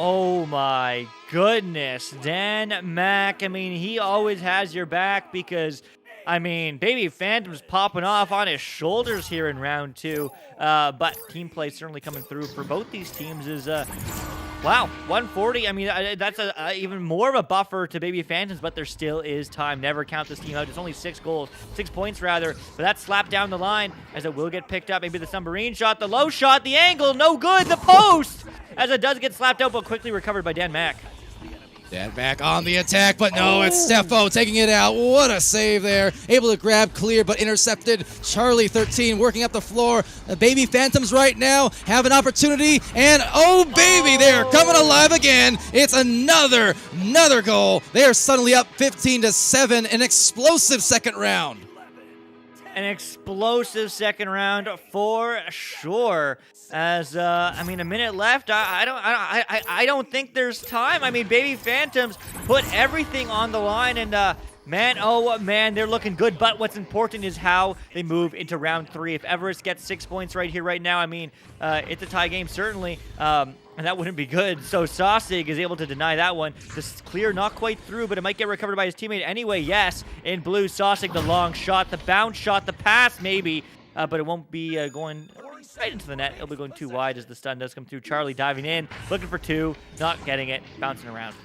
Oh my goodness, Dan Mac. I mean, he always has your back because, I mean, Baby Phantom's popping off on his shoulders here in round 2. But team play certainly coming through for both these teams is, wow, 140. I mean, that's even more of a buffer to Baby Phantoms, but there still is time. Never count this team out. It's only 6 goals, 6 points rather. But that slap down the line as it will get picked up. Maybe the submarine shot, the low shot, the angle, no good. The post as it does get slapped out, but quickly recovered by Dan Mac. Dan Mac on the attack, but no, it's Steffo taking it out. What a save there. Able to grab clear, but intercepted. Charlie 13 working up the floor. The Baby Phantoms right now have an opportunity, and oh baby, they're coming alive again. It's another goal. They are suddenly up 15-7, an explosive second round. An explosive second round for sure. As I mean, a minute left. I don't think there's time. I mean, Baby Phantoms put everything on the line, and man, oh man, they're looking good. But what's important is how they move into round 3. If Everest gets 6 points right here, right now, I mean, it's a tie game certainly. And that wouldn't be good. So Saucig is able to deny that one. This clear not quite through, but it might get recovered by his teammate anyway. Yes, in blue, Saucig, the long shot, the bounce shot, the pass maybe, but it won't be going right into the net. It'll be going too wide as the stun does come through. Charlie diving in, looking for 2, not getting it, bouncing around.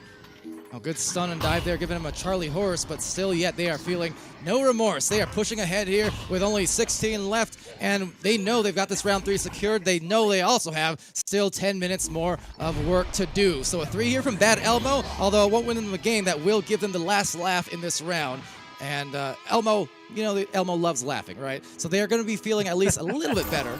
A good stun and dive there, giving him a Charlie horse, but still yet they are feeling no remorse. They are pushing ahead here with only 16 left, and they know they've got this round 3 secured. They know they also have still 10 minutes more of work to do. So a 3 here from Bad Elmo, although it won't win them the game, that will give them the last laugh in this round. And Elmo, you know, Elmo loves laughing, right? So they are going to be feeling at least a little bit better.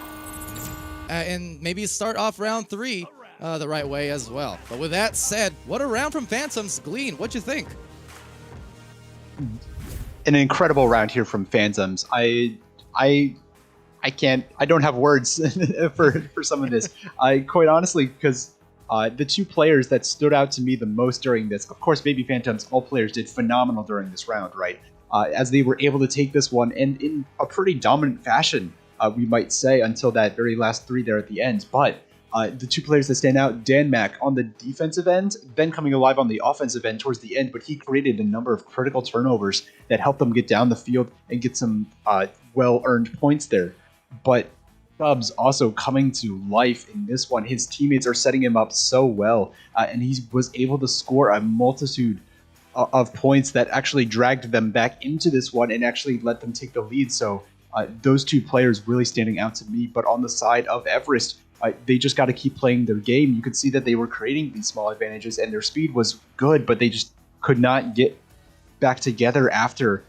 And maybe start off round 3 the right way as well. But with that said, what a round from Phantoms. Glean, what'd you think? An incredible round here from Phantoms. I don't have words for some of this. Quite honestly, because the 2 players that stood out to me the most during this, of course, Baby Phantoms, all players did phenomenal during this round, right? As they were able to take this one and in a pretty dominant fashion, we might say, until that very last 3 there at the end. But the 2 players that stand out, Dan Mac on the defensive end, Ben coming alive on the offensive end towards the end, but he created a number of critical turnovers that helped them get down the field and get some well-earned points there. But Stubbs also coming to life in this one. His teammates are setting him up so well, and he was able to score a multitude of points that actually dragged them back into this one and actually let them take the lead. So those 2 players really standing out to me. But on the side of Everest, they just got to keep playing their game. You could see that they were creating these small advantages, and their speed was good, but they just could not get back together after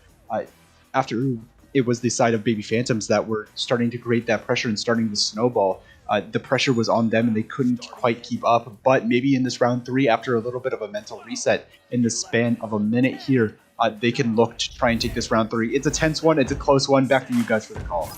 it was the side of Baby Phantoms that were starting to create that pressure and starting to snowball. The pressure was on them, and they couldn't quite keep up. But maybe in this round 3, after a little bit of a mental reset in the span of a minute here, they can look to try and take this round 3. It's a tense one. It's a close one. Back to you guys for the call.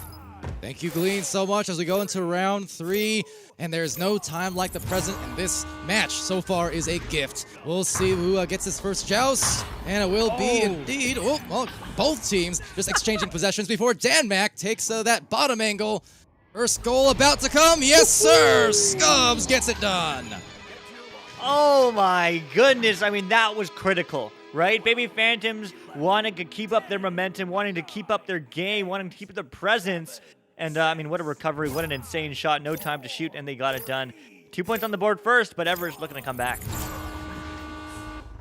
Thank you, Glean, so much as we go into round 3, and there's no time like the present, and this match so far is a gift. We'll see who gets his first joust, and it will be indeed, well, both teams just exchanging possessions before Dan Mac takes that bottom angle. First goal about to come, yes sir, Stubbs gets it done. Oh my goodness, I mean, that was critical. Right? Baby Phantoms wanting to keep up their momentum, wanting to keep up their game, wanting to keep their presence. And, I mean, what a recovery. What an insane shot. No time to shoot, and they got it done. 2 points on the board first, but Everest looking to come back.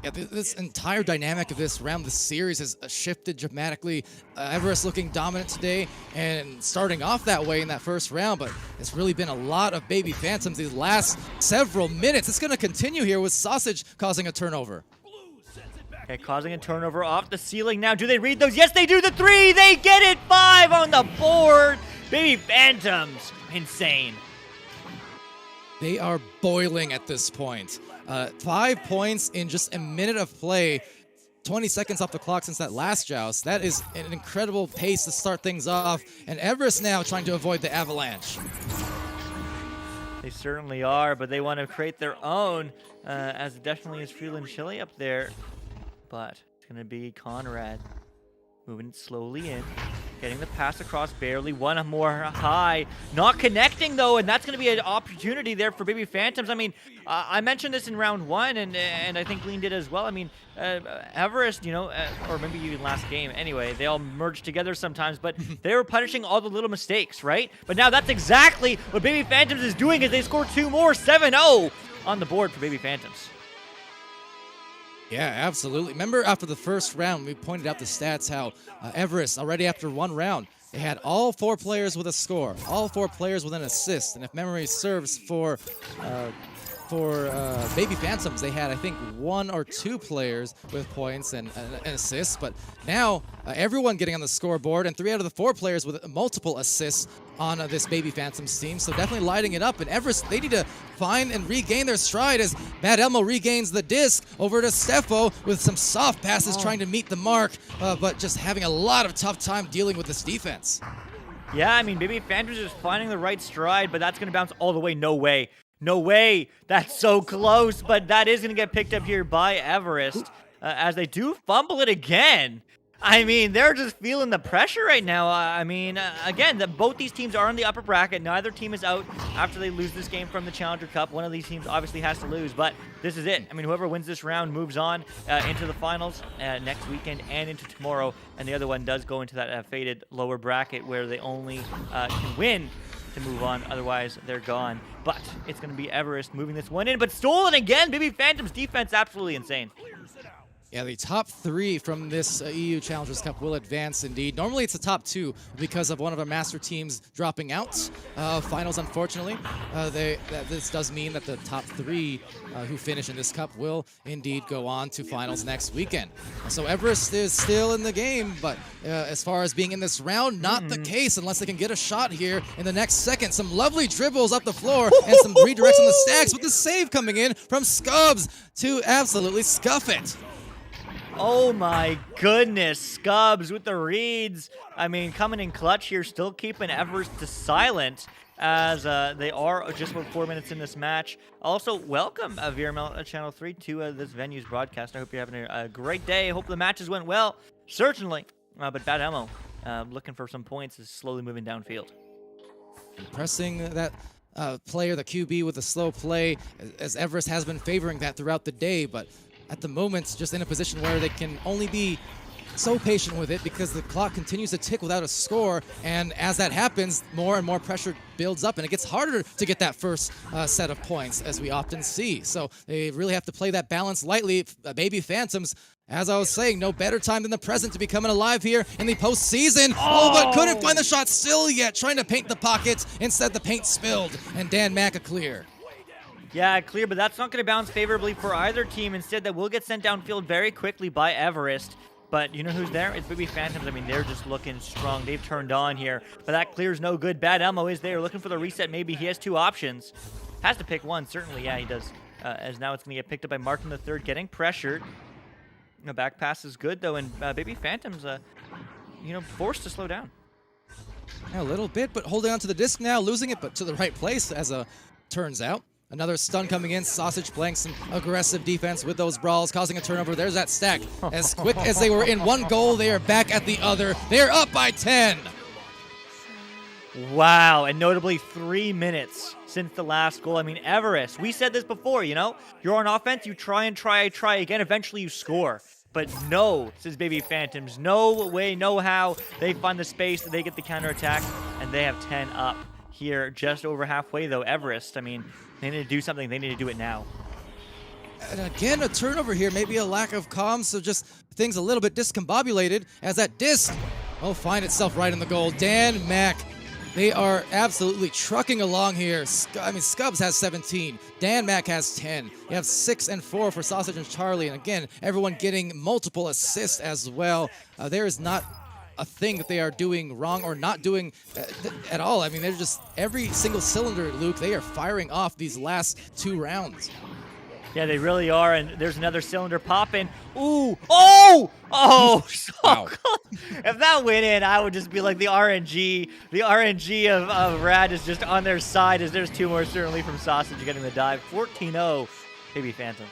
Yeah, this entire dynamic of this round, this series has shifted dramatically. Everest looking dominant today and starting off that way in that first round, but it's really been a lot of Baby Phantoms these last several minutes. It's going to continue here with Sausage causing a turnover. Okay, causing a turnover off the ceiling now. Do they read those? Yes, they do. The 3. They get it. 5 on the board. Baby Phantoms. Insane. They are boiling at this point. 5 points in just a minute of play. 20 seconds off the clock since that last joust. That is an incredible pace to start things off. And Everest now trying to avoid the avalanche. They certainly are, but they want to create their own, as it definitely is feeling chilly up there. But it's going to be Conrad moving slowly in. Getting the pass across barely, one more high. Not connecting though, and that's going to be an opportunity there for Baby Phantoms. I mean, I mentioned this in round 1, and I think Lean did as well. I mean, Everest, or maybe even last game. Anyway, they all merge together sometimes, but they were punishing all the little mistakes, right? But now that's exactly what Baby Phantoms is doing as they score 2 more, 7-0 on the board for Baby Phantoms. Yeah, absolutely. Remember after the first round, we pointed out the stats how Everest, already after 1 round, they had all 4 players with a score, all 4 players with an assist. And if memory serves for Baby Phantoms, they had, I think, 1 or 2 players with points and assists. But now, everyone getting on the scoreboard, and 3 out of the 4 players with multiple assists on this Baby Phantoms team. So definitely lighting it up. And Everest, they need to find and regain their stride as Bad Elmo regains the disc over to Steffo with some soft passes trying to meet the mark, but just having a lot of tough time dealing with this defense. Yeah, I mean, Baby Phantoms is finding the right stride, but that's going to bounce all the way. No way. No way. That's so close, but that is going to get picked up here by Everest as they do fumble it again. I mean, they're just feeling the pressure right now. Again, both these teams are in the upper bracket. Neither team is out after they lose this game from the Challenger Cup. One of these teams obviously has to lose, but this is it. I mean, whoever wins this round moves on into the finals next weekend and into tomorrow, and the other one does go into that faded lower bracket where they only can win to move on. Otherwise, they're gone. But it's going to be Everest moving this one in, but stolen again. Baby Phantoms defense absolutely insane. Yeah, the top 3 from this EU Challengers Cup will advance indeed. Normally it's the top 2 because of one of our master teams dropping out of finals, unfortunately. This does mean that the top 3 who finish in this cup will indeed go on to finals next weekend. So Everest is still in the game, but as far as being in this round, not the case unless they can get a shot here in the next second. Some lovely dribbles up the floor and some redirects on the stacks with the save coming in from Scubs to absolutely scuff it. Oh my goodness, Scubs with the reads. I mean, coming in clutch here, still keeping Everest to silent as they are just about 4 minutes in this match. Also, welcome VRML Channel 3 to this venue's broadcast. I hope you're having a great day. I hope the matches went well, certainly. But Bad Elmo, looking for some points, is slowly moving downfield. Pressing that player, the QB, with a slow play, as Everest has been favoring that throughout the day, but at the moment, just in a position where they can only be so patient with it because the clock continues to tick without a score, and as that happens, more and more pressure builds up, and it gets harder to get that first set of points, as we often see. So they really have to play that balance lightly. Baby Phantoms, as I was saying, no better time than the present to be coming alive here in the postseason. Oh, but couldn't find the shot still yet, trying to paint the pockets. Instead, the paint spilled, and Dan Mack a clear. Yeah, clear, but that's not going to bounce favorably for either team. Instead, that will get sent downfield very quickly by Everest. But you know who's there? It's Baby Phantoms. I mean, they're just looking strong. They've turned on here. But that clear's no good. Bad Elmo is there looking for the reset. Maybe he has 2 options. Has to pick one. Certainly, yeah, he does. As now it's going to get picked up by Martin the Third, getting pressured. The back pass is good, though. And Baby Phantoms, forced to slow down. Yeah, a little bit, but holding on to the disc now. Losing it, but to the right place, as turns out. Another stun coming in. Sausage playing some aggressive defense with those brawls, causing a turnover. There's that stack. As quick as they were in one goal, they are back at the other. They're up by 10. Wow, and notably 3 minutes since the last goal. I mean, Everest, we said this before, you're on offense, you try again, eventually you score. But no, says Baby Phantoms, no way, no how. They find the space, they get the counterattack, and they have 10 up here, just over halfway though. Everest, I mean, they need to do something. They need to do it now. And again, a turnover here, maybe a lack of comms, so just things a little bit discombobulated as that disc will find itself right in the goal. Dan Mack, they are absolutely trucking along here. Scubs has 17. Dan Mack has 10. You have 6 and 4 for Sausage and Charlie. And again, everyone getting multiple assists as well. There is not a thing that they are doing wrong or not doing at all. I mean, they're just every single cylinder, Luke, they are firing off these last 2 rounds. Yeah, they really are, and there's another cylinder popping. Ooh! Oh! Oh! So wow. Close. If that went in, I would just be like the RNG. The RNG of Rad is just on their side as there's 2 more certainly from Sausage getting the dive. 14-0, Baby Phantoms.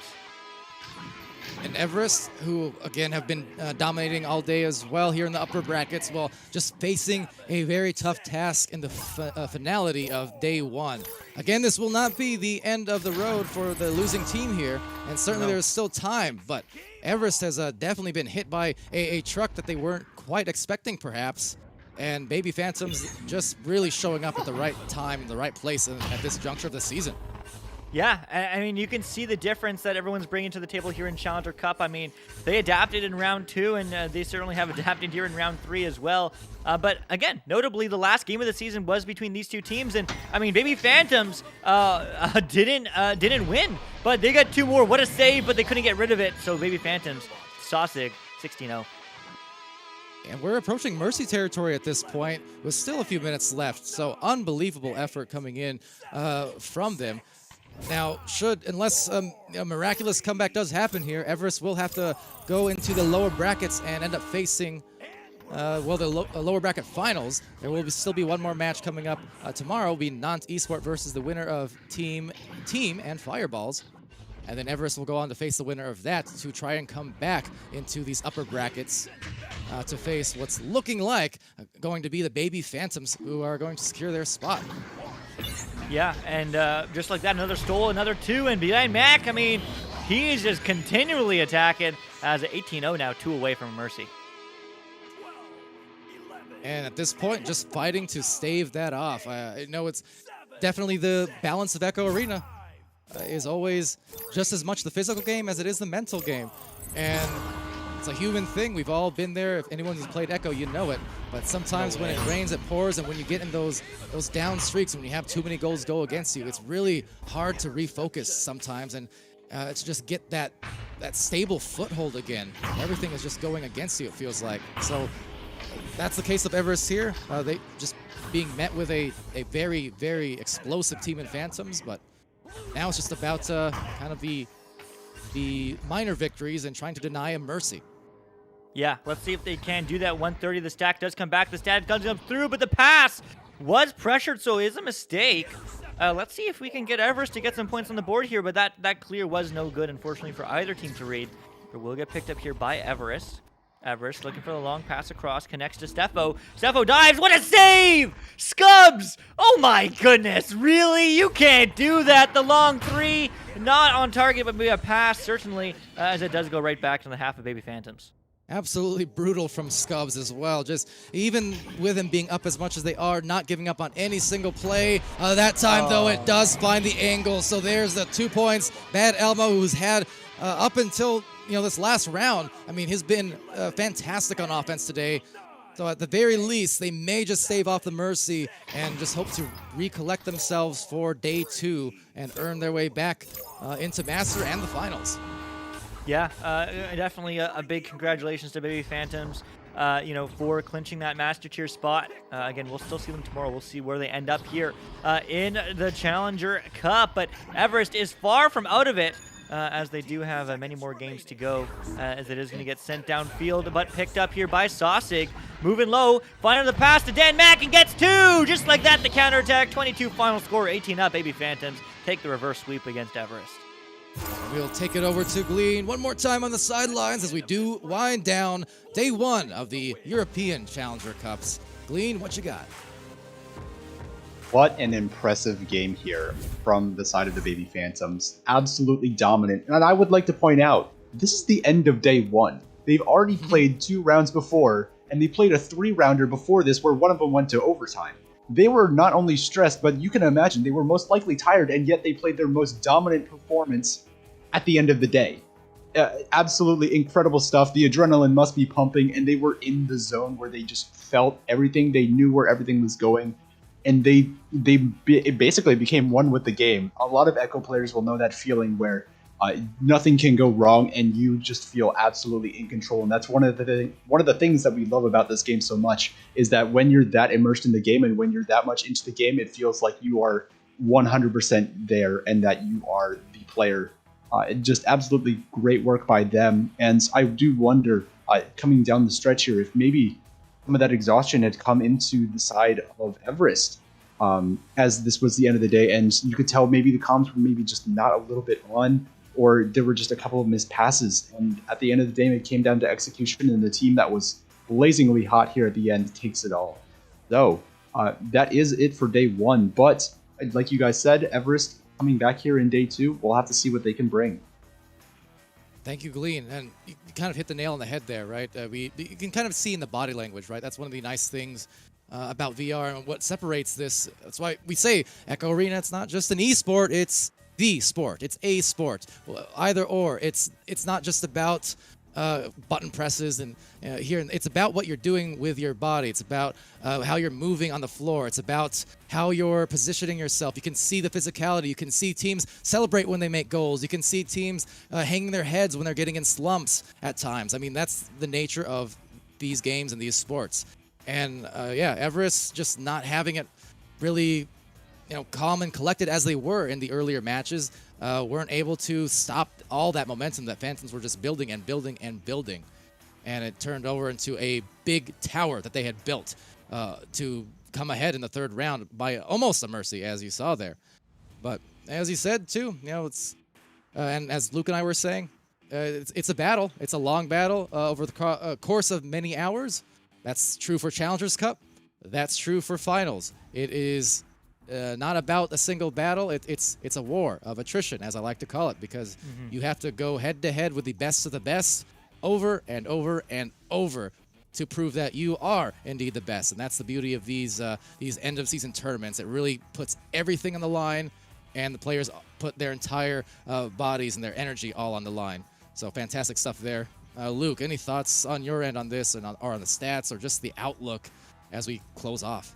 and Everest, who again have been dominating all day as well here in the upper brackets, well, just facing a very tough task in the finality of day 1. Again, this will not be the end of the road for the losing team here, and certainly there's still time, but Everest has definitely been hit by a truck that they weren't quite expecting, perhaps. And Baby Phantoms just really showing up at the right time, in the right place at this juncture of the season. Yeah, I mean, you can see the difference that everyone's bringing to the table here in Challenger Cup. I mean, they adapted in round 2, and they certainly have adapted here in round 3 as well. But again, notably, the last game of the season was between these two teams, and I mean, Baby Phantoms didn't win, but they got 2 more. What a save, but they couldn't get rid of it. So Baby Phantoms, Sausig, 16-0. And we're approaching Mercy territory at this point with still a few minutes left. So unbelievable effort coming in from them. Now, unless a miraculous comeback does happen here, Everest will have to go into the lower brackets and end up facing, the lower bracket finals. There will still be one more match coming up tomorrow. Will be Nantes Esport versus the winner of Team and Fireballs. And then Everest will go on to face the winner of that to try and come back into these upper brackets to face what's looking like going to be the Baby Phantoms, who are going to secure their spot. Yeah, and just like that, another stole, another 2, and behind Mac, I mean, he's just continually attacking as 18-0 now, 2 away from Mercy. And at this point, just fighting to stave that off. I know it's definitely the balance of Echo Arena is always just as much the physical game as it is the mental game. And it's a human thing. We've all been there. If anyone who's played Echo, you know it. But sometimes when it rains, it pours, and when you get in those down streaks, when you have too many goals go against you, it's really hard to refocus sometimes and to just get that stable foothold again. Everything is just going against you, it feels like. So that's the case of Everest here. They just being met with a very, very explosive team in Phantoms, but now it's just about kind of the minor victories and trying to deny a Mercy. Yeah, let's see if they can do that. 130, the stack does come back. The stack comes through, but the pass was pressured, so it is a mistake. Let's see if we can get Everest to get some points on the board here, but that clear was no good, unfortunately, for either team to read. But will get picked up here by Everest. Everest looking for the long pass across, connects to Steffo. Steffo dives, what a save! Scubs! Oh my goodness, really? You can't do that. The long 3, not on target, but maybe a pass, certainly, as it does go right back to the half of Baby Phantoms. Absolutely brutal from Scubs as well. Just even with them being up as much as they are, not giving up on any single play. That time, though, it does find the angle. So there's the 2 points. Bad Elmo, who's had up until this last round, I mean, he's been fantastic on offense today. So at the very least, they may just stave off the Mercy and just hope to recollect themselves for day 2 and earn their way back into Master and the finals. Yeah, definitely a big congratulations to Baby Phantoms, for clinching that Master Tier spot. Again, we'll still see them tomorrow. We'll see where they end up here in the Challenger Cup. But Everest is far from out of it, as they do have many more games to go, as it is going to get sent downfield, but picked up here by Sausig. Moving low, finding the pass to Dan Mack and gets 2! Just like that, the counterattack, 22 final score, 18 up. Baby Phantoms take the reverse sweep against Everest. We'll take it over to Glean one more time on the sidelines as we do wind down day 1 of the European Challenger Cups. Glean, what you got? What an impressive game here from the side of the Baby Phantoms. Absolutely dominant. And I would like to point out, this is the end of day 1. They've already played 2 rounds before, and they played a 3-rounder before this where one of them went to overtime. They were not only stressed, but you can imagine they were most likely tired, and yet they played their most dominant performance at the end of the day. Absolutely incredible stuff. The adrenaline must be pumping, and they were in the zone where they just felt everything. They knew where everything was going, and it basically became one with the game. A lot of Echo players will know that feeling where nothing can go wrong, and you just feel absolutely in control. And that's one of the things that we love about this game so much, is that when you're that immersed in the game and when you're that much into the game, it feels like you are 100% there and that you are the player. Just absolutely great work by them. And I do wonder, coming down the stretch here, if maybe some of that exhaustion had come into the side of Everest, as this was the end of the day, and you could tell maybe the comms were maybe just not a little bit on. or there were just a couple of missed passes. And at the end of the day, it came down to execution, and the team that was blazingly hot here at the end takes it all. So that is it for day one. But like you guys said, Everest coming back here in day two, we'll have to see what they can bring. Thank you, Glean. And you kind of hit the nail on the head there, right? You can kind of see in the body language, right? That's one of the nice things about VR and what separates this. That's why we say Echo Arena, it's not just an esport, it's the sport. It's a sport. Well, either or. It's not just about button presses and here. It's about what you're doing with your body. It's about how you're moving on the floor. It's about how you're positioning yourself. You can see the physicality. You can see teams celebrate when they make goals. You can see teams hanging their heads when they're getting in slumps at times. I mean, that's the nature of these games and these sports. And yeah, Everest just not having it really, calm and collected as they were in the earlier matches, weren't able to stop all that momentum that Phantoms were just building and building and building. And it turned over into a big tower that they had built to come ahead in the third round by almost a mercy, as you saw there. But as you said, too, it's and as Luke and I were saying, it's a battle. It's a long battle over the course of many hours. That's true for Challengers Cup. That's true for finals. It is not about a single battle. It's a war of attrition, as I like to call it, because you have to go head-to-head with the best of the best over and over and over to prove that you are indeed the best. And that's the beauty of these end-of-season tournaments. It really puts everything on the line, and the players put their entire bodies and their energy all on the line. So fantastic stuff there. Luke, any thoughts on your end on this or on the stats or just the outlook as we close off?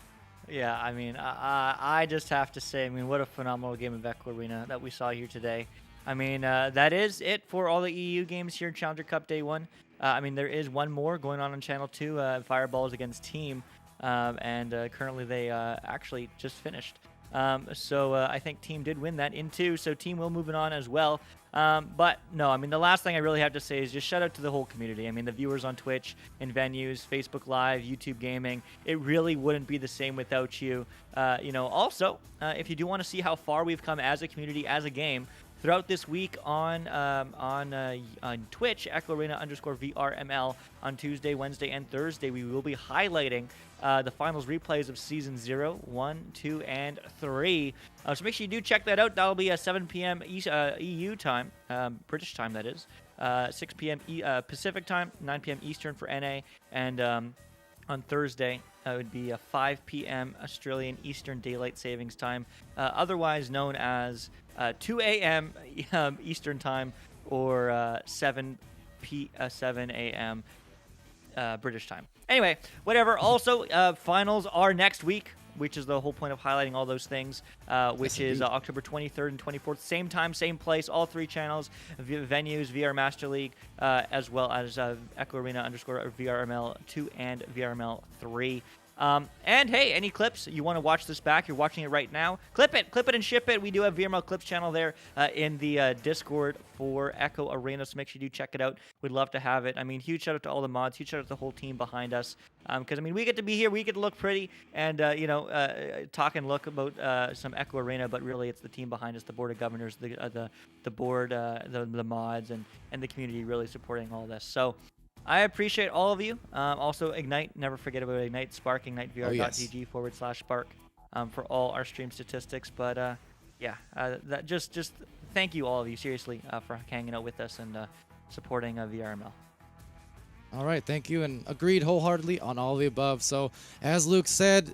Yeah, I mean, I just have to say, what a phenomenal game of Echo Arena that we saw here today. I mean, that is it for all the EU games here in Challenger Cup Day 1. There is one more going on Channel 2, Fireballs against Team, and currently they actually just finished. So I think Team did win that in 2, so Team will move on as well. But no, the last thing I really have to say is just shout out to the whole community. The viewers on Twitch and venues, Facebook Live, YouTube Gaming. It really wouldn't be the same without you. Also, if you do want to see how far we've come as a community, as a game, throughout this week on Twitch, Echo Arena _VRML on Tuesday, Wednesday, and Thursday, we will be highlighting the finals replays of Season 0, 1, 2, and 3. So make sure you do check that out. That'll be 7 p.m. EU time, British time that is, 6 p.m. Pacific time, 9 p.m. Eastern for NA, and on Thursday, it would be 5 p.m. Australian Eastern Daylight Savings Time, otherwise known as 2 a.m. Eastern Time or 7 a.m. British Time. Anyway, whatever. Also, finals are next week, which is the whole point of highlighting all those things, which is October 23rd and 24th. Same time, same place, all 3 channels, venues, VR Master League, as well as Echo Arena _VRML 2 and VRML 3. And hey, any clips you want to watch this back, you're watching it right now, clip it and ship it. We do have VRML Clips channel there in the Discord for Echo Arena, so make sure you do check it out. We'd love to have it. Huge shout out to all the mods, huge shout out to the whole team behind us, because we get to be here, we get to look pretty and talk and look about some Echo Arena, but really it's the team behind us, the board of governors, the board, the mods, and the community really supporting all this. So I appreciate all of you. Also, Ignite. Never forget about Ignite. Spark, ignitevr.gg /Spark for all our stream statistics. But that just thank you all of you seriously for hanging out with us and supporting VRML. All right, thank you, and agreed wholeheartedly on all of the above. So, as Luke said,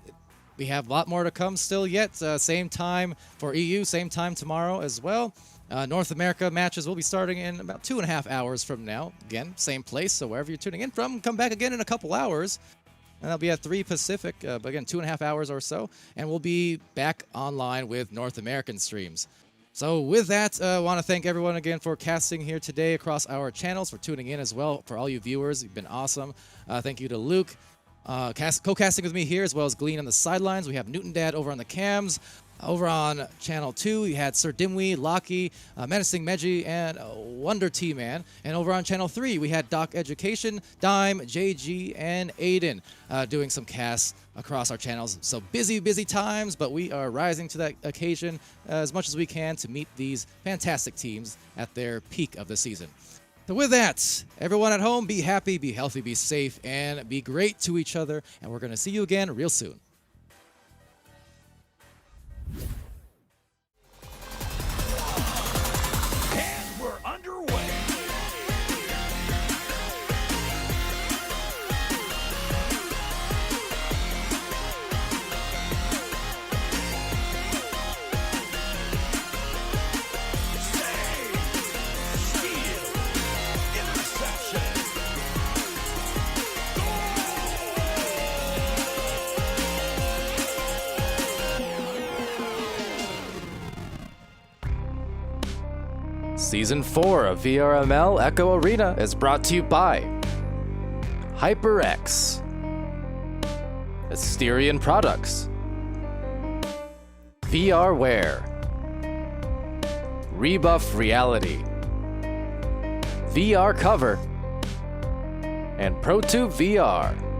we have a lot more to come still yet. Same time for EU, same time tomorrow as well. North America matches will be starting in about 2.5 hours from now. Again, same place, so wherever you're tuning in from, come back again in a couple hours. And that'll be at 3 Pacific, but again, 2.5 hours or so. And we'll be back online with North American streams. So with that, I want to thank everyone again for casting here today across our channels, for tuning in as well. For all you viewers, you've been awesome. Thank you to Luke, co-casting with me here, as well as Glean on the sidelines. We have Newton Dad over on the cams. Over on Channel 2, we had Sir Dimwee, Locky, Menacing Meji, and Wonder T-Man. And over on Channel 3, we had Doc Education, Dime, JG, and Aiden doing some casts across our channels. So busy times, but we are rising to that occasion as much as we can to meet these fantastic teams at their peak of the season. So with that, everyone at home, be happy, be healthy, be safe, and be great to each other. And we're going to see you again real soon. Season 4 of VRML Echo Arena is brought to you by HyperX, Asterion Products, VRware, Rebuff Reality, VR Cover, and ProTube VR.